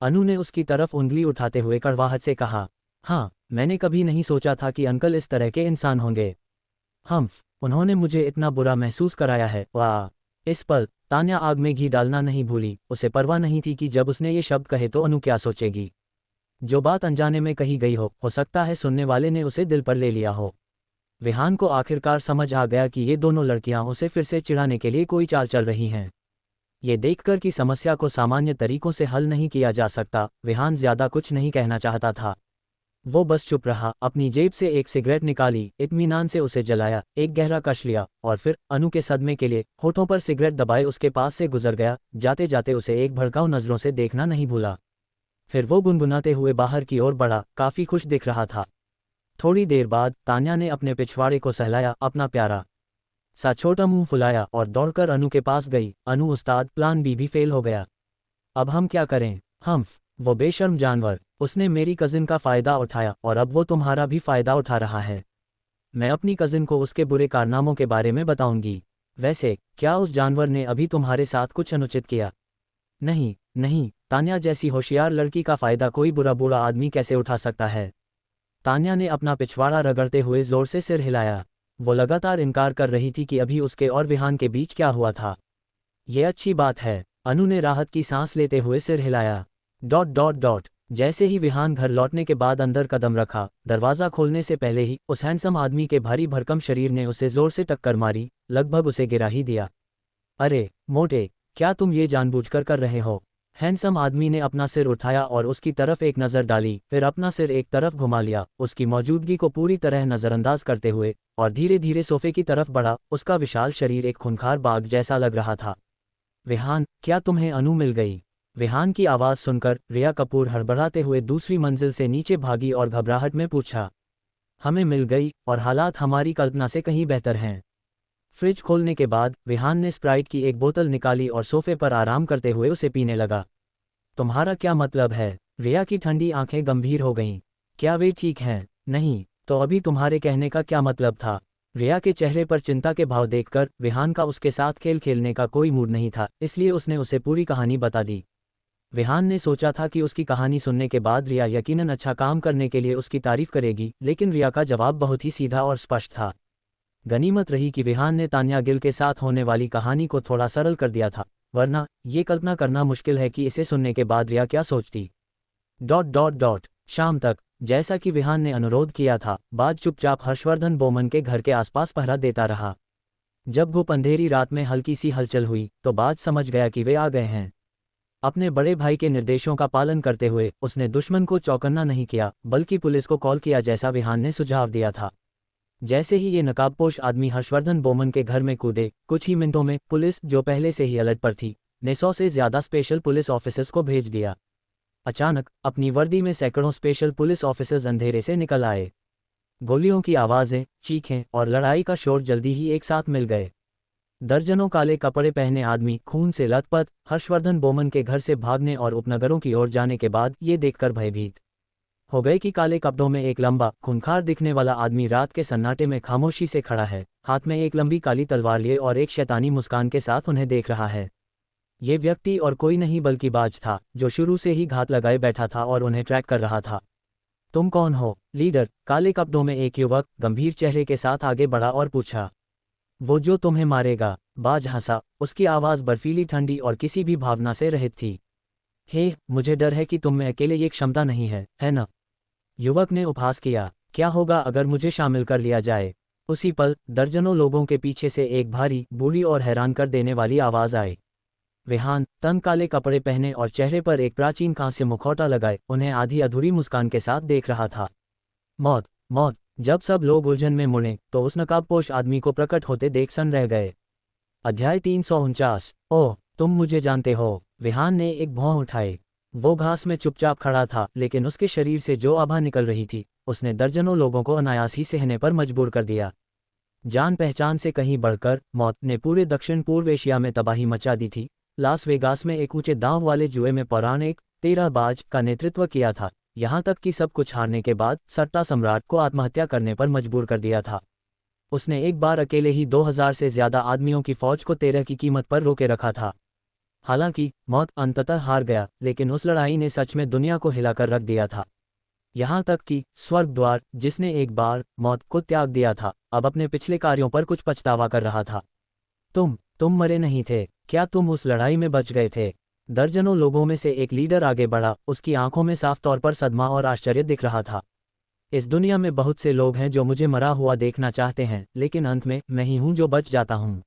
अनु ने उसकी तरफ उंगली उठाते हुए कड़वाहट से कहा। हाँ, मैंने कभी नहीं सोचा था कि अंकल इस तरह के इंसान होंगे। उन्होंने मुझे इतना बुरा महसूस कराया है। वाह। इस पल तान्या आग में घी डालना नहीं भूली। उसे परवाह नहीं थी कि जब उसने ये शब्द कहे तो अनु क्या सोचेगी। जो बात अनजाने में कही गई हो सकता है सुनने वाले ने उसे दिल पर ले लिया हो। विहान को आखिरकार समझ आ गया कि ये दोनों लड़कियां उसे फिर से चिढ़ाने के लिए कोई चाल चल रही हैं। ये देखकर कि समस्या को सामान्य तरीकों से हल नहीं किया जा सकता, विहान ज्यादा कुछ नहीं कहना चाहता था। वो बस चुप रहा, अपनी जेब से एक सिगरेट निकाली, इत्मीनान से उसे जलाया, एक गहरा कश लिया और फिर अनु के सदमे के लिए होठों पर सिगरेट दबाए उसके पास से गुजर गया। जाते जाते उसे एक भड़काऊ नजरों से देखना नहीं भूला। फिर वो गुनगुनाते हुए बाहर की ओर बढ़ा, काफी खुश दिख रहा था। थोड़ी देर बाद तान्या ने अपने पिछवाड़े को सहलाया, अपना प्यारा सा छोटा मुंह फुलाया और दौड़कर अनु के पास गई। अनु उस्ताद, प्लान बी भी फेल हो गया। अब हम क्या करें? वो बेशर्म जानवर, उसने मेरी कजिन का फायदा उठाया और अब वो तुम्हारा भी फायदा उठा रहा है। मैं अपनी कजिन को उसके बुरे कारनामों के बारे में बताऊंगी। वैसे क्या उस जानवर ने अभी तुम्हारे साथ कुछ अनुचित किया? नहीं, तान्या जैसी होशियार लड़की का फायदा कोई बुरा आदमी कैसे उठा सकता है? तान्या ने अपना पिछवाड़ा रगड़ते हुए जोर से सिर हिलाया। वो लगातार इनकार कर रही थी कि अभी उसके और विहान के बीच क्या हुआ था। ये अच्छी बात है, अनु ने राहत की सांस लेते हुए सिर हिलाया। ... जैसे ही विहान घर लौटने के बाद अंदर कदम रखा, दरवाज़ा खोलने से पहले ही उस हैंडसम आदमी के भारी भरकम शरीर ने उसे जोर से टक्कर मारी, लगभग उसे गिरा ही दिया। अरे मोटे, क्या तुम ये जानबूझकर कर रहे हो? हैंडसम आदमी ने अपना सिर उठाया और उसकी तरफ एक नज़र डाली, फिर अपना सिर एक तरफ घुमा लिया, उसकी मौजूदगी को पूरी तरह नज़रअंदाज करते हुए, और धीरे धीरे सोफे की तरफ बढ़ा। उसका विशाल शरीर एक खूंखार बाघ जैसा लग रहा था। विहान, क्या तुम्हें अनु मिल गई? विहान की आवाज़ सुनकर रिया कपूर हड़बड़ाते हुए दूसरी मंजिल से नीचे भागी और घबराहट में पूछा। हमें मिल गई, और हालात हमारी कल्पना से कहीं बेहतर हैं। फ्रिज खोलने के बाद विहान ने स्प्राइट की एक बोतल निकाली और सोफे पर आराम करते हुए उसे पीने लगा। तुम्हारा क्या मतलब है? रिया की ठंडी आंखें गंभीर हो गईं। क्या वे ठीक हैं? नहीं, तो अभी तुम्हारे कहने का क्या मतलब था? रिया के चेहरे पर चिंता के भाव देखकर विहान का उसके साथ खेल खेलने का कोई मूड नहीं था, इसलिए उसने उसे पूरी कहानी बता दी। विहान ने सोचा था कि उसकी कहानी सुनने के बाद रिया यकीनन अच्छा काम करने के लिए उसकी तारीफ करेगी, लेकिन रिया का जवाब बहुत ही सीधा और स्पष्ट था। गनीमत रही कि विहान ने तान्या गिल के साथ होने वाली कहानी को थोड़ा सरल कर दिया था, वरना ये कल्पना करना मुश्किल है कि इसे सुनने के बाद रिया क्या सोचती। ... शाम तक, जैसा कि विहान ने अनुरोध किया था, बाज चुपचाप हर्षवर्धन बोमन के घर के आसपास पहरा देता रहा। जब घुप अंधेरी रात में हल्की सी हलचल हुई तो बाज समझ गया कि वे आ गए हैं। अपने बड़े भाई के निर्देशों का पालन करते हुए उसने दुश्मन को चौकन्ना नहीं किया, बल्कि पुलिस को कॉल किया, जैसा विहान ने सुझाव दिया था। जैसे ही ये नकाबपोश आदमी हर्षवर्धन बोमन के घर में कूदे, कुछ ही मिनटों में पुलिस, जो पहले से ही अलर्ट पर थी, ने 100 से ज्यादा स्पेशल पुलिस ऑफिसर्स को भेज दिया। अचानक अपनी वर्दी में सैकड़ों स्पेशल पुलिस ऑफिसर्स अंधेरे से निकल आए। गोलियों की आवाज़ें, चीखें और लड़ाई का शोर जल्दी ही एक साथ मिल गए। दर्जनों काले कपड़े पहने आदमी खून से लथपथ हर्षवर्धन बोमन के घर से भागने और उपनगरों की ओर जाने के बाद ये देखकर भयभीत हो गए कि काले कपड़ों में एक लंबा, खूंखार दिखने वाला आदमी रात के सन्नाटे में खामोशी से खड़ा है, हाथ में एक लंबी काली तलवार लिए और एक शैतानी मुस्कान के साथ उन्हें देख रहा है। ये व्यक्ति और कोई नहीं बल्कि बाज था, जो शुरू से ही घात लगाए बैठा था और उन्हें ट्रैक कर रहा था। तुम कौन हो? लीडर, काले कपड़ों में एक युवक गंभीर चेहरे के साथ आगे बढ़ा और पूछा। वो जो तुम्हें मारेगा। बाज हंसा, उसकी आवाज़ बर्फीली, ठंडी और किसी भी भावना से रहित थी। हे, मुझे डर है कि तुम में अकेले ये क्षमता नहीं है ना? युवक ने उपहास किया। क्या होगा अगर मुझे शामिल कर लिया जाए? उसी पल दर्जनों लोगों के पीछे से एक भारी, बूढ़ी और हैरान कर देने वाली आवाज़ आई। विहान, तन काले कपड़े पहने और चेहरे पर एक प्राचीन कांस्य मुखौटा लगाए, उन्हें आधी अधूरी मुस्कान के साथ देख रहा था। मौत, मौत। जब सब लोग उलझन में मुड़े तो उस नकाबपोश आदमी को प्रकट होते देख सन रह गए। अध्याय 349। ओह, तुम मुझे जानते हो। विहान ने एक भौं उठाई। वो घास में चुपचाप खड़ा था, लेकिन उसके शरीर से जो आभा निकल रही थी, उसने दर्जनों लोगों को अनायास ही सहने पर मजबूर कर दिया। जान पहचान से कहीं बढ़कर मौत ने पूरे दक्षिण पूर्व एशिया में तबाही मचा दी थी। लास वेगास में एक ऊंचे दांव वाले जुए में पौराणिक 13 बाज का नेतृत्व किया था, यहाँ तक कि सब कुछ हारने के बाद सट्टा सम्राट को आत्महत्या करने पर मजबूर कर दिया था। उसने एक बार अकेले ही 2000 से ज्यादा आदमियों की फौज को 13 की कीमत पर रोके रखा था। हालांकि मौत अंततः हार गया, लेकिन उस लड़ाई ने सच में दुनिया को हिलाकर रख दिया था। यहाँ तक कि स्वर्ग द्वार, जिसने एक बार मौत को त्याग दिया था, अब अपने पिछले कार्यों पर कुछ पछतावा कर रहा था। तुम मरे नहीं थे। क्या तुम उस लड़ाई में बच गए थे? दर्जनों लोगों में से एक लीडर आगे बढ़ा, उसकी आंखों में साफ तौर पर सदमा और आश्चर्य दिख रहा था। इस दुनिया में बहुत से लोग हैं जो मुझे मरा हुआ देखना चाहते हैं, लेकिन अंत में मैं ही हूं जो बच जाता हूं।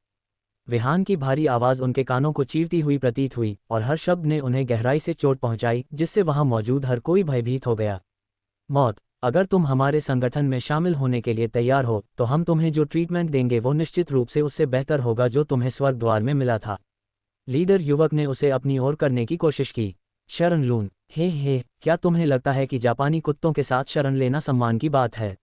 विहान की भारी आवाज़ उनके कानों को चीरती हुई प्रतीत हुई, और हर शब्द ने उन्हें गहराई से चोट पहुंचाई, जिससे वहां मौजूद हर कोई भयभीत हो गया। मौत, अगर तुम हमारे संगठन में शामिल होने के लिए तैयार हो, तो हम तुम्हें जो ट्रीटमेंट देंगे वो निश्चित रूप से उससे बेहतर होगा जो तुम्हें स्वर्ग द्वार में मिला था। लीडर युवक ने उसे अपनी ओर करने की कोशिश की। शरण लून, हे, क्या तुम्हें लगता है कि जापानी कुत्तों के साथ शरण लेना सम्मान की बात है?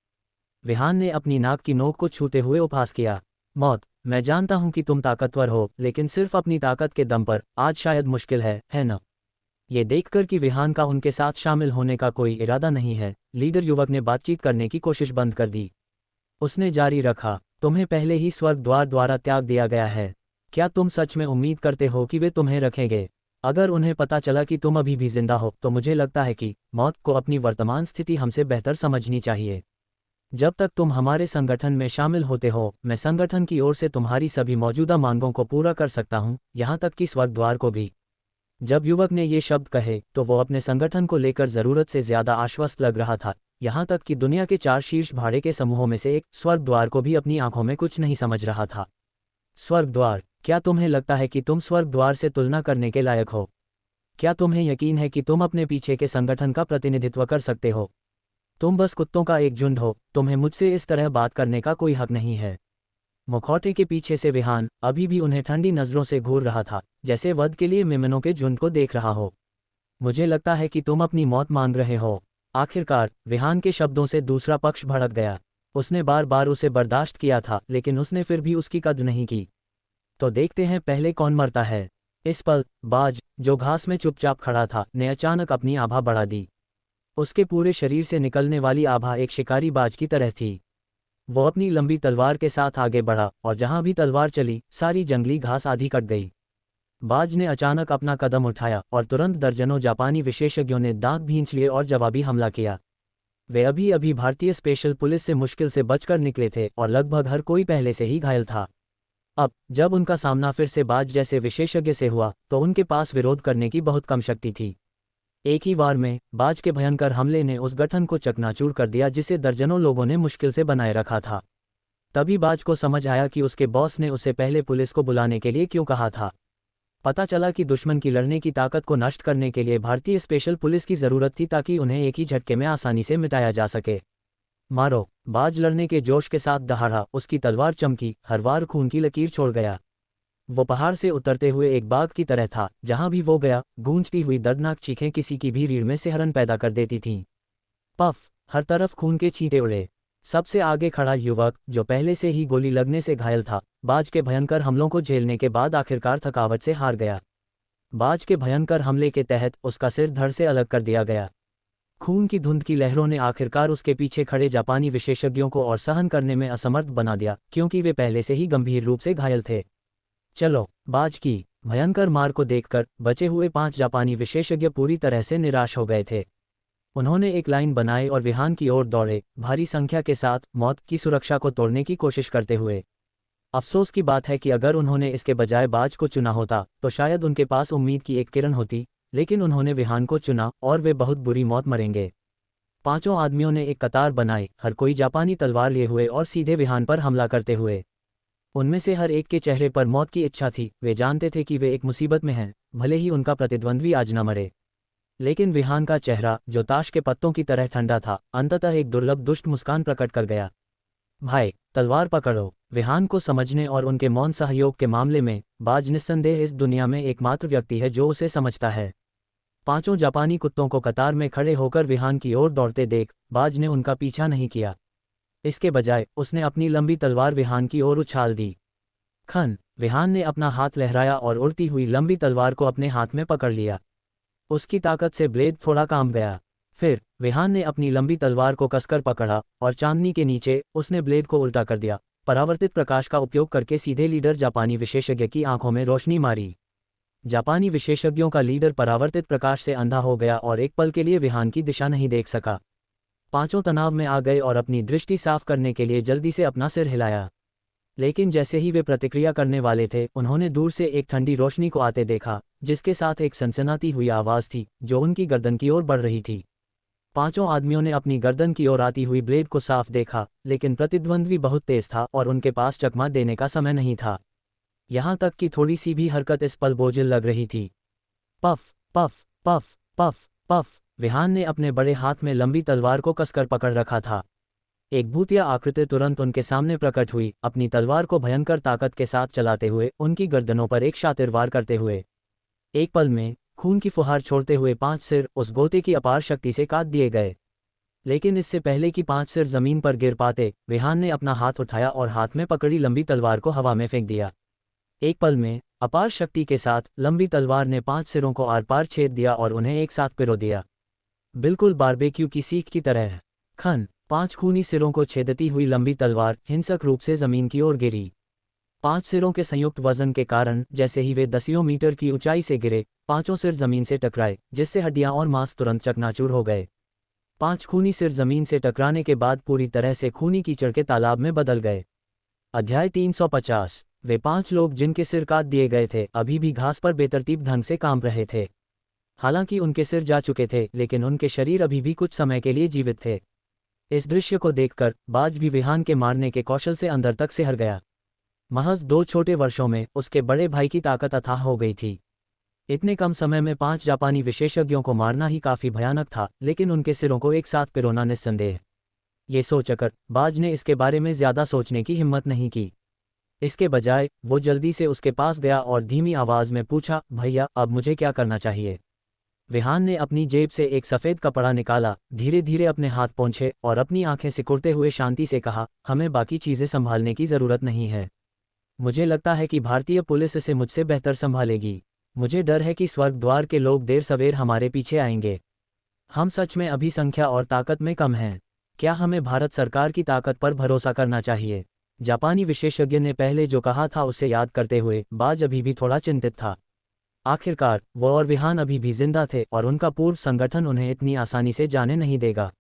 विहान ने अपनी नाक की नोक को छूते हुए उपहास किया। मौत, मैं जानता हूं कि तुम ताकतवर हो, लेकिन सिर्फ अपनी ताकत के दम पर आज शायद मुश्किल है ना? ये देखकर कि विहान का उनके साथ शामिल होने का कोई इरादा नहीं है, लीडर युवक ने बातचीत करने की कोशिश बंद कर दी। उसने जारी रखा, तुम्हें पहले ही स्वर्ग द्वार द्वारा त्याग दिया गया है। क्या तुम सच में उम्मीद करते हो कि वे तुम्हें रखेंगे? अगर उन्हें पता चला कि तुम अभी भी जिंदा हो, तो मुझे लगता है कि मौत को अपनी वर्तमान स्थिति हमसे बेहतर समझनी चाहिए। जब तक तुम हमारे संगठन में शामिल होते हो, मैं संगठन की ओर से तुम्हारी सभी मौजूदा मांगों को पूरा कर सकता हूं, यहाँ तक कि स्वर्ग द्वार को भी। जब युवक ने ये शब्द कहे तो वो अपने संगठन को लेकर ज़रूरत से ज़्यादा आश्वस्त लग रहा था, यहाँ तक कि दुनिया के 4 शीर्ष भाड़े के समूहों में से एक स्वर्ग द्वार को भी अपनी आंखों में कुछ नहीं समझ रहा था। स्वर्ग द्वार, क्या तुम्हें लगता है कि तुम स्वर्ग द्वार से तुलना करने के लायक हो? क्या तुम्हें यकीन है कि तुम अपने पीछे के संगठन का प्रतिनिधित्व कर सकते हो? तुम बस कुत्तों का एक झुंड हो, तुम्हें मुझसे इस तरह बात करने का कोई हक नहीं है। मुखौटे के पीछे से विहान अभी भी उन्हें ठंडी नज़रों से घूर रहा था, जैसे वध के लिए मेमनों के झुंड को देख रहा हो। मुझे लगता है कि तुम अपनी मौत मांग रहे हो। आखिरकार विहान के शब्दों से दूसरा पक्ष भड़क गया। उसने बार बार उसे बर्दाश्त किया था, लेकिन उसने फिर भी उसकी कद्र नहीं की। तो देखते हैं पहले कौन मरता है। इस पल बाज, जो घास में चुपचाप खड़ा था, ने अचानक अपनी आभा बढ़ा दी। उसके पूरे शरीर से निकलने वाली आभा एक शिकारी बाज की तरह थी। वो अपनी लंबी तलवार के साथ आगे बढ़ा, और जहां भी तलवार चली, सारी जंगली घास आधी कट गई। बाज ने अचानक अपना कदम उठाया, और तुरंत दर्जनों जापानी विशेषज्ञों ने दांत भींच लिए और जवाबी हमला किया। वे अभी अभी भारतीय स्पेशल पुलिस से मुश्किल से बचकर निकले थे, और लगभग हर कोई पहले से ही घायल था। अब जब उनका सामना फिर से बाज जैसे विशेषज्ञ से हुआ, तो उनके पास विरोध करने की बहुत कम शक्ति थी। एक ही वार में बाज के भयंकर हमले ने उस गठन को चकनाचूर कर दिया जिसे दर्जनों लोगों ने मुश्किल से बनाए रखा था। तभी बाज को समझ आया कि उसके बॉस ने उसे पहले पुलिस को बुलाने के लिए क्यों कहा था। पता चला कि दुश्मन की लड़ने की ताकत को नष्ट करने के लिए भारतीय स्पेशल पुलिस की जरूरत थी, ताकि उन्हें एक ही झटके में आसानी से मिटाया जा सके। मारो! बाज लड़ने के जोश के साथ दहाड़ा, उसकी तलवार चमकी, हर वार खून की लकीर छोड़ गया। वो पहाड़ से उतरते हुए एक बाघ की तरह था, जहां भी वो गया, गूंजती हुई दर्दनाक चीखें किसी की भी रीढ़ में सिहरन पैदा कर देती थीं। पफ! हर तरफ खून के छींटे उड़े। सबसे आगे खड़ा युवक, जो पहले से ही गोली लगने से घायल था, बाज के भयंकर हमलों को झेलने के बाद आखिरकार थकावट से हार गया। बाज के भयंकर हमले के तहत उसका सिर धड़ से अलग कर दिया गया। खून की धुंध की लहरों ने आखिरकार उसके पीछे खड़े जापानी विशेषज्ञों को और सहन करने में असमर्थ बना दिया, क्योंकि वे पहले से ही गंभीर रूप से घायल थे। चलो, बाज की भयंकर मार को देखकर बचे हुए 5 जापानी विशेषज्ञ पूरी तरह से निराश हो गए थे। उन्होंने एक लाइन बनाई और विहान की ओर दौड़े, भारी संख्या के साथ, मौत की सुरक्षा को तोड़ने की कोशिश करते हुए। अफसोस की बात है कि अगर उन्होंने इसके बजाय बाज को चुना होता तो शायद उनके पास उम्मीद की एक किरण होती, लेकिन उन्होंने विहान को चुना और वे बहुत बुरी मौत मरेंगे। 5 आदमियों ने एक कतार बनाई, हर कोई जापानी तलवार लिए हुए और सीधे विहान पर हमला करते हुए। उनमें से हर एक के चेहरे पर मौत की इच्छा थी। वे जानते थे कि वे एक मुसीबत में हैं, भले ही उनका प्रतिद्वंद्वी आज न मरे। लेकिन विहान का चेहरा, जो ताश के पत्तों की तरह ठंडा था, अंततः एक दुर्लभ दुष्ट मुस्कान प्रकट कर गया। भाई, तलवार पकड़ो। विहान को समझने और उनके मौन सहयोग के मामले में बाज निस्संदेह इस दुनिया में एकमात्र व्यक्ति है जो उसे समझता है। 5 जापानी कुत्तों को कतार में खड़े होकर विहान की ओर दौड़ते देख बाज ने उनका पीछा नहीं किया। इसके बजाय उसने अपनी लंबी तलवार विहान की ओर उछाल दी। खन, विहान ने अपना हाथ लहराया और उड़ती हुई लंबी तलवार को अपने हाथ में पकड़ लिया। उसकी ताकत से ब्लेड थोड़ा काम गया। फिर विहान ने अपनी लंबी तलवार को कसकर पकड़ा और चांदनी के नीचे उसने ब्लेड को उल्टा कर दिया। परावर्तित प्रकाश का उपयोग करके सीधे लीडर जापानी विशेषज्ञ की आंखों में रोशनी मारी। जापानी विशेषज्ञों का लीडर परावर्तित प्रकाश से अंधा हो गया और एक पल के लिए विहान की दिशा नहीं देख सका। 5 तनाव में आ गए और अपनी दृष्टि साफ करने के लिए जल्दी से अपना सिर हिलाया। लेकिन जैसे ही वे प्रतिक्रिया करने वाले थे, उन्होंने दूर से एक ठंडी रोशनी को आते देखा, जिसके साथ एक सनसनाती हुई आवाज़ थी जो उनकी गर्दन की ओर बढ़ रही थी। 5 आदमियों ने अपनी गर्दन की ओर आती हुई ब्लेड को साफ देखा, लेकिन प्रतिद्वंद्वी बहुत तेज था और उनके पास चकमा देने का समय नहीं था। यहाँ तक कि थोड़ी सी भी हरकत इस पल बोझिल लग रही थी। Puff puff puff puff puff, Vihan ने अपने बड़े हाथ में लंबी तलवार को कसकर पकड़ रखा था। एक भूतिया आकृति तुरंत उनके सामने प्रकट हुई, अपनी तलवार को भयंकर ताकत के साथ चलाते हुए, उनकी गर्दनों पर एक शातिर वार करते हुए। एक पल में खून की फुहार छोड़ते हुए 5 सिर उस गोते की अपार शक्ति से काट दिए गए। लेकिन इससे पहले कि 5 सिर जमीन पर गिर पाते, विहान ने अपना हाथ उठाया और हाथ में पकड़ी लंबी तलवार को हवा में फेंक दिया। एक पल में अपार शक्ति के साथ लंबी तलवार ने 5 सिरों को आर पार छेद दिया और उन्हें एक साथ पिरो दिया, बिल्कुल बारबेक्यू की सीख की तरह। खन, 5 खूनी सिरों को छेदती हुई लंबी तलवार हिंसक रूप से जमीन की ओर गिरी। 5 सिरों के संयुक्त वजन के कारण जैसे ही वे दसियों मीटर की ऊंचाई से गिरे, 5 सिर जमीन से टकराए, जिससे हड्डियां और मांस तुरंत चकनाचूर हो गए। 5 खूनी सिर जमीन से टकराने के बाद पूरी तरह से खूनी कीचड़ के तालाब में बदल गए। अध्याय 350। वे 5 लोग जिनके सिर काट दिए गए थे अभी भी घास पर बेतरतीब ढंग से काम रहे थे। हालांकि उनके सिर जा चुके थे, लेकिन उनके शरीर अभी भी कुछ समय के लिए जीवित थे। इस दृश्य को देखकर बाज भी विहान के मारने के कौशल से अंदर तक सिहर गया। महज 2 छोटे वर्षों में उसके बड़े भाई की ताकत अथाह हो गई थी। इतने कम समय में 5 जापानी विशेषज्ञों को मारना ही काफी भयानक था, लेकिन उनके सिरों को एक साथ पिरोना निस्संदेह। ये सोचकर बाज ने इसके बारे में ज्यादा सोचने की हिम्मत नहीं की। इसके बजाय वो जल्दी से उसके पास गया और धीमी आवाज में पूछा, भैया, अब मुझे क्या करना चाहिए? विहान ने अपनी जेब से एक सफ़ेद कपड़ा निकाला, धीरे धीरे अपने हाथ पोंछे और अपनी आंखें सिकुड़ते हुए शांति से कहा, हमें बाकी चीज़ें संभालने की ज़रूरत नहीं है। मुझे लगता है कि भारतीय पुलिस इसे मुझसे बेहतर संभालेगी। मुझे डर है कि स्वर्ग द्वार के लोग देर सवेर हमारे पीछे आएंगे। हम सच में अभी संख्या और ताकत में कम हैं। क्या हमें भारत सरकार की ताकत पर भरोसा करना चाहिए? जापानी विशेषज्ञ ने पहले जो कहा था उसे याद करते हुए बाज अभी भी थोड़ा चिंतित था। आखिरकार वो और विहान अभी भी जिंदा थे और उनका पूर्व संगठन उन्हें इतनी आसानी से जाने नहीं देगा।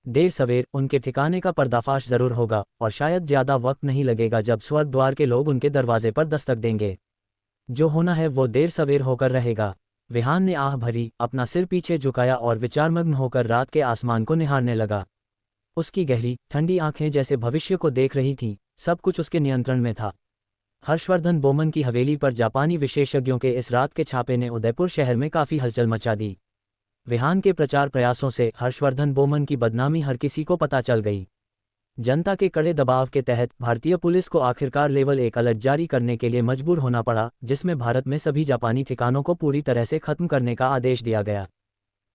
देर सवेर उनके ठिकाने का पर्दाफाश जरूर होगा और शायद ज्यादा वक्त नहीं लगेगा जब स्वर्ग द्वार के लोग उनके दरवाजे पर दस्तक देंगे। जो होना है वो देर सवेर होकर रहेगा। विहान ने आह भरी, अपना सिर पीछे झुकाया और विचारमग्न होकर रात के आसमान को निहारने लगा। उसकी गहरी ठंडी आंखें जैसे भविष्य को देख रही थीं, सब कुछ उसके नियंत्रण में था। हर्षवर्धन बोमन की हवेली पर जापानी विशेषज्ञों के इस रात के छापे ने उदयपुर शहर में काफी हलचल मचा दी। विहान के प्रचार प्रयासों से हर्षवर्धन बोमन की बदनामी हर किसी को पता चल गई। जनता के कड़े दबाव के तहत भारतीय पुलिस को आखिरकार लेवल 1 अलर्ट जारी करने के लिए मजबूर होना पड़ा, जिसमें भारत में सभी जापानी ठिकानों को पूरी तरह से खत्म करने का आदेश दिया गया।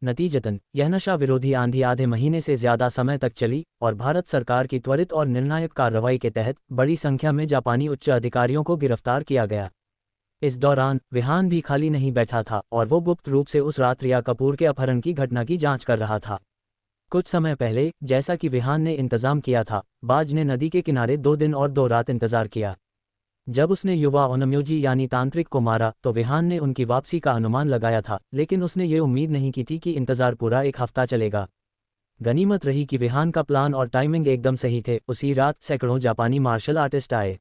नतीजतन यह नशा विरोधी आंधी आधे महीने से ज्यादा समय तक चली और भारत सरकार की त्वरित और निर्णायक कार्रवाई के तहत बड़ी संख्या में जापानी उच्च अधिकारियों को गिरफ्तार किया गया। इस दौरान विहान भी खाली नहीं बैठा था और वो गुप्त रूप से उस रात रिया कपूर के अपहरण की घटना की जांच कर रहा था। कुछ समय पहले, जैसा कि विहान ने इंतजाम किया था, बाज ने नदी के किनारे 2 दिन और 2 रात इंतजार किया। जब उसने युवा ओनम्योजी यानी तांत्रिक को मारा तो विहान ने उनकी वापसी का अनुमान लगाया था, लेकिन उसने ये उम्मीद नहीं की थी कि इंतजार पूरा एक हफ्ता चलेगा। गनीमत रही कि विहान का प्लान और टाइमिंग एकदम सही थे। उसी रात सैकड़ों जापानी मार्शल आर्टिस्ट आए।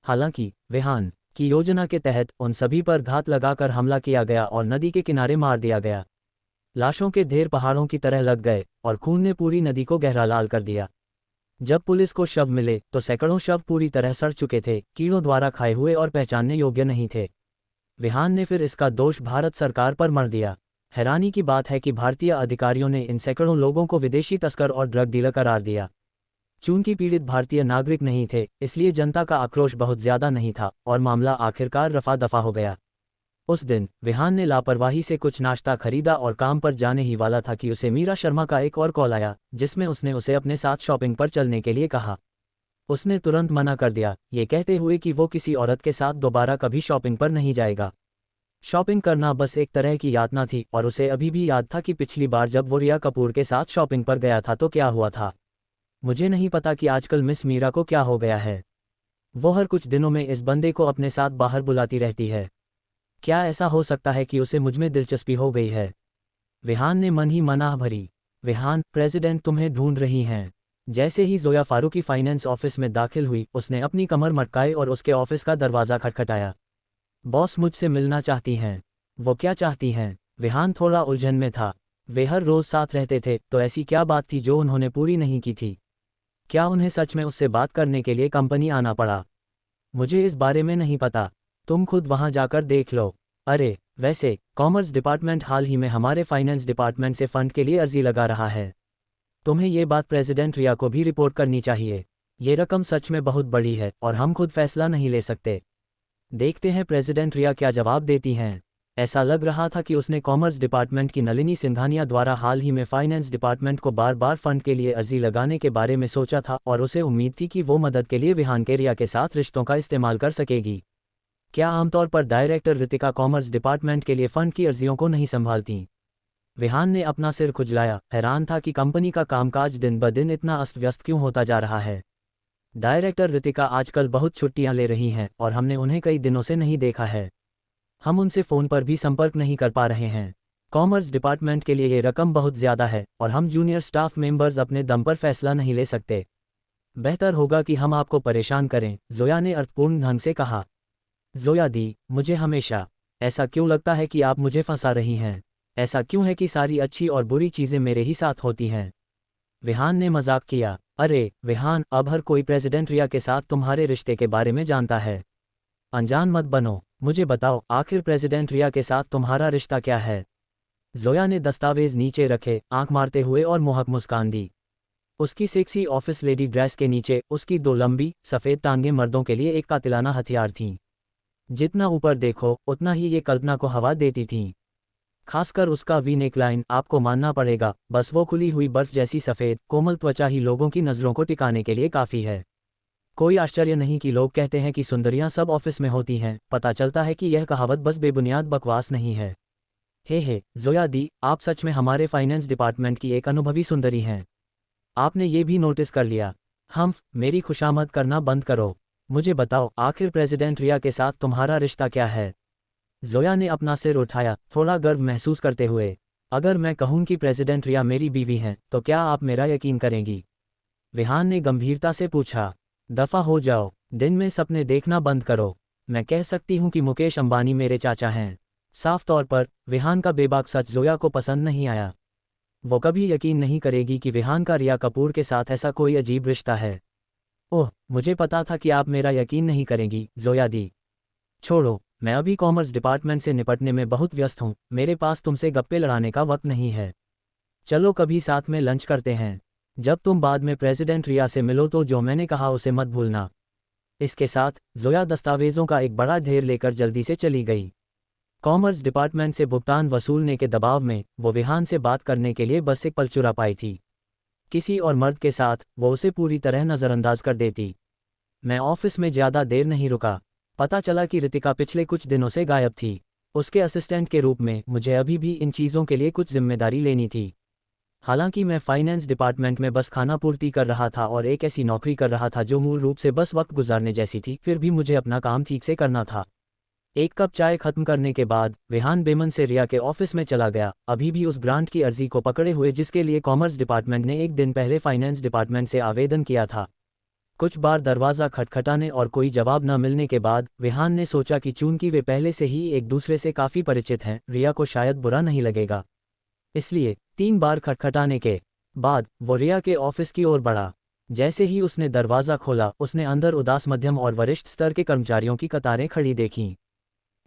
हालांकि विहान की योजना के तहत उन सभी पर घात लगाकर हमला किया गया और नदी के किनारे मार दिया गया। लाशों के ढेर पहाड़ों की तरह लग गए और खून ने पूरी नदी को गहरा लाल कर दिया। जब पुलिस को शव मिले तो सैकड़ों शव पूरी तरह सड़ चुके थे, कीड़ों द्वारा खाए हुए और पहचानने योग्य नहीं थे। विहान ने फिर इसका दोष भारत सरकार पर मढ़ दिया। हैरानी की बात है कि भारतीय अधिकारियों ने इन सैकड़ों लोगों को विदेशी तस्कर और ड्रग डीलर करार दिया। चूंकि पीड़ित भारतीय नागरिक नहीं थे, इसलिए जनता का आक्रोश बहुत ज्यादा नहीं था और मामला आखिरकार रफा दफा हो गया। उस दिन विहान ने लापरवाही से कुछ नाश्ता खरीदा और काम पर जाने ही वाला था कि उसे मीरा शर्मा का एक और कॉल आया, जिसमें उसने उसे अपने साथ शॉपिंग पर चलने के लिए कहा। उसने तुरंत मना कर दिया, ये कहते हुए कि वो किसी औरत के साथ दोबारा कभी शॉपिंग पर नहीं जाएगा। शॉपिंग करना बस एक तरह की यातना थी और उसे अभी भी याद था कि पिछली बार जब वो रिया कपूर के साथ शॉपिंग पर गया था तो क्या हुआ था। मुझे नहीं पता कि आजकल मिस मीरा को क्या हो गया है। वो हर कुछ दिनों में इस बंदे को अपने साथ बाहर बुलाती रहती है। क्या ऐसा हो सकता है कि उसे मुझमें दिलचस्पी हो गई है? विहान ने मन ही मनाह भरी। विहान, प्रेसिडेंट तुम्हें ढूंढ रही हैं। जैसे ही जोया फारूकी फाइनेंस ऑफिस में दाखिल हुई, उसने अपनी कमर मटकाई और उसके ऑफिस का दरवाज़ा खटखटाया। बॉस मुझसे मिलना चाहती हैं। वो क्या चाहती हैं? विहान थोड़ा उलझन में था। वे हर रोज़ साथ रहते थे, तो ऐसी क्या बात थी जो उन्होंने पूरी नहीं की थी? क्या उन्हें सच में उससे बात करने के लिए कंपनी आना पड़ा? मुझे इस बारे में नहीं पता। तुम खुद वहां जाकर देख लो। अरे वैसे कॉमर्स डिपार्टमेंट हाल ही में हमारे फाइनेंस डिपार्टमेंट से फंड के लिए अर्जी लगा रहा है। तुम्हें ये बात प्रेसिडेंट रिया को भी रिपोर्ट करनी चाहिए। ये रकम सच में बहुत बड़ी है और हम खुद फैसला नहीं ले सकते। देखते हैं प्रेसिडेंट रिया क्या जवाब देती हैं। ऐसा लग रहा था कि उसने कॉमर्स डिपार्टमेंट की नलिनी सिंघानिया द्वारा हाल ही में फाइनेंस डिपार्टमेंट को बार बार फंड के लिए अर्जी लगाने के बारे में सोचा था और उसे उम्मीद थी कि वो मदद के लिए विहान के रिया के साथ रिश्तों का इस्तेमाल कर सकेगी। क्या आमतौर पर डायरेक्टर रितिका कॉमर्स डिपार्टमेंट के लिए फंड की अर्जियों को नहीं संभालती? विहान ने अपना सिर खुजलाया, हैरान था कि कंपनी का कामकाज दिन ब दिन इतना अस्त व्यस्त क्यों होता जा रहा है। डायरेक्टर रितिका आजकल बहुत छुट्टियां ले रही हैं और हमने उन्हें कई दिनों से नहीं देखा है। हम उनसे फ़ोन पर भी संपर्क नहीं कर पा रहे हैं। कॉमर्स डिपार्टमेंट के लिए ये रकम बहुत ज़्यादा है और हम जूनियर स्टाफ मेंबर्स अपने दम पर फैसला नहीं ले सकते। बेहतर होगा कि हम आपको परेशान करें, जोया ने अर्थपूर्ण ढंग से कहा। जोया दी, मुझे हमेशा ऐसा क्यों लगता है कि आप मुझे फंसा रही हैं? ऐसा क्यों है कि सारी अच्छी और बुरी चीज़ें मेरे ही साथ होती हैं? विहान ने मजाक किया। अरे विहान, अब हर कोई प्रेसिडेंट रिया के साथ तुम्हारे रिश्ते के बारे में जानता है। अनजान मत बनो, मुझे बताओ आखिर प्रेसिडेंट रिया के साथ तुम्हारा रिश्ता क्या है? जोया ने दस्तावेज नीचे रखे, आंख मारते हुए और मोहक मुस्कान दी। उसकी सेक्सी ऑफिस लेडी ड्रेस के नीचे उसकी दो लंबी सफ़ेद टांगें मर्दों के लिए एक कातिलाना हथियार थीं। जितना ऊपर देखो उतना ही ये कल्पना को हवा देती थीं। खासकर उसका वी नेक लाइन, आपको मानना पड़ेगा, बस वो खुली हुई बर्फ जैसी सफ़ेद कोमल त्वचा ही लोगों की नज़रों को टिकाने के लिए काफ़ी है। कोई आश्चर्य नहीं कि लोग कहते हैं कि सुंदरियां सब ऑफिस में होती हैं। पता चलता है कि यह कहावत बस बेबुनियाद बकवास नहीं है। हे जोया दी, आप सच में हमारे फाइनेंस डिपार्टमेंट की एक अनुभवी सुंदरी हैं। आपने ये भी नोटिस कर लिया। मेरी खुशामद करना बंद करो। मुझे बताओ आखिर प्रेसिडेंट रिया के साथ तुम्हारा रिश्ता क्या है? जोया ने अपना सिर उठाया, थोड़ा गर्व महसूस करते हुए। अगर मैं कहूं कि प्रेसिडेंट रिया मेरी बीवी हैं, तो क्या आप मेरा यकीन करेंगी? विहान ने गंभीरता से पूछा। दफा हो जाओ, दिन में सपने देखना बंद करो। मैं कह सकती हूं कि मुकेश अंबानी मेरे चाचा हैं। साफ तौर पर विहान का बेबाक सच जोया को पसंद नहीं आया। वो कभी यकीन नहीं करेगी कि विहान का रिया कपूर के साथ ऐसा कोई अजीब रिश्ता है। ओह, मुझे पता था कि आप मेरा यकीन नहीं करेंगी, जोया दी। छोड़ो, मैं अभी कॉमर्स डिपार्टमेंट से निपटने में बहुत व्यस्त हूँ। मेरे पास तुमसे गप्पे लड़ाने का वक्त नहीं है। चलो कभी साथ में लंच करते हैं। जब तुम बाद में प्रेसिडेंट रिया से मिलो तो जो मैंने कहा उसे मत भूलना। इसके साथ जोया दस्तावेजों का एक बड़ा ढेर लेकर जल्दी से चली गई। कॉमर्स डिपार्टमेंट से भुगतान वसूलने के दबाव में वो विहान से बात करने के लिए बस एक पल चुरा पाई थी। किसी और मर्द के साथ वो उसे पूरी तरह नज़रअंदाज कर देती। मैं ऑफिस में ज़्यादा देर नहीं रुका। पता चला कि रितिका पिछले कुछ दिनों से गायब थी। उसके असिस्टेंट के रूप में मुझे अभी भी इन चीज़ों के लिए कुछ जिम्मेदारी लेनी थी। हालांकि मैं फाइनेंस डिपार्टमेंट में बस खाना पूर्ति कर रहा था और एक ऐसी नौकरी कर रहा था जो मूल रूप से बस वक्त गुजारने जैसी थी, फिर भी मुझे अपना काम ठीक से करना था। एक कप चाय खत्म करने के बाद रेहान बेमन से रिया के ऑफिस में चला गया, अभी भी उस ग्रांट की अर्जी को पकड़े हुए जिसके लिए कॉमर्स डिपार्टमेंट ने एक दिन पहले फाइनेंस डिपार्टमेंट से आवेदन किया था। कुछ बार दरवाज़ा खटखटाने और कोई जवाब न मिलने के बाद रेहान ने सोचा कि चूंकि वे पहले से ही एक दूसरे से काफ़ी परिचित हैं, रिया को शायद बुरा नहीं लगेगा। इसलिए 3 बार खटखटाने के बाद वो रिया के ऑफिस की ओर बढ़ा। जैसे ही उसने दरवाज़ा खोला, उसने अंदर उदास मध्यम और वरिष्ठ स्तर के कर्मचारियों की कतारें खड़ी देखीं।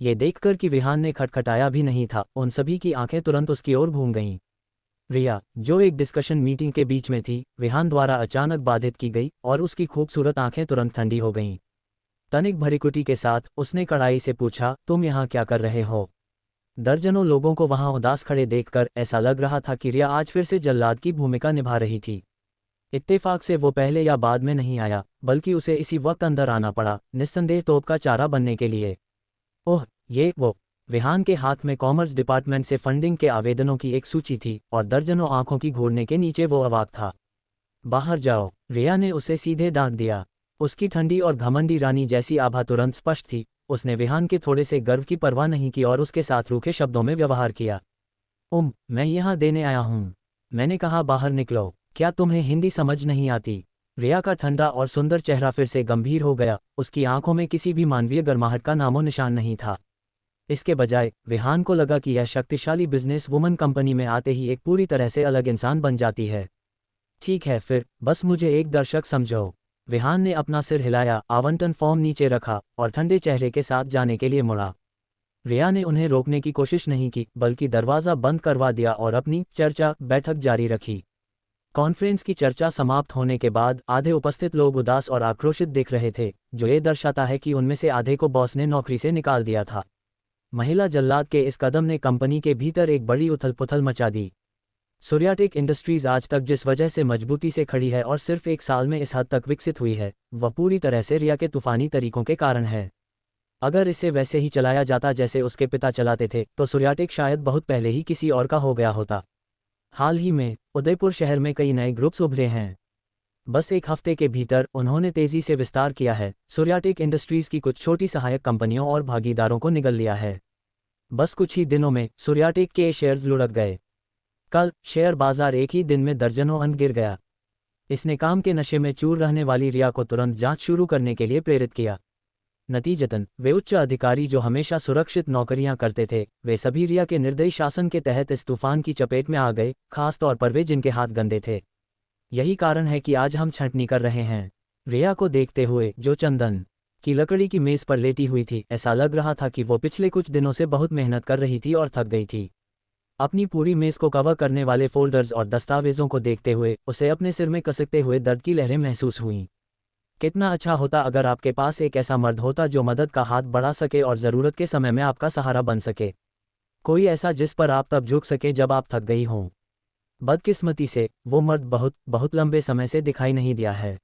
ये देखकर कि रेहान ने खटखटाया भी नहीं था, उन सभी की आंखें तुरंत उसकी ओर घूम गईं। रिया, जो एक डिस्कशन मीटिंग के बीच में थी, रेहान द्वारा अचानक बाधित की गई और उसकी खूबसूरत आंखें तुरंत ठंडी हो गईं। तनिक भरीकुटी के साथ उसने कड़ाई से पूछा, तुम यहाँ क्या कर रहे हो? दर्जनों लोगों को वहां उदास खड़े देखकर ऐसा लग रहा था कि रिया आज फिर से जल्लाद की भूमिका निभा रही थी। इत्तेफाक से वो पहले या बाद में नहीं आया, बल्कि उसे इसी वक्त अंदर आना पड़ा, निस्संदेह तोप का चारा बनने के लिए। ओह, ये वो। रेहान के हाथ में कॉमर्स डिपार्टमेंट से फंडिंग के आवेदनों की एक सूची थी और दर्जनों आंखों की घूरने के नीचे वो अवाक था। बाहर जाओ, रिया ने उसे सीधे डांट दिया। उसकी ठंडी और घमंडी रानी जैसी आभा तुरंत स्पष्ट थी। उसने रेहान के थोड़े से गर्व की परवाह नहीं की और उसके साथ रूखे शब्दों में व्यवहार किया। मैं यहाँ देने आया हूँ। मैंने कहा बाहर निकलो। क्या तुम्हें हिंदी समझ नहीं आती? रिया का ठंडा और सुंदर चेहरा फिर से गंभीर हो गया, उसकी आंखों में किसी भी मानवीय गर्माहट का नामो निशान नहीं था। इसके बजाय रेहान को लगा कि यह शक्तिशाली बिजनेस वुमन कंपनी में आते ही एक पूरी तरह से अलग इंसान बन जाती है। ठीक है फिर, बस मुझे एक दर्शक समझो। रेहान ने अपना सिर हिलाया, आवंटन फॉर्म नीचे रखा और ठंडे चेहरे के साथ जाने के लिए मुड़ा। रिया ने उन्हें रोकने की कोशिश नहीं की, बल्कि दरवाज़ा बंद करवा दिया और अपनी बैठक जारी रखी। कॉन्फ्रेंस की चर्चा समाप्त होने के बाद आधे उपस्थित लोग उदास और आक्रोशित दिख रहे थे, जो ये दर्शाता है कि उनमें से आधे को बॉस ने नौकरी से निकाल दिया था। महिला जल्लाद के इस कदम ने कंपनी के भीतर एक बड़ी उथल-पुथल मचा दी। सूर्याटेक इंडस्ट्रीज आज तक जिस वजह से मजबूती से खड़ी है और सिर्फ एक साल में इस हद तक विकसित हुई है, वह पूरी तरह से रिया के तूफानी तरीकों के कारण है। अगर इसे वैसे ही चलाया जाता जैसे उसके पिता चलाते थे, तो सूर्याटेक शायद बहुत पहले ही किसी और का हो गया होता। हाल ही में उदयपुर शहर में कई नए ग्रुप्स उभरे हैं। बस एक हफ्ते के भीतर उन्होंने तेजी से विस्तार किया है, सूर्याटेक इंडस्ट्रीज की कुछ छोटी सहायक कंपनियों और भागीदारों को निगल लिया है। बस कुछ ही दिनों में सूर्याटेक के शेयर्स लुढ़क गए। कल शेयर बाजार एक ही दिन में दर्जनों अंक गिर गया। इसने काम के नशे में चूर रहने वाली रिया को तुरंत जांच शुरू करने के लिए प्रेरित किया। नतीजतन वे उच्च अधिकारी जो हमेशा सुरक्षित नौकरियां करते थे, वे सभी रिया के निर्दयी शासन के तहत इस तूफान की चपेट में आ गए, खास तौर पर वे जिनके हाथ गंदे थे। यही कारण है कि आज हम छंटनी कर रहे हैं। रिया को देखते हुए, जो चंदन की लकड़ी की मेज पर लेटी हुई थी, ऐसा लग रहा था कि वो पिछले कुछ दिनों से बहुत मेहनत कर रही थी और थक गई थी। अपनी पूरी मेज को कवर करने वाले फोल्डर्स और दस्तावेजों को देखते हुए उसे अपने सिर में कसकते हुए दर्द की लहरें महसूस हुईं। कितना अच्छा होता अगर आपके पास एक ऐसा मर्द होता जो मदद का हाथ बढ़ा सके और ज़रूरत के समय में आपका सहारा बन सके। कोई ऐसा जिस पर आप तब झुक सके जब आप थक गई हों। बदकिस्मती से वो मर्द बहुत बहुत लंबे समय से दिखाई नहीं दिया है।